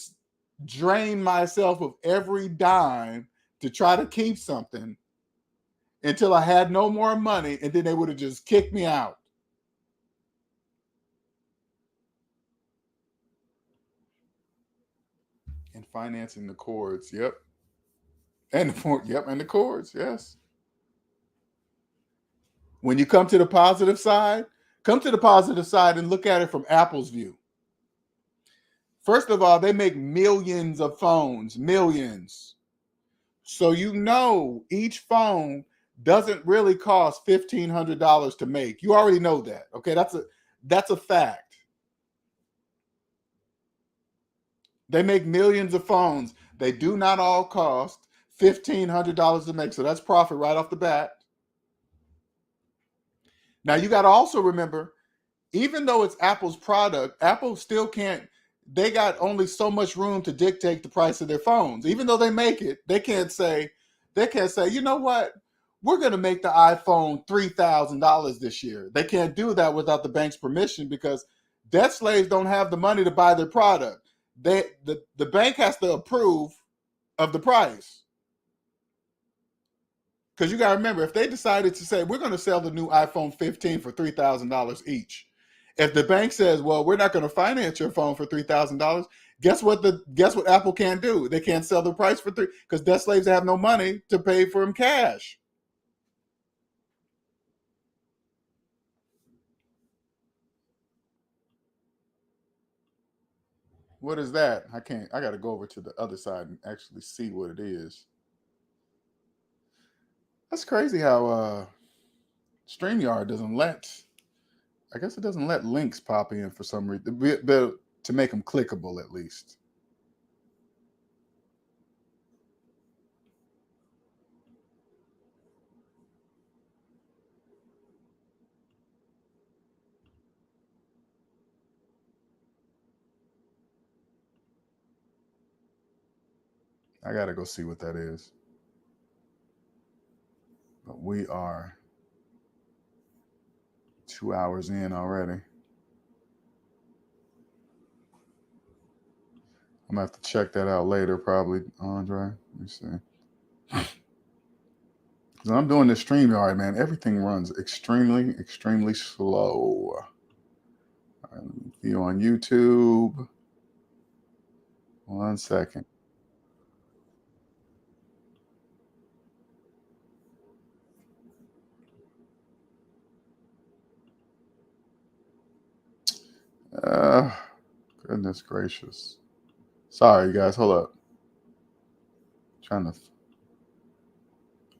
drained myself of every dime to try to keep something until I had no more money, and then they would have just kicked me out. And financing the cords, yep. And the cords, yes. When you come to the positive side, and look at it from Apple's view. First of all, they make millions of phones, millions. So each phone doesn't really cost $1,500 to make. You already know that. Okay, that's a fact. They make millions of phones. They do not all cost $1,500 to make. So that's profit right off the bat. Now you got to also remember, even though it's Apple's product, Apple still can't, they got only so much room to dictate the price of their phones. Even though they make it, they can't say, you know what? We're going to make the iPhone $3,000 this year. They can't do that without the bank's permission, because debt slaves don't have the money to buy their product. The bank has to approve of the price. Because you got to remember, if they decided to say, we're going to sell the new iPhone 15 for $3,000 each, if the bank says, well, we're not going to finance your phone for $3,000, guess what Apple can't do? They can't sell the price for because debt slaves have no money to pay for them cash. What is that? I got to go over to the other side and actually see what it is. That's crazy how StreamYard doesn't let, I guess it doesn't let links pop in for some reason, to make them clickable at least. I got to go see what that is. But we are 2 hours in already. I'm going to have to check that out later, probably, Andre. Let me see. So I'm doing this StreamYard, man. Everything runs extremely, extremely slow. All right, let me view on YouTube. 1 second. Goodness gracious. Sorry, you guys. Hold up. I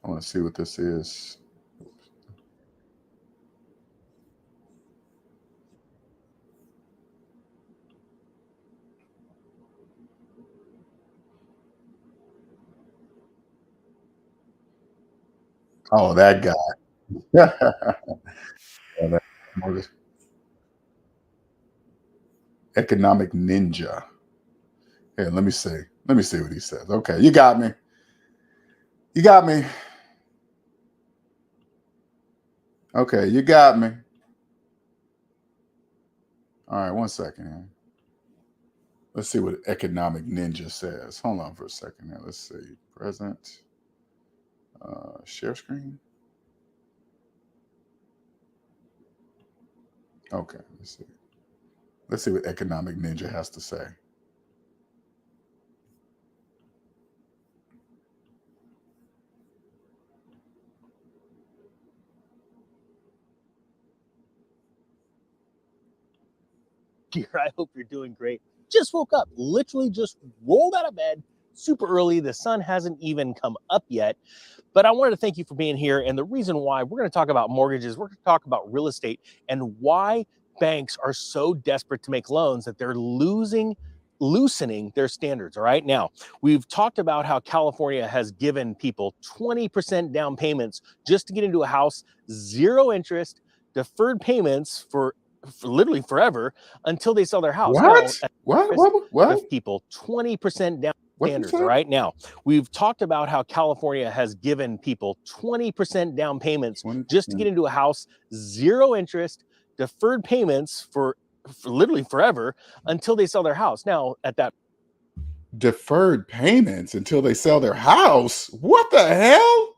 want to see what this is. Oh, that guy. Economic ninja. Here, let me see. Let me see what he says. Okay, you got me. You got me. Okay, you got me. All right, 1 second here. Let's see what Economic Ninja says. Hold on for a second here. Let's see. Present. Share screen. Okay, let's see. Let's see what Economic Ninja has to say. I hope you're doing great. Just woke up, literally just rolled out of bed super early. The sun hasn't even come up yet, but I wanted to thank you for being here. And the reason why we're going to talk about mortgages, we're going to talk about real estate and why banks are so desperate to make loans that they're loosening their standards. All right. Now, we've talked about how California has given people 20% down payments just to get into a house, 0 interest, deferred payments for literally forever until they sell their house. What? Now, what? People 20% down standards. All right. Now, we've talked about how California has given people 20% down payments 20%. just to get into a house, 0 interest, deferred payments for literally forever until they sell their house. Now, at that deferred payments until they sell their house. What the hell?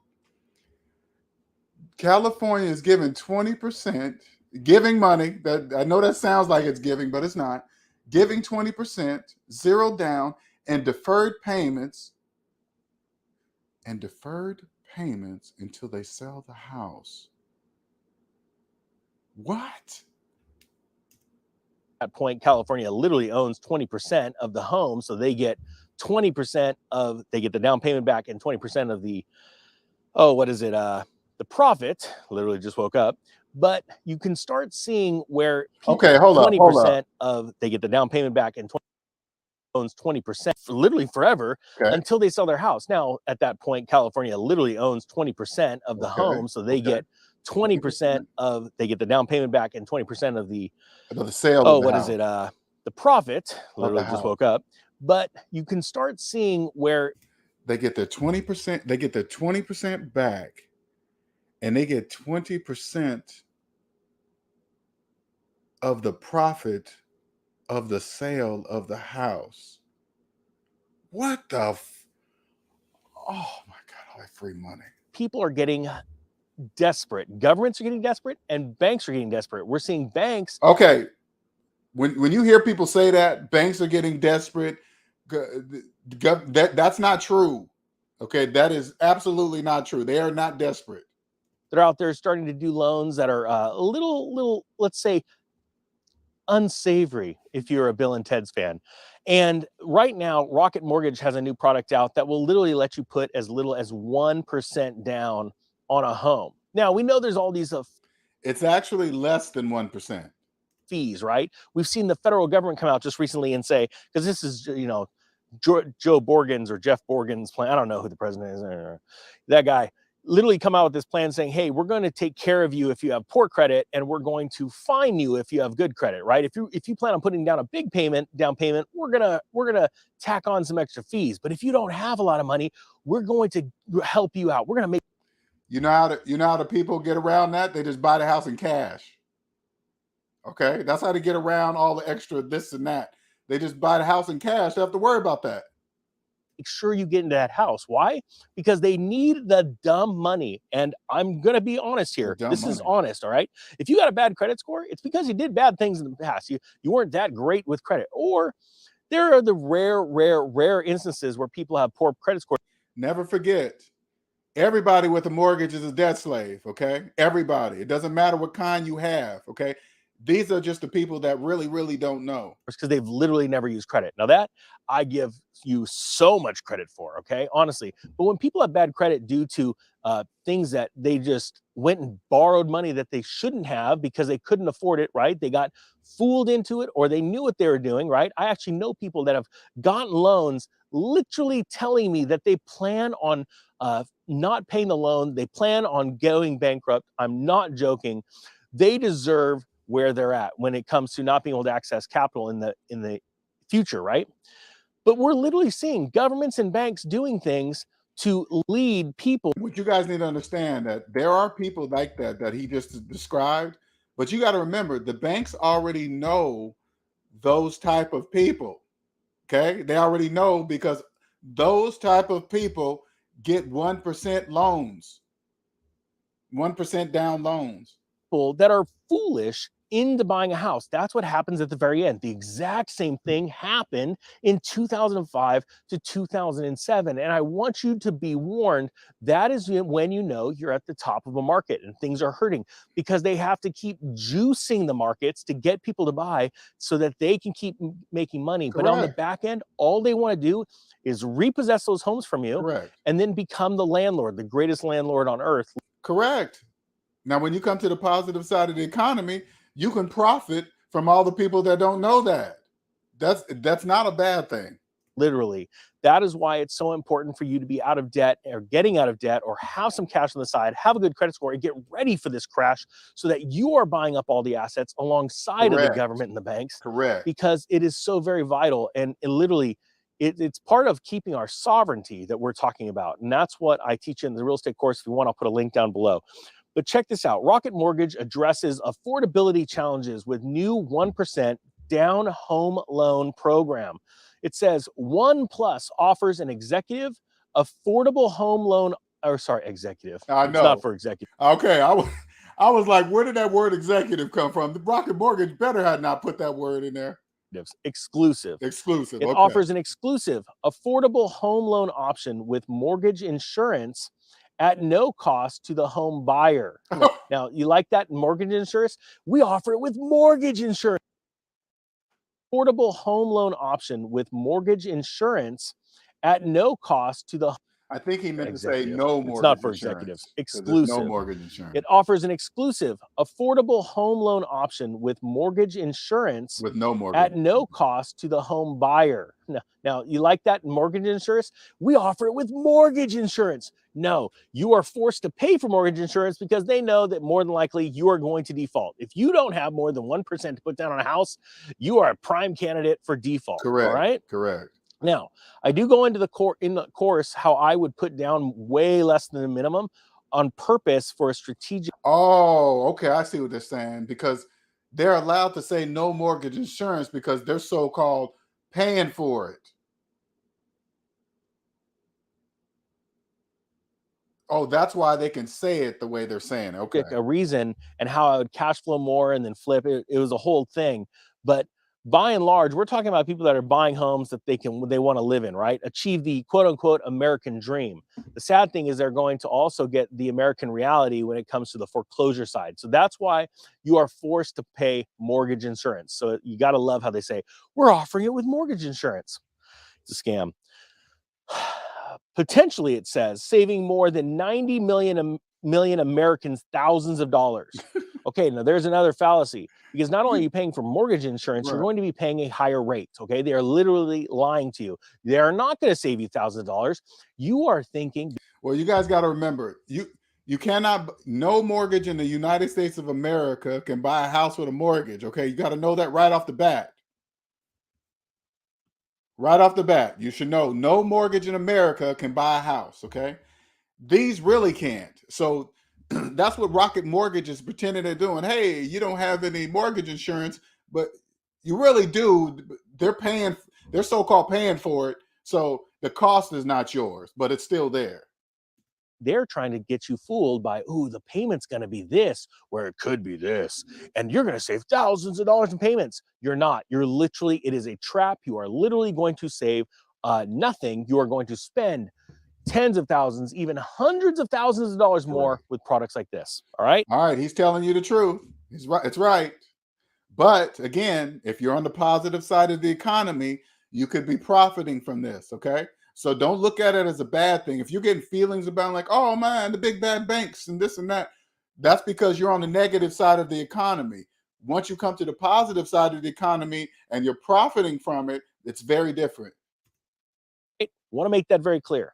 California is giving 20%, giving money. That I know that sounds like it's giving, but it's not. Giving 20%, 0 down, and deferred payments. And deferred payments until they sell the house. What? At that point, California literally owns 20% of the home, so they get 20% of, they get the down payment back and 20% of the, the profit. Literally just woke up. But you can start seeing where people, 20% of, they get the down payment back and 20% owns 20% literally forever until they sell their house. Now, at that point, California literally owns 20% of the home, so they get 20% of, they get the down payment back and 20% of the sale. The profit. Literally just woke up. But you can start seeing where they get their 20%, they get their 20% back, and they get 20% of the profit of the sale of the house. What the oh my God, all that free money. People are getting desperate. Governments are getting desperate and banks are getting desperate. We're seeing banks. Okay. When you hear people say that banks are getting desperate, that's not true. Okay, that is absolutely not true. They are not desperate. They're out there starting to do loans that are a little, let's say, unsavory if you're a Bill and Ted's fan. And right now, Rocket Mortgage has a new product out that will literally let you put as little as 1% down on a home. Now, we know there's all these It's actually less than 1%. Fees, right? We've seen the federal government come out just recently and say, because this is, you know, Joe Borgen's or Jeff Borgen's plan. I don't know who the president is. That guy literally come out with this plan saying, hey, we're going to take care of you if you have poor credit, and we're going to fine you if you have good credit, right? If you plan on putting down a big down payment, we're gonna tack on some extra fees. But if you don't have a lot of money, we're going to help you out. We're going to make. You know how the people get around that? They just buy the house in cash. Okay, that's how they get around all the extra this and that. They just buy the house in cash. They have to worry about that. Make sure you get into that house. Why? Because they need the dumb money. And I'm going to be honest here. This is honest, all right? If you got a bad credit score, it's because you did bad things in the past. You weren't that great with credit. Or there are the rare instances where people have poor credit scores. Never forget, everybody with a mortgage is a debt slave, okay? Everybody. It doesn't matter what kind you have, okay? These are just the people that really don't know. Because they've literally never used credit. Now that I give you so much credit for, okay, honestly. But when people have bad credit due to things that they just went and borrowed money that they shouldn't have because they couldn't afford it, right? They got fooled into it, or they knew what they were doing, right? I actually know people that have gotten loans literally telling me that they plan on not paying the loan. They plan on going bankrupt. I'm not joking. They deserve where they're at when it comes to not being able to access capital in the future, right? But we're literally seeing governments and banks doing things to lead people. What you guys need to understand that there are people like that he just described, but you got to remember the banks already know those type of people. Okay, they already know because those type of people get 1% loans, 1% down loans. That are foolish into buying a house. That's what happens at the very end. The exact same thing happened in 2005 to 2007. And I want you to be warned, that is when you know you're at the top of a market and things are hurting, because they have to keep juicing the markets to get people to buy so that they can keep making money. Correct. But on the back end, all they want to do is repossess those homes from you. Correct. And then become the landlord, the greatest landlord on earth. Correct. Now, when you come to the positive side of the economy, you can profit from all the people that don't know that. That's not a bad thing. Literally. That is why it's so important for you to be out of debt or getting out of debt or have some cash on the side, have a good credit score, and get ready for this crash so that you are buying up all the assets alongside of the government and the banks. Correct. Because it is so very vital. And literally, it's part of keeping our sovereignty that we're talking about. And that's what I teach in the real estate course. If you want, I'll put a link down below. But check this out. Rocket Mortgage addresses affordability challenges with new 1% down home loan program. It says OnePlus offers an executive affordable home loan, or sorry, executive. I know. It's not for executive. Okay, I was like, where did that word executive come from? The Rocket Mortgage better had not put that word in there. Exclusive. Exclusive. It offers an exclusive affordable home loan option with mortgage insurance at no cost to the home buyer. Now, you like that mortgage insurance? We offer it with mortgage insurance. Affordable home loan option with mortgage insurance at no cost to the. I think he meant to say no mortgage. It's not for insurance, executives. Exclusive. No mortgage insurance. It offers an exclusive affordable home loan option with mortgage insurance with no mortgage at no cost to the home buyer. Now, you like that mortgage insurance? We offer it with mortgage insurance. No, you are forced to pay for mortgage insurance because they know that more than likely you are going to default. If you don't have more than 1% to put down on a house, you are a prime candidate for default. Correct. All right? Correct. Now, I do go into the course how I would put down way less than the minimum on purpose for a strategic. Oh, okay. I see what they're saying, because they're allowed to say no mortgage insurance because they're so-called paying for it. Oh, that's why they can say it the way they're saying it. Okay. A reason and how I would cash flow more and then flip it. It was a whole thing. But by and large, we're talking about people that are buying homes that they want to live in, right? Achieve the quote unquote American dream. The sad thing is they're going to also get the American reality when it comes to the foreclosure side. So that's why you are forced to pay mortgage insurance. So you got to love how they say, we're offering it with mortgage insurance. It's a scam. Potentially, it says, saving more than 90 million Americans thousands of dollars. Okay, now there's another fallacy, because not only are you paying for mortgage insurance, you're Right. going to be paying a higher rate. Okay, they are literally lying to you. They are not going to save you thousands of dollars. You are thinking. Well, you guys got to remember, you cannot, no mortgage in the United States of America can buy a house with a mortgage. Okay, you got to know that right off the bat. Right off the bat, you should know no mortgage in America can buy a house. Okay, these really can't. So that's what Rocket Mortgage is pretending they're doing. Hey, you don't have any mortgage insurance, but you really do. They're so-called paying for it. So the cost is not yours, but it's still there. They're trying to get you fooled by, ooh, the payment's going to be this, where it could be this, and you're going to save thousands of dollars in payments. You're not. You're literally, it is a trap. You are literally going to save nothing. You are going to spend tens of thousands, even hundreds of thousands of dollars more with products like this. All right. All right. He's telling you the truth. He's right. It's right. But again, if you're on the positive side of the economy, you could be profiting from this. Okay. So don't look at it as a bad thing. If you're getting feelings about like, oh man, the big bad banks and this and that, that's because you're on the negative side of the economy. Once you come to the positive side of the economy and you're profiting from it, it's very different. I want to make that very clear.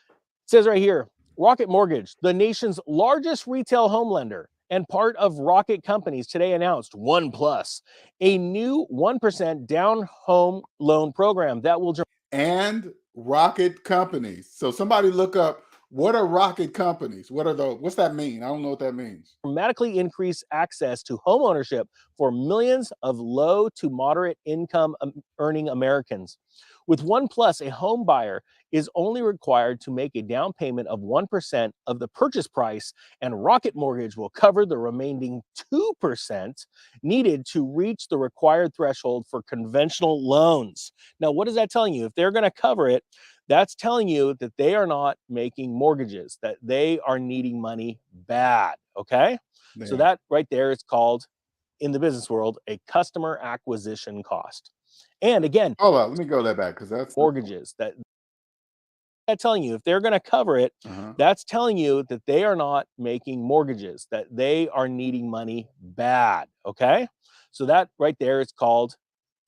It says right here, Rocket Mortgage, the nation's largest retail home lender and part of Rocket Companies, today announced OnePlus, a new 1% down home loan program that will. And Rocket Companies. So somebody look up, what are Rocket Companies? What are those? What's that mean? I don't know what that means. Dramatically increase access to home ownership for millions of low to moderate income earning Americans. With OnePlus, a home buyer is only required to make a down payment of 1% of the purchase price, and Rocket Mortgage will cover the remaining 2% needed to reach the required threshold for conventional loans. Now, what is that telling you? If they're going to cover it, that's telling you that they are not making mortgages, that they are needing money bad. Okay. Yeah. So that right there is called, in the business world, a customer acquisition cost. And again, hold on, let me go that back, because that's mortgages that telling you if they're going to cover it, that's telling you that they are not making mortgages, that they are needing money bad. Okay. So that right there is called,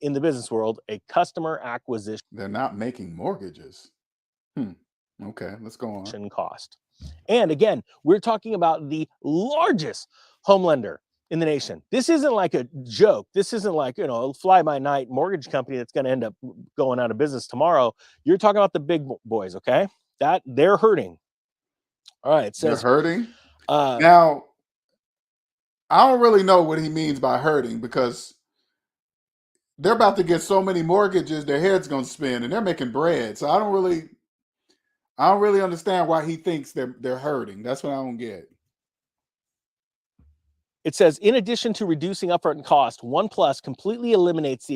in the business world, a customer acquisition. They're not making mortgages. Okay, let's go on. Cost. And again, we're talking about the largest home lender in the nation. This isn't like a joke. This isn't like, a fly-by-night mortgage company that's going to end up going out of business tomorrow. You're talking about the big boys, okay? That they're hurting. All right, it says they're hurting. Now, I don't really know what he means by hurting, because they're about to get so many mortgages, their head's going to spin, and they're making bread. So I don't really understand why he thinks they're hurting. That's what I don't get. It says, in addition to reducing upfront cost, OnePlus completely eliminates the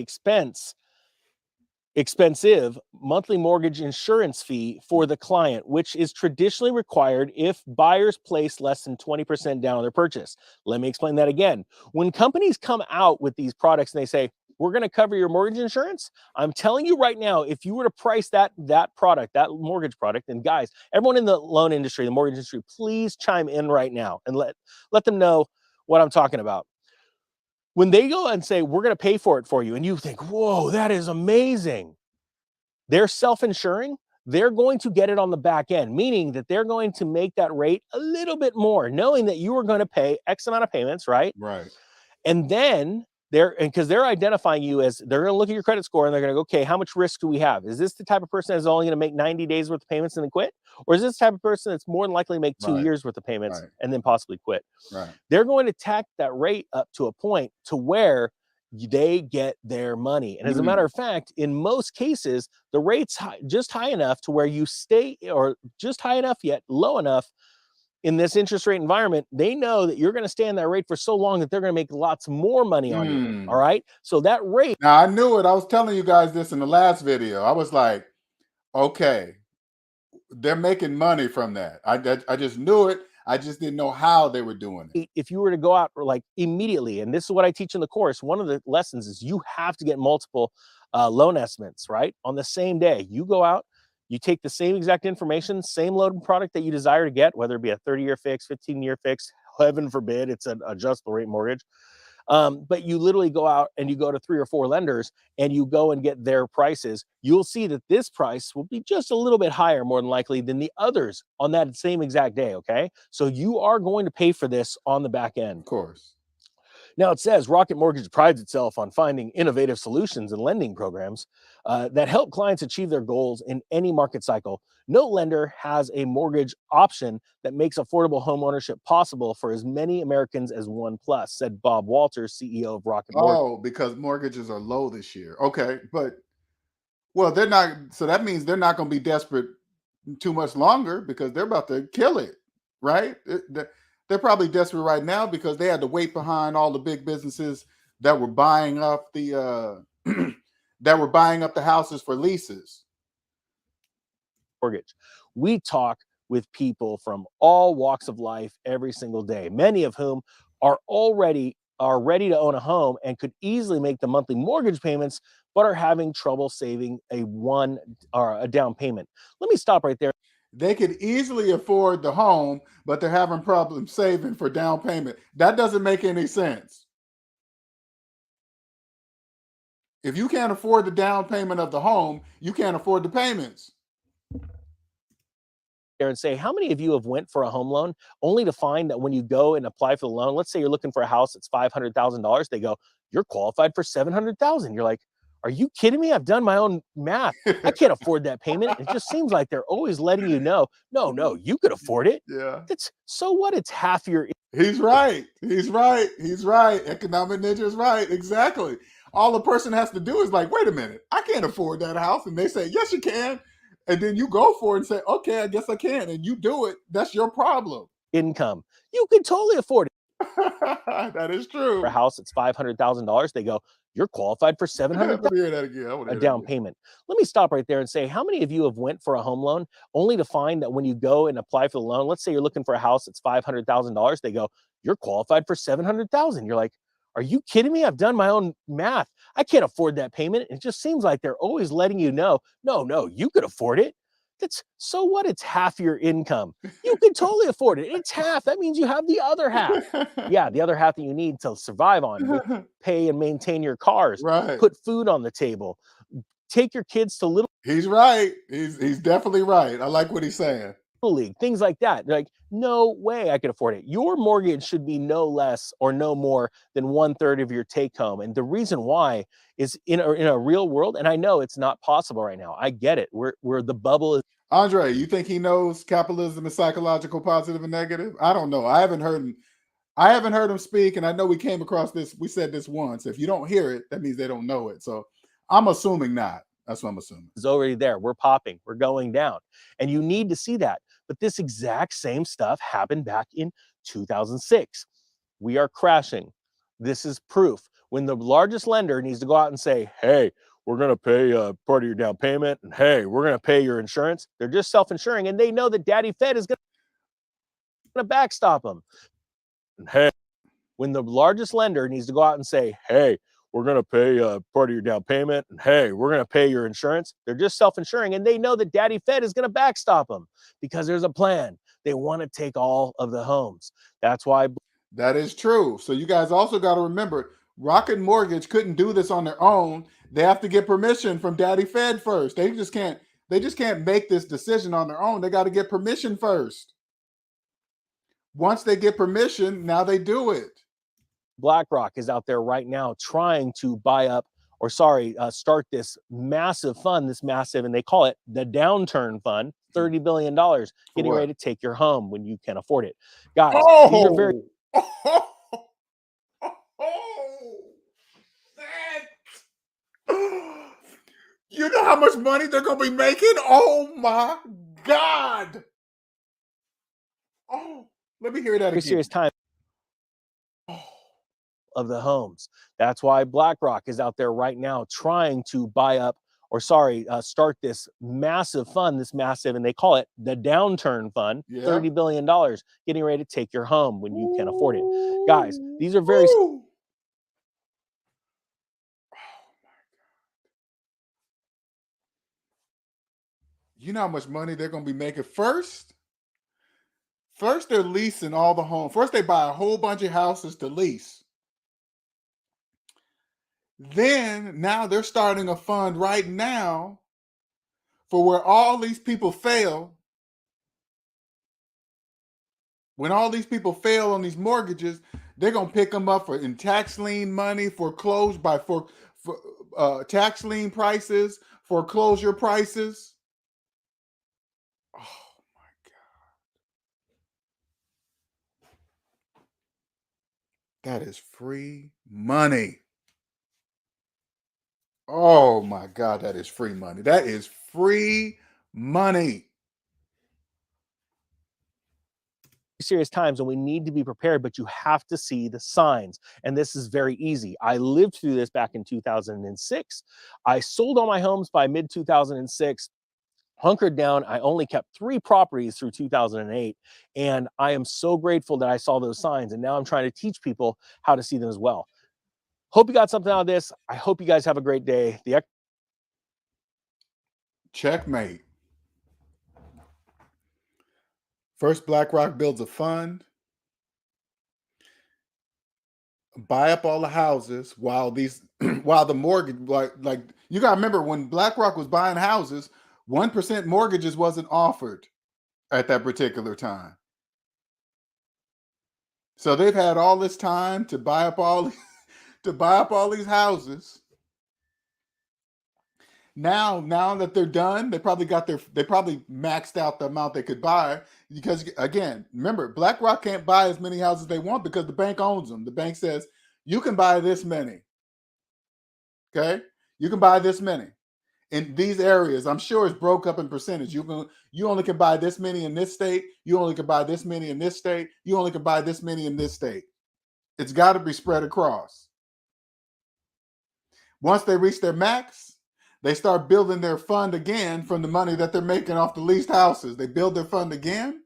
expensive monthly mortgage insurance fee for the client, which is traditionally required if buyers place less than 20% down on their purchase. Let me explain that again. When companies come out with these products and they say, we're going to cover your mortgage insurance, I'm telling you right now, if you were to price that product, that mortgage product, and guys, everyone in the loan industry, the mortgage industry, please chime in right now and let them know what I'm talking about. When they go and say, we're going to pay for it for you, and you think, whoa, that is amazing. They're self-insuring. They're going to get it on the back end, meaning that they're going to make that rate a little bit more, knowing that you are going to pay X amount of payments, right? Right. And then because they're identifying you as, they're going to look at your credit score and they're going to go, okay, how much risk do we have? Is this the type of person that's only going to make 90 days worth of payments and then quit? Or is this the type of person that's more than likely to make 2 years worth of payments and then possibly quit? Right. They're going to tack that rate up to a point to where they get their money. And as a matter of fact, in most cases, the rate's just high enough to where you stay, or just high enough yet low enough in this interest rate environment, they know that you're going to stay in that rate for so long that they're going to make lots more money on you. All right. So that rate. Now, I knew it. I was telling you guys this in the last video. I was like, okay, they're making money from that. I just knew it. I just didn't know how they were doing it. If you were to go out like immediately, and this is what I teach in the course, one of the lessons is you have to get multiple loan estimates, right? On the same day, you go out, you take the same exact information, same loan product that you desire to get, whether it be a 30-year fix, 15-year fix, heaven forbid it's an adjustable rate mortgage. But you literally go out and you go to 3 or 4 lenders and you go and get their prices. You'll see that this price will be just a little bit higher, more than likely, than the others on that same exact day. Okay. So you are going to pay for this on the back end. Of course. Now, it says Rocket Mortgage prides itself on finding innovative solutions and lending programs that help clients achieve their goals in any market cycle. No lender has a mortgage option that makes affordable home ownership possible for as many Americans as One Plus, said Bob Walters, CEO of Rocket Mortgage. Oh, because mortgages are low this year. Okay. But, well, they're not. So that means they're not going to be desperate too much longer because they're about to kill it, right? They're probably desperate right now because they had to wait behind all the big businesses that were buying up the houses for leases. Mortgage. We talk with people from all walks of life every single day, many of whom are ready to own a home and could easily make the monthly mortgage payments, but are having trouble saving a down payment. Let me stop right there. They could easily afford the home, but they're having problems saving for down payment. That doesn't make any sense. If you can't afford the down payment of the home, you can't afford the payments. And say, how many of you have went for a home loan only to find that when you go and apply for the loan, let's say you're looking for a house that's $500,000, they go, you're qualified for $700,000. You're like, are you kidding me? I've done my own math. I can't afford that payment. It just seems like they're always letting you know, no, you could afford it. Yeah. So what? It's half your. He's right. He's right. He's right. Economic Ninja is right. Exactly. All the person has to do is like, wait a minute, I can't afford that house. And they say, yes, you can. And then you go for it and say, okay, I guess I can. And you do it. That's your problem. Income. You can totally afford it. That is true. For a house that's $500,000, they go, you're qualified for $700,000. Let me hear that again. A down payment. Let me stop right there and say, how many of you have went for a home loan only to find that when you go and apply for the loan, let's say you're looking for a house that's $500,000, they go, you're qualified for $700,000. You're like, are you kidding me? I've done my own math. I can't afford that payment. It just seems like they're always letting you know, no, you could afford it. So what? It's half your income. You can totally afford it. It's half. That means you have the other half. Yeah, the other half that you need to survive on, pay and maintain your cars, right. Put food on the table, take your kids to little. He's right. He's definitely right. I like what he's saying. League, things like that. They're like, no way I could afford it. Your mortgage should be no less or no more than 1/3 of your take home. And the reason why is in a real world, and I know it's not possible right now. I get it. We're the bubble is. Andre, you think he knows capitalism is psychological, positive and negative? I don't know. I haven't heard him speak, and I know we came across this. We said this once. If you don't hear it, that means they don't know it. So I'm assuming not. That's what I'm assuming. It's already there. We're popping. We're going down. And you need to see that. But this exact same stuff happened back in 2006. We are crashing. This is proof. When the largest lender needs to go out and say, hey, we're going to pay part of your down payment, and hey, we're going to pay your insurance, they're just self-insuring, and they know that Daddy Fed is going to backstop them. And hey, when the largest lender needs to go out and say, hey, we're going to pay part of your down payment, and hey, we're going to pay your insurance, they're just self-insuring, and they know that Daddy Fed is going to backstop them because there's a plan. They want to take all of the homes. That's why. That is true. So you guys also got to remember, Rocket Mortgage couldn't do this on their own. They have to get permission from Daddy Fed first. They just can't make this decision on their own. They got to get permission first. Once they get permission, now they do it. BlackRock is out there right now trying to start this massive fund, and they call it the downturn fund, $30 billion, getting ready to take your home when you can afford it. Guys, these are very. You know how much money they're going to be making? Oh my God. Oh, let me hear that again. Serious time of the homes. That's why BlackRock is out there right now trying to start this massive fund, and they call it the downturn fund, $30 billion, getting ready to take your home when you can afford it. Guys, these are very. You know how much money they're going to be making first? First, they're leasing all the homes. First, they buy a whole bunch of houses to lease. Then, now they're starting a fund right now for where all these people fail. When all these people fail on these mortgages, they're going to pick them up in tax lien money, foreclosed by tax lien prices, foreclosure prices. Oh my God. That is free money. Oh my God, that is free money. That is free money. Serious times and we need to be prepared, but you have to see the signs. And this is very easy. I lived through this back in 2006. I sold all my homes by mid 2006. Hunkered down. I only kept 3 properties through 2008. And I am so grateful that I saw those signs. And now I'm trying to teach people how to see them as well. Hope you got something out of this. I hope you guys have a great day. Checkmate. First, BlackRock builds a fund, buy up all the houses while the mortgage, like you got to remember when BlackRock was buying houses, 1% mortgages wasn't offered at that particular time. So they've had all this time to buy up all these houses. Now that they're done, they probably maxed out the amount they could buy, because again, remember, BlackRock can't buy as many houses they want because the bank owns them. The bank says you can buy this many. Okay, you can buy this many in these areas. I'm sure it's broke up in percentage. You only can buy this many in this state. You only can buy this many in this state. You only can buy this many in this state. It's got to be spread across. Once they reach their max, they start building their fund again from the money that they're making off the leased houses. They build their fund again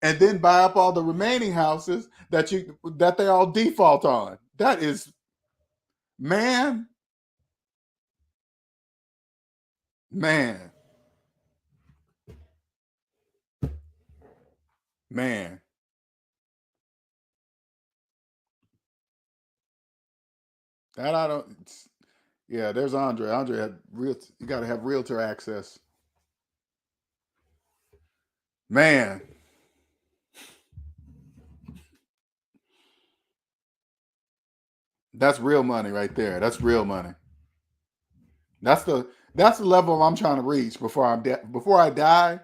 and then buy up all the remaining houses that they all default on. That is, man. That I don't. Yeah, there's Andre. Andre had you got to have realtor access. Man. That's real money right there. That's real money. That's the level I'm trying to reach before I die.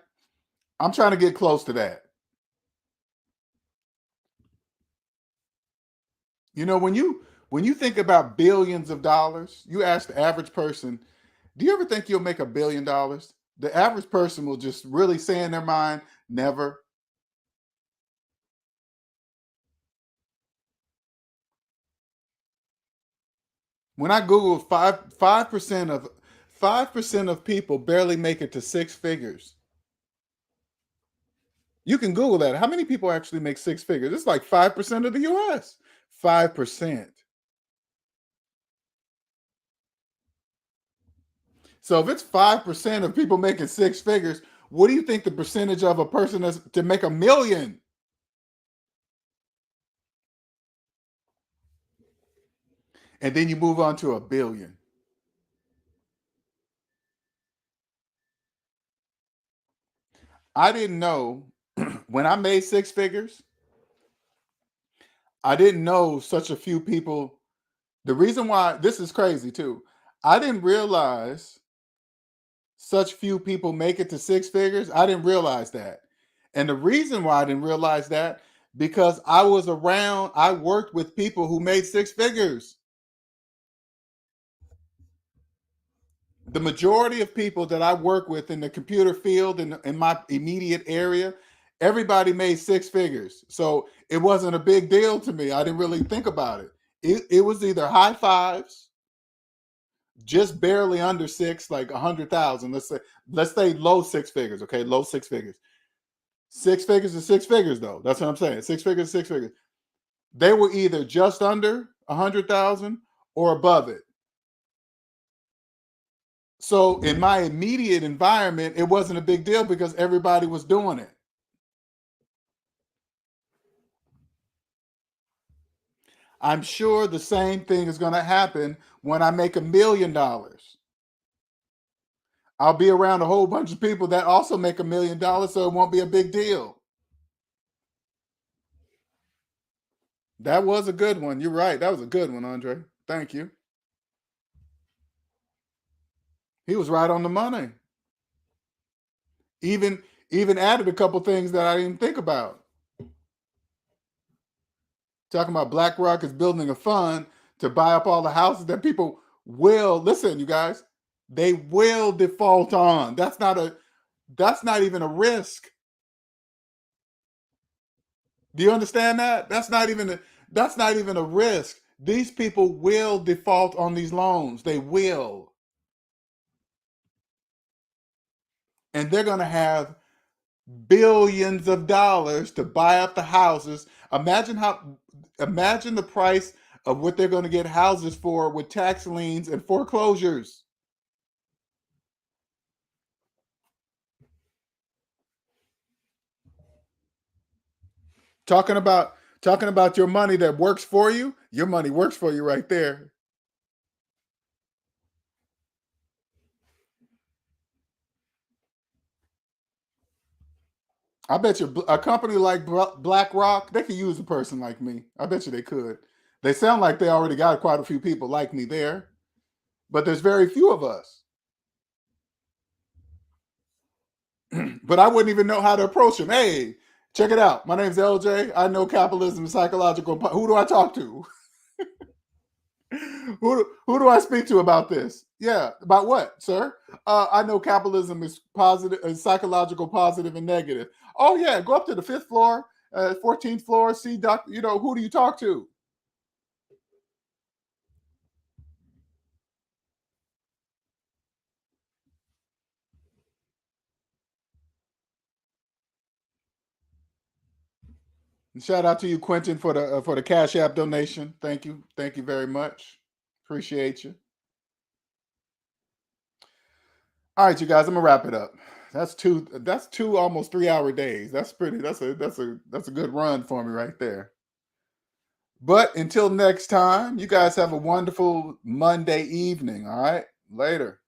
I'm trying to get close to that. You know, when you think about billions of dollars, you ask the average person, do you ever think you'll make $1 billion? The average person will just really say in their mind, never. When I Googled 5% of people barely make it to 6 figures. You can Google that. How many people actually make 6 figures? It's like 5% of the US. 5%. So if it's 5% of people making 6 figures, what do you think the percentage of a person is to make $1 million? And then you move on to $1 billion. I didn't know when I made 6 figures, I didn't know such a few people. The reason why this is crazy too, I didn't realize such few people make it to 6 figures. I didn't realize that. And the reason why I didn't realize that, because I worked with people who made 6 figures. The majority of people that I work with in the computer field in my immediate area, everybody made 6 figures. So it wasn't a big deal to me. I didn't really think about it. It was either high fives, just barely under 6, like 100,000. Let's say low 6 figures. Okay, low 6 figures. 6 figures is 6 figures, though. That's what I'm saying. 6 figures, 6 figures. They were either just under 100,000 or above it. So in my immediate environment, it wasn't a big deal because everybody was doing it. I'm sure the same thing is going to happen when I make $1 million. I'll be around a whole bunch of people that also make $1 million, so it won't be a big deal. That was a good one. You're right. That was a good one, Andre. Thank you. He was right on the money. Even added a couple things that I didn't think about. Talking about BlackRock is building a fund to buy up all the houses that people will, listen, you guys, they will default on. That's not even a risk. Do you understand that? That's not even a risk. These people will default on these loans. They will. And they're going to have billions of dollars to buy up the houses. Imagine the price of what they're going to get houses for with tax liens and foreclosures. Talking about your money that works for you. Your money works for you right there. I bet you a company like BlackRock, they could use a person like me. I bet you they could. They sound like they already got quite a few people like me there, but there's very few of us. But I wouldn't even know how to approach them. Hey, check it out. My name's LJ. I know capitalism and psychological. Who do I talk to? Who do I speak to about this? Yeah, about what, sir? I know capitalism is positive, psychological, positive, and negative. Oh yeah, go up to the 5th floor, 14th floor, see doctor. You know, who do you talk to? And shout out to you, Quentin, for the Cash App donation. Thank you very much. Appreciate you. All right, you guys, I'm gonna wrap it up. That's two almost 3-hour days. That's a good run for me right there. But until next time, you guys have a wonderful Monday evening. All right, later.